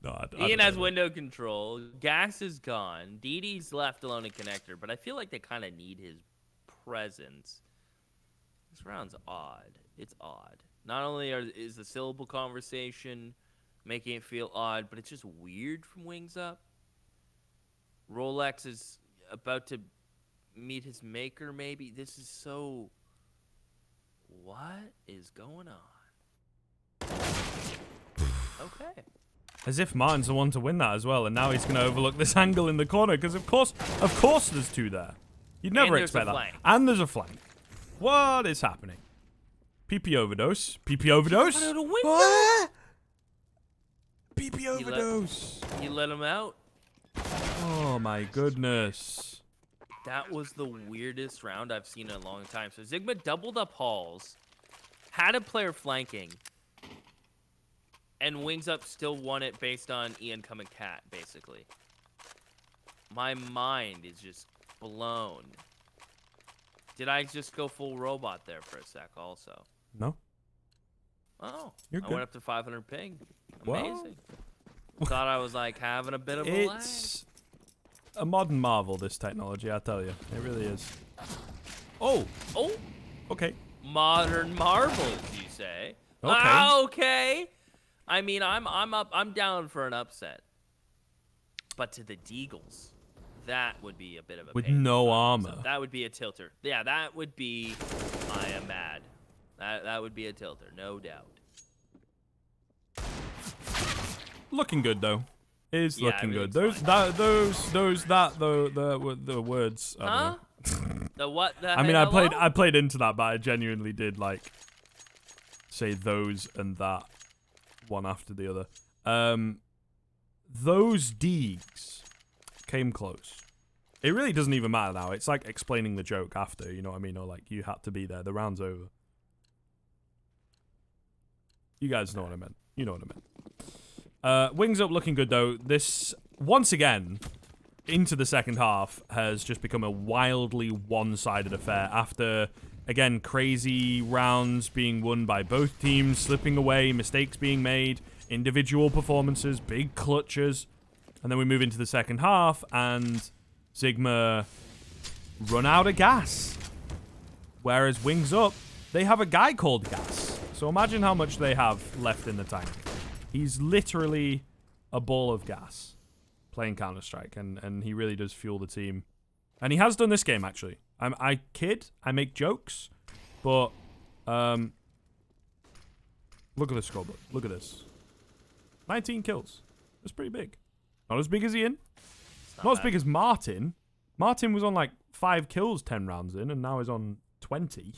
No, Ian has window control. Gas is gone. DD's left alone in connector, but I feel like they kind of need his presence. This round's odd. It's odd. Not only is the syllable conversation making it feel odd, but it's just weird from Wings Up. Rolex is about to meet his maker, maybe. This is so... What is going on? Okay. As if Martin's the one to win that as well, and now he's going to overlook this angle in the corner, because of course there's two there. You'd never expect that. Flank. And there's a flank. What is happening? PP overdose. PP overdose? What? PP overdose. He let him out. Oh my goodness. That was the weirdest round I've seen in a long time. So Zigma doubled up hauls, had a player flanking, and Wings Up still won it based on Ian coming cat, basically. My mind is just blown. Did I just go full robot there for a sec also? No. Oh, You're I good. went up to 500 ping. Well, Amazing. Thought I was like having a bit of a lag. It's a modern marvel, this technology, I tell you. It really is. Oh. Oh. Okay. Modern marvels, you say? Okay. Okay. I mean, I'm down for an upset. But to the Deagles, that would be a bit of a With pain. no armor. So that would be a tilter. Yeah, that would be I am mad. That would be a tilter, no doubt. Looking good though. Is Yeah, looking good. everything's The words. I don't Huh? know. The what? The I mean, hello? I played into that, but I genuinely did like say those and that one after the other. Those Deegs came close. It really doesn't even matter now. It's like explaining the joke after, you know what I mean? Or like you had to be there. The round's over. You guys know what I meant. You know what I meant. Wings Up looking good though. This once again into the second half has just become a wildly one-sided affair after again crazy rounds being won by both teams, slipping away, mistakes being made, individual performances, big clutches, and then we move into the second half and Zigma run out of gas. Whereas Wings Up, they have a guy called Gas. So imagine how much they have left in the tank. He's literally a ball of gas playing Counter-Strike, and he really does fuel the team. And he has done this game, actually. I kid, I make jokes, but look at the scoreboard. Look at this. 19 kills. That's pretty big. Not as big as Ian. Not as big as Martin. Martin was on like 5 kills 10 rounds in, and now he's on 20.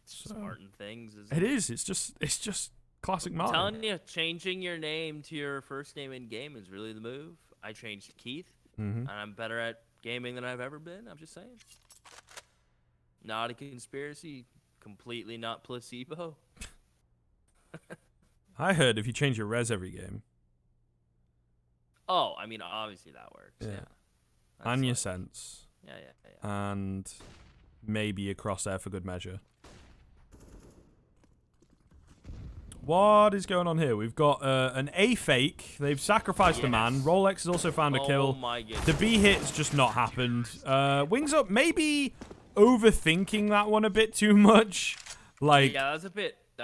Smarting things. It is. It's just classic Martin. I'm telling you, changing your name to your first name in game is really the move. I changed Keith, and I'm better at gaming than I've ever been. I'm just saying. Not a conspiracy. Completely not placebo. I heard if you change your res every game. Oh, I mean, obviously that works. Yeah. And your sense. Yeah. And maybe a crosshair for good measure. What is going on here? We've got an A fake. They've sacrificed a man. Rolex has also found a kill. Oh my goodness. The B hit's just not happened. Wings Up maybe overthinking that one a bit too much. Like, yeah, that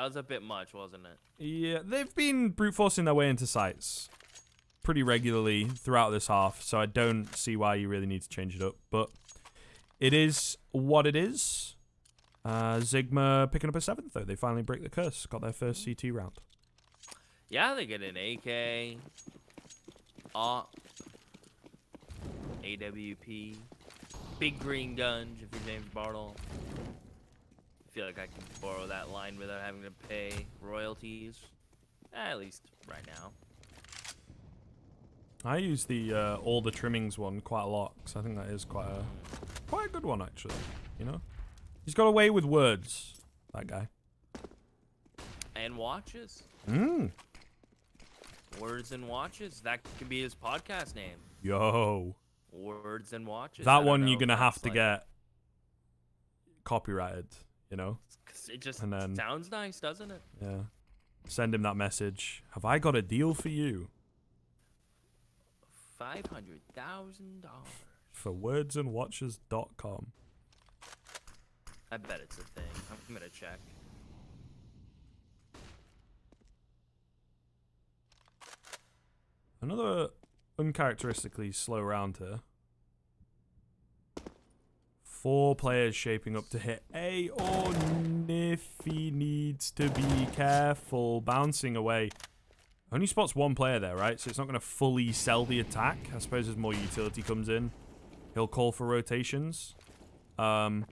was a bit much, wasn't it? Yeah, they've been brute forcing their way into sites pretty regularly throughout this half, so I don't see why you really need to change it up. But it is what it is. Zigma picking up a 7th, though. They finally break the curse. Got their first CT round. Yeah, they get an AK. AWP. Big green gun, if your name's Bartle. I feel like I can borrow that line without having to pay royalties. At least right now. I use the all the trimmings one quite a lot, because I think that is quite a good one, actually. You know? He's got away with words, that guy. And watches. Words and watches. That could be his podcast name. Yo. Words and watches. That one you're going to have to get copyrighted. you know? 'Cause it just And then- sounds nice, doesn't it? Yeah. Send him that message. Have I got a deal for you? $500,000. For wordsandwatches.com. I bet it's a thing. I'm gonna check. Another uncharacteristically slow round here. 4 players shaping up to hit A. Oh, Niffy needs to be careful. Bouncing away. Only spots 1 player there, right? So it's not going to fully sell the attack. I suppose as more utility comes in, he'll call for rotations. But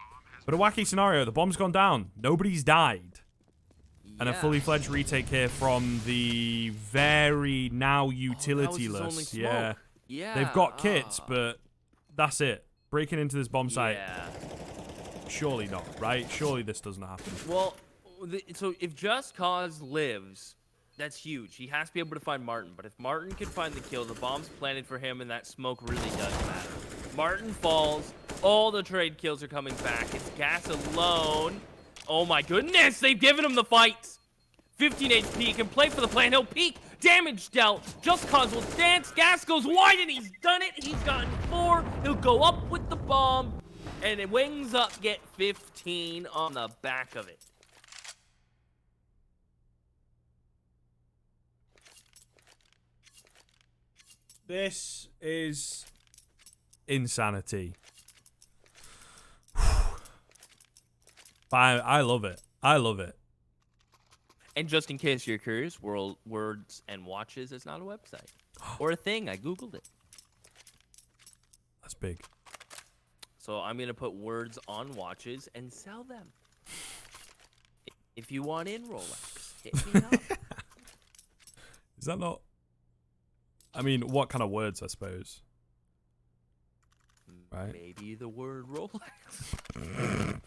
a wacky scenario. The bomb's gone down. Nobody's died. And a fully fledged retake here from the very now utility-less. Yeah. Yeah. They've got kits, but that's it. Breaking into this bomb site. Yeah. Surely not, right? Surely this doesn't happen. Well, so if Just Cause lives, that's huge. He has to be able to find Martin. But if Martin can find the kill, the bomb's planted for him, and that smoke really does matter. Martin falls. All the trade kills are coming back. It's Gas alone. Oh my goodness, they've given him the fight. 15 HP, he can play for the plan. He'll peek. Damage dealt. Just Cause will dance. Gas goes wide, and he's done it. He's gotten 4. He'll go up with the bomb. And it Wings Up get 15 on the back of it. This is insanity. I love it. I love it. And just in case you're curious, Words and Watches is not a website or a thing. I Googled it. That's big. So I'm going to put words on watches and sell them. If you want in Rolex, hit me up. Is that not... I mean, what kind of words, I suppose? Right? Maybe the word Rolex.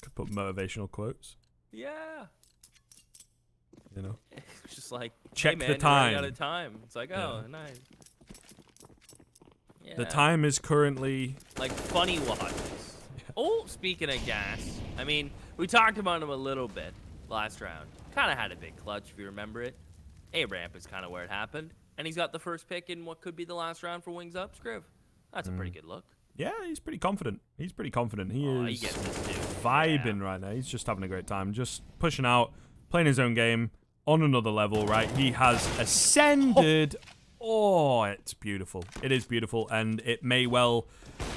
Could put motivational quotes. Yeah. You know? It's just like, Check hey man, the you're running time. out of time. It's like, oh, nice. Yeah. The time is currently... Like funny watches. Oh, speaking of Gas, I mean, we talked about him a little bit last round. Kind of had a big clutch, if you remember it. A-ramp is kind of where it happened. And he's got the first pick in what could be the last round for Wings Up. Scriv. That's a pretty good look. Yeah, he's pretty confident. He's pretty confident. He He is gets this too. vibing right now. He's just having a great time. Just pushing out, playing his own game on another level, right? He has ascended. Oh, it's beautiful. It is beautiful, and it may well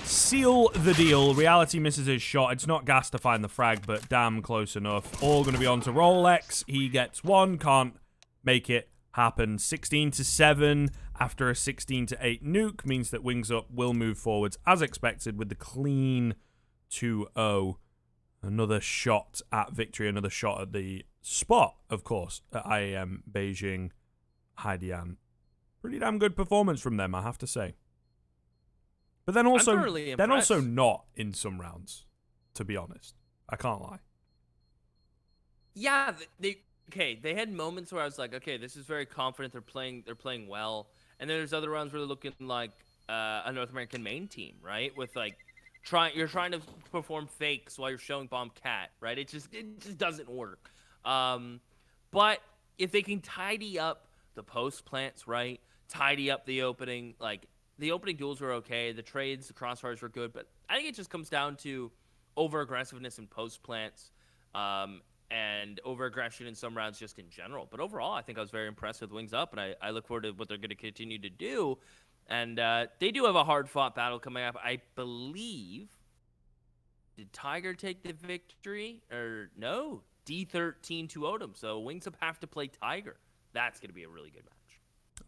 seal the deal. Reality misses his shot. It's not Gas to find the frag, but damn close enough. All going to be on to Rolex. He gets 1, can't make it happen. 16-7 after a 16-8 nuke means that Wings Up will move forwards as expected with the clean 2-0. Another shot at victory, another shot at the spot, of course, at IEM Bejing-Haidian. Pretty damn good performance from them, I have to say. But then also, not in some rounds, to be honest. I can't lie. Yeah, they had moments where I was like, okay, this is very confident. They're playing well. And then there's other rounds where they're looking like a North American main team, right? With like you're trying to perform fakes while you're showing Bomb Cat, right? It just doesn't work. But if they can tidy up the post plants, right? Tidy up the opening, like the opening duels were okay, the trades, the crossfires were good, but I think it just comes down to over aggressiveness in post plants. And over-aggression in some rounds just in general. But overall, I think I was very impressed with Wings Up, and I look forward to what they're going to continue to do. And they do have a hard-fought battle coming up. I believe, did Tiger take the victory? Or no, D13 to Odom. So Wings Up have to play Tiger. That's going to be a really good match.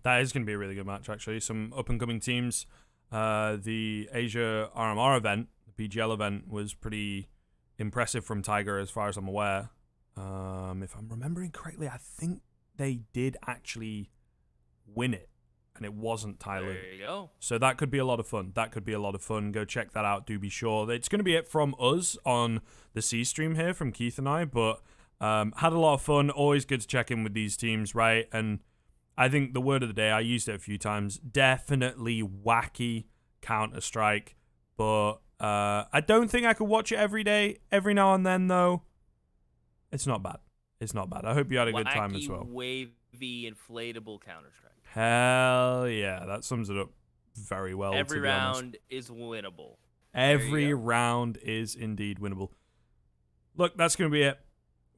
That is going to be a really good match, actually. Some up-and-coming teams. The Asia RMR event, the PGL event, was pretty impressive from Tiger as far as I'm aware. If I'm remembering correctly, I think they did actually win it, and it wasn't Tyler. There you go. So that could be a lot of fun. Go check that out. Do be sure. It's going to be it from us on the C stream here from Keith and I, but had a lot of fun. Always good to check in with these teams, right? And I think the word of the day, I used it a few times, definitely wacky Counter-Strike, but I don't think I could watch it every day. Every now and then, though, it's not bad. It's not bad. I hope you had a good time as well. Wavy, inflatable Counter-Strike. Hell yeah. That sums it up very well. Every round is winnable. Every round is indeed winnable. Look, that's going to be it.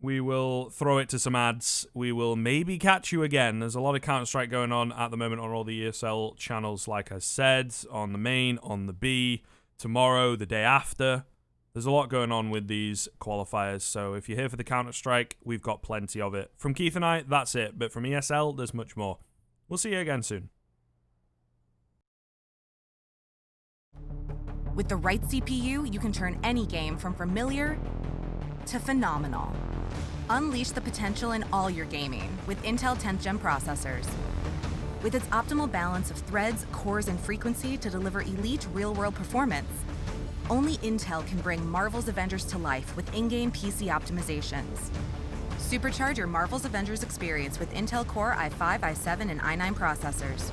We will throw it to some ads. We will maybe catch you again. There's a lot of Counter-Strike going on at the moment on all the ESL channels, like I said, on the main, on the B, tomorrow, the day after. There's a lot going on with these qualifiers, so if you're here for the Counter-Strike, we've got plenty of it. From Keith and I, that's it, but from ESL, there's much more. We'll see you again soon. With the right CPU, you can turn any game from familiar to phenomenal. Unleash the potential in all your gaming with Intel 10th Gen processors. With its optimal balance of threads, cores, and frequency to deliver elite real-world performance, only Intel can bring Marvel's Avengers to life with in-game PC optimizations. Supercharge your Marvel's Avengers experience with Intel Core i5, i7, and i9 processors.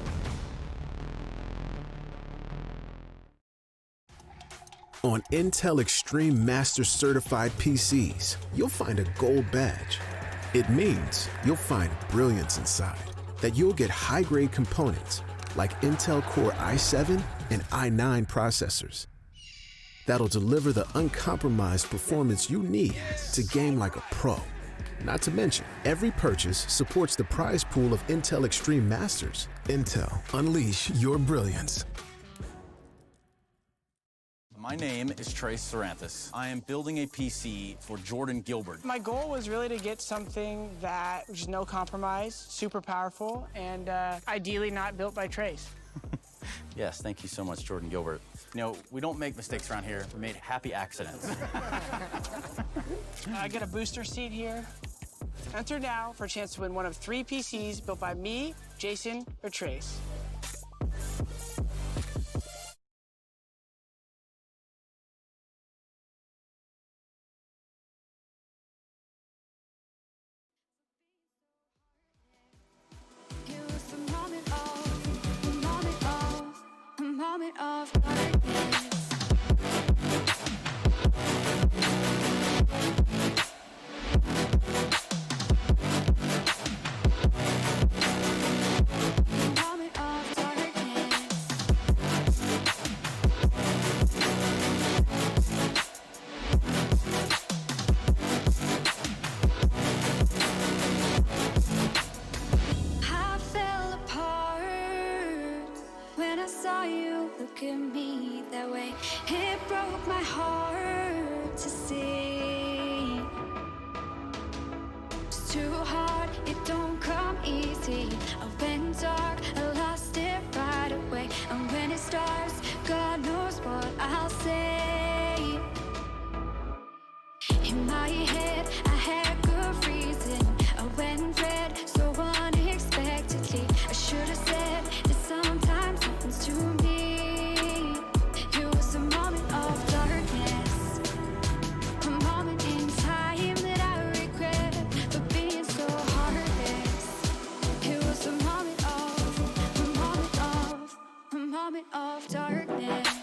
On Intel Extreme Master Certified PCs, you'll find a gold badge. It means you'll find brilliance inside, that you'll get high-grade components like Intel Core i7 and i9 processors that'll deliver the uncompromised performance you need to game like a pro. Not to mention, every purchase supports the prize pool of Intel Extreme Masters. Intel, unleash your brilliance. My name is Trace Saranthus. I am building a PC for Jordan Gilbert. My goal was really to get something that was no compromise, super powerful, and ideally not built by Trace. Yes, thank you so much, Jordan Gilbert. You know, we don't make mistakes around here. We made happy accidents. I got a booster seat here. Enter now for a chance to win one of 3 PCs built by me, Jason, or Trace. Of darkness. Look at me that way. It broke my heart to see. It's too hard, it don't come easy. I went dark, I lost it right away. And when it starts, God knows what I'll say. In my head, I had good reason. I went red so unexpectedly. I should have said that sometimes happens to me. Of darkness.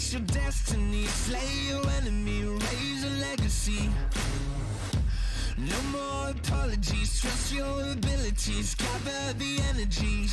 Your destiny, slay your enemy, raise a legacy. No more apologies, trust your abilities, gather the energy.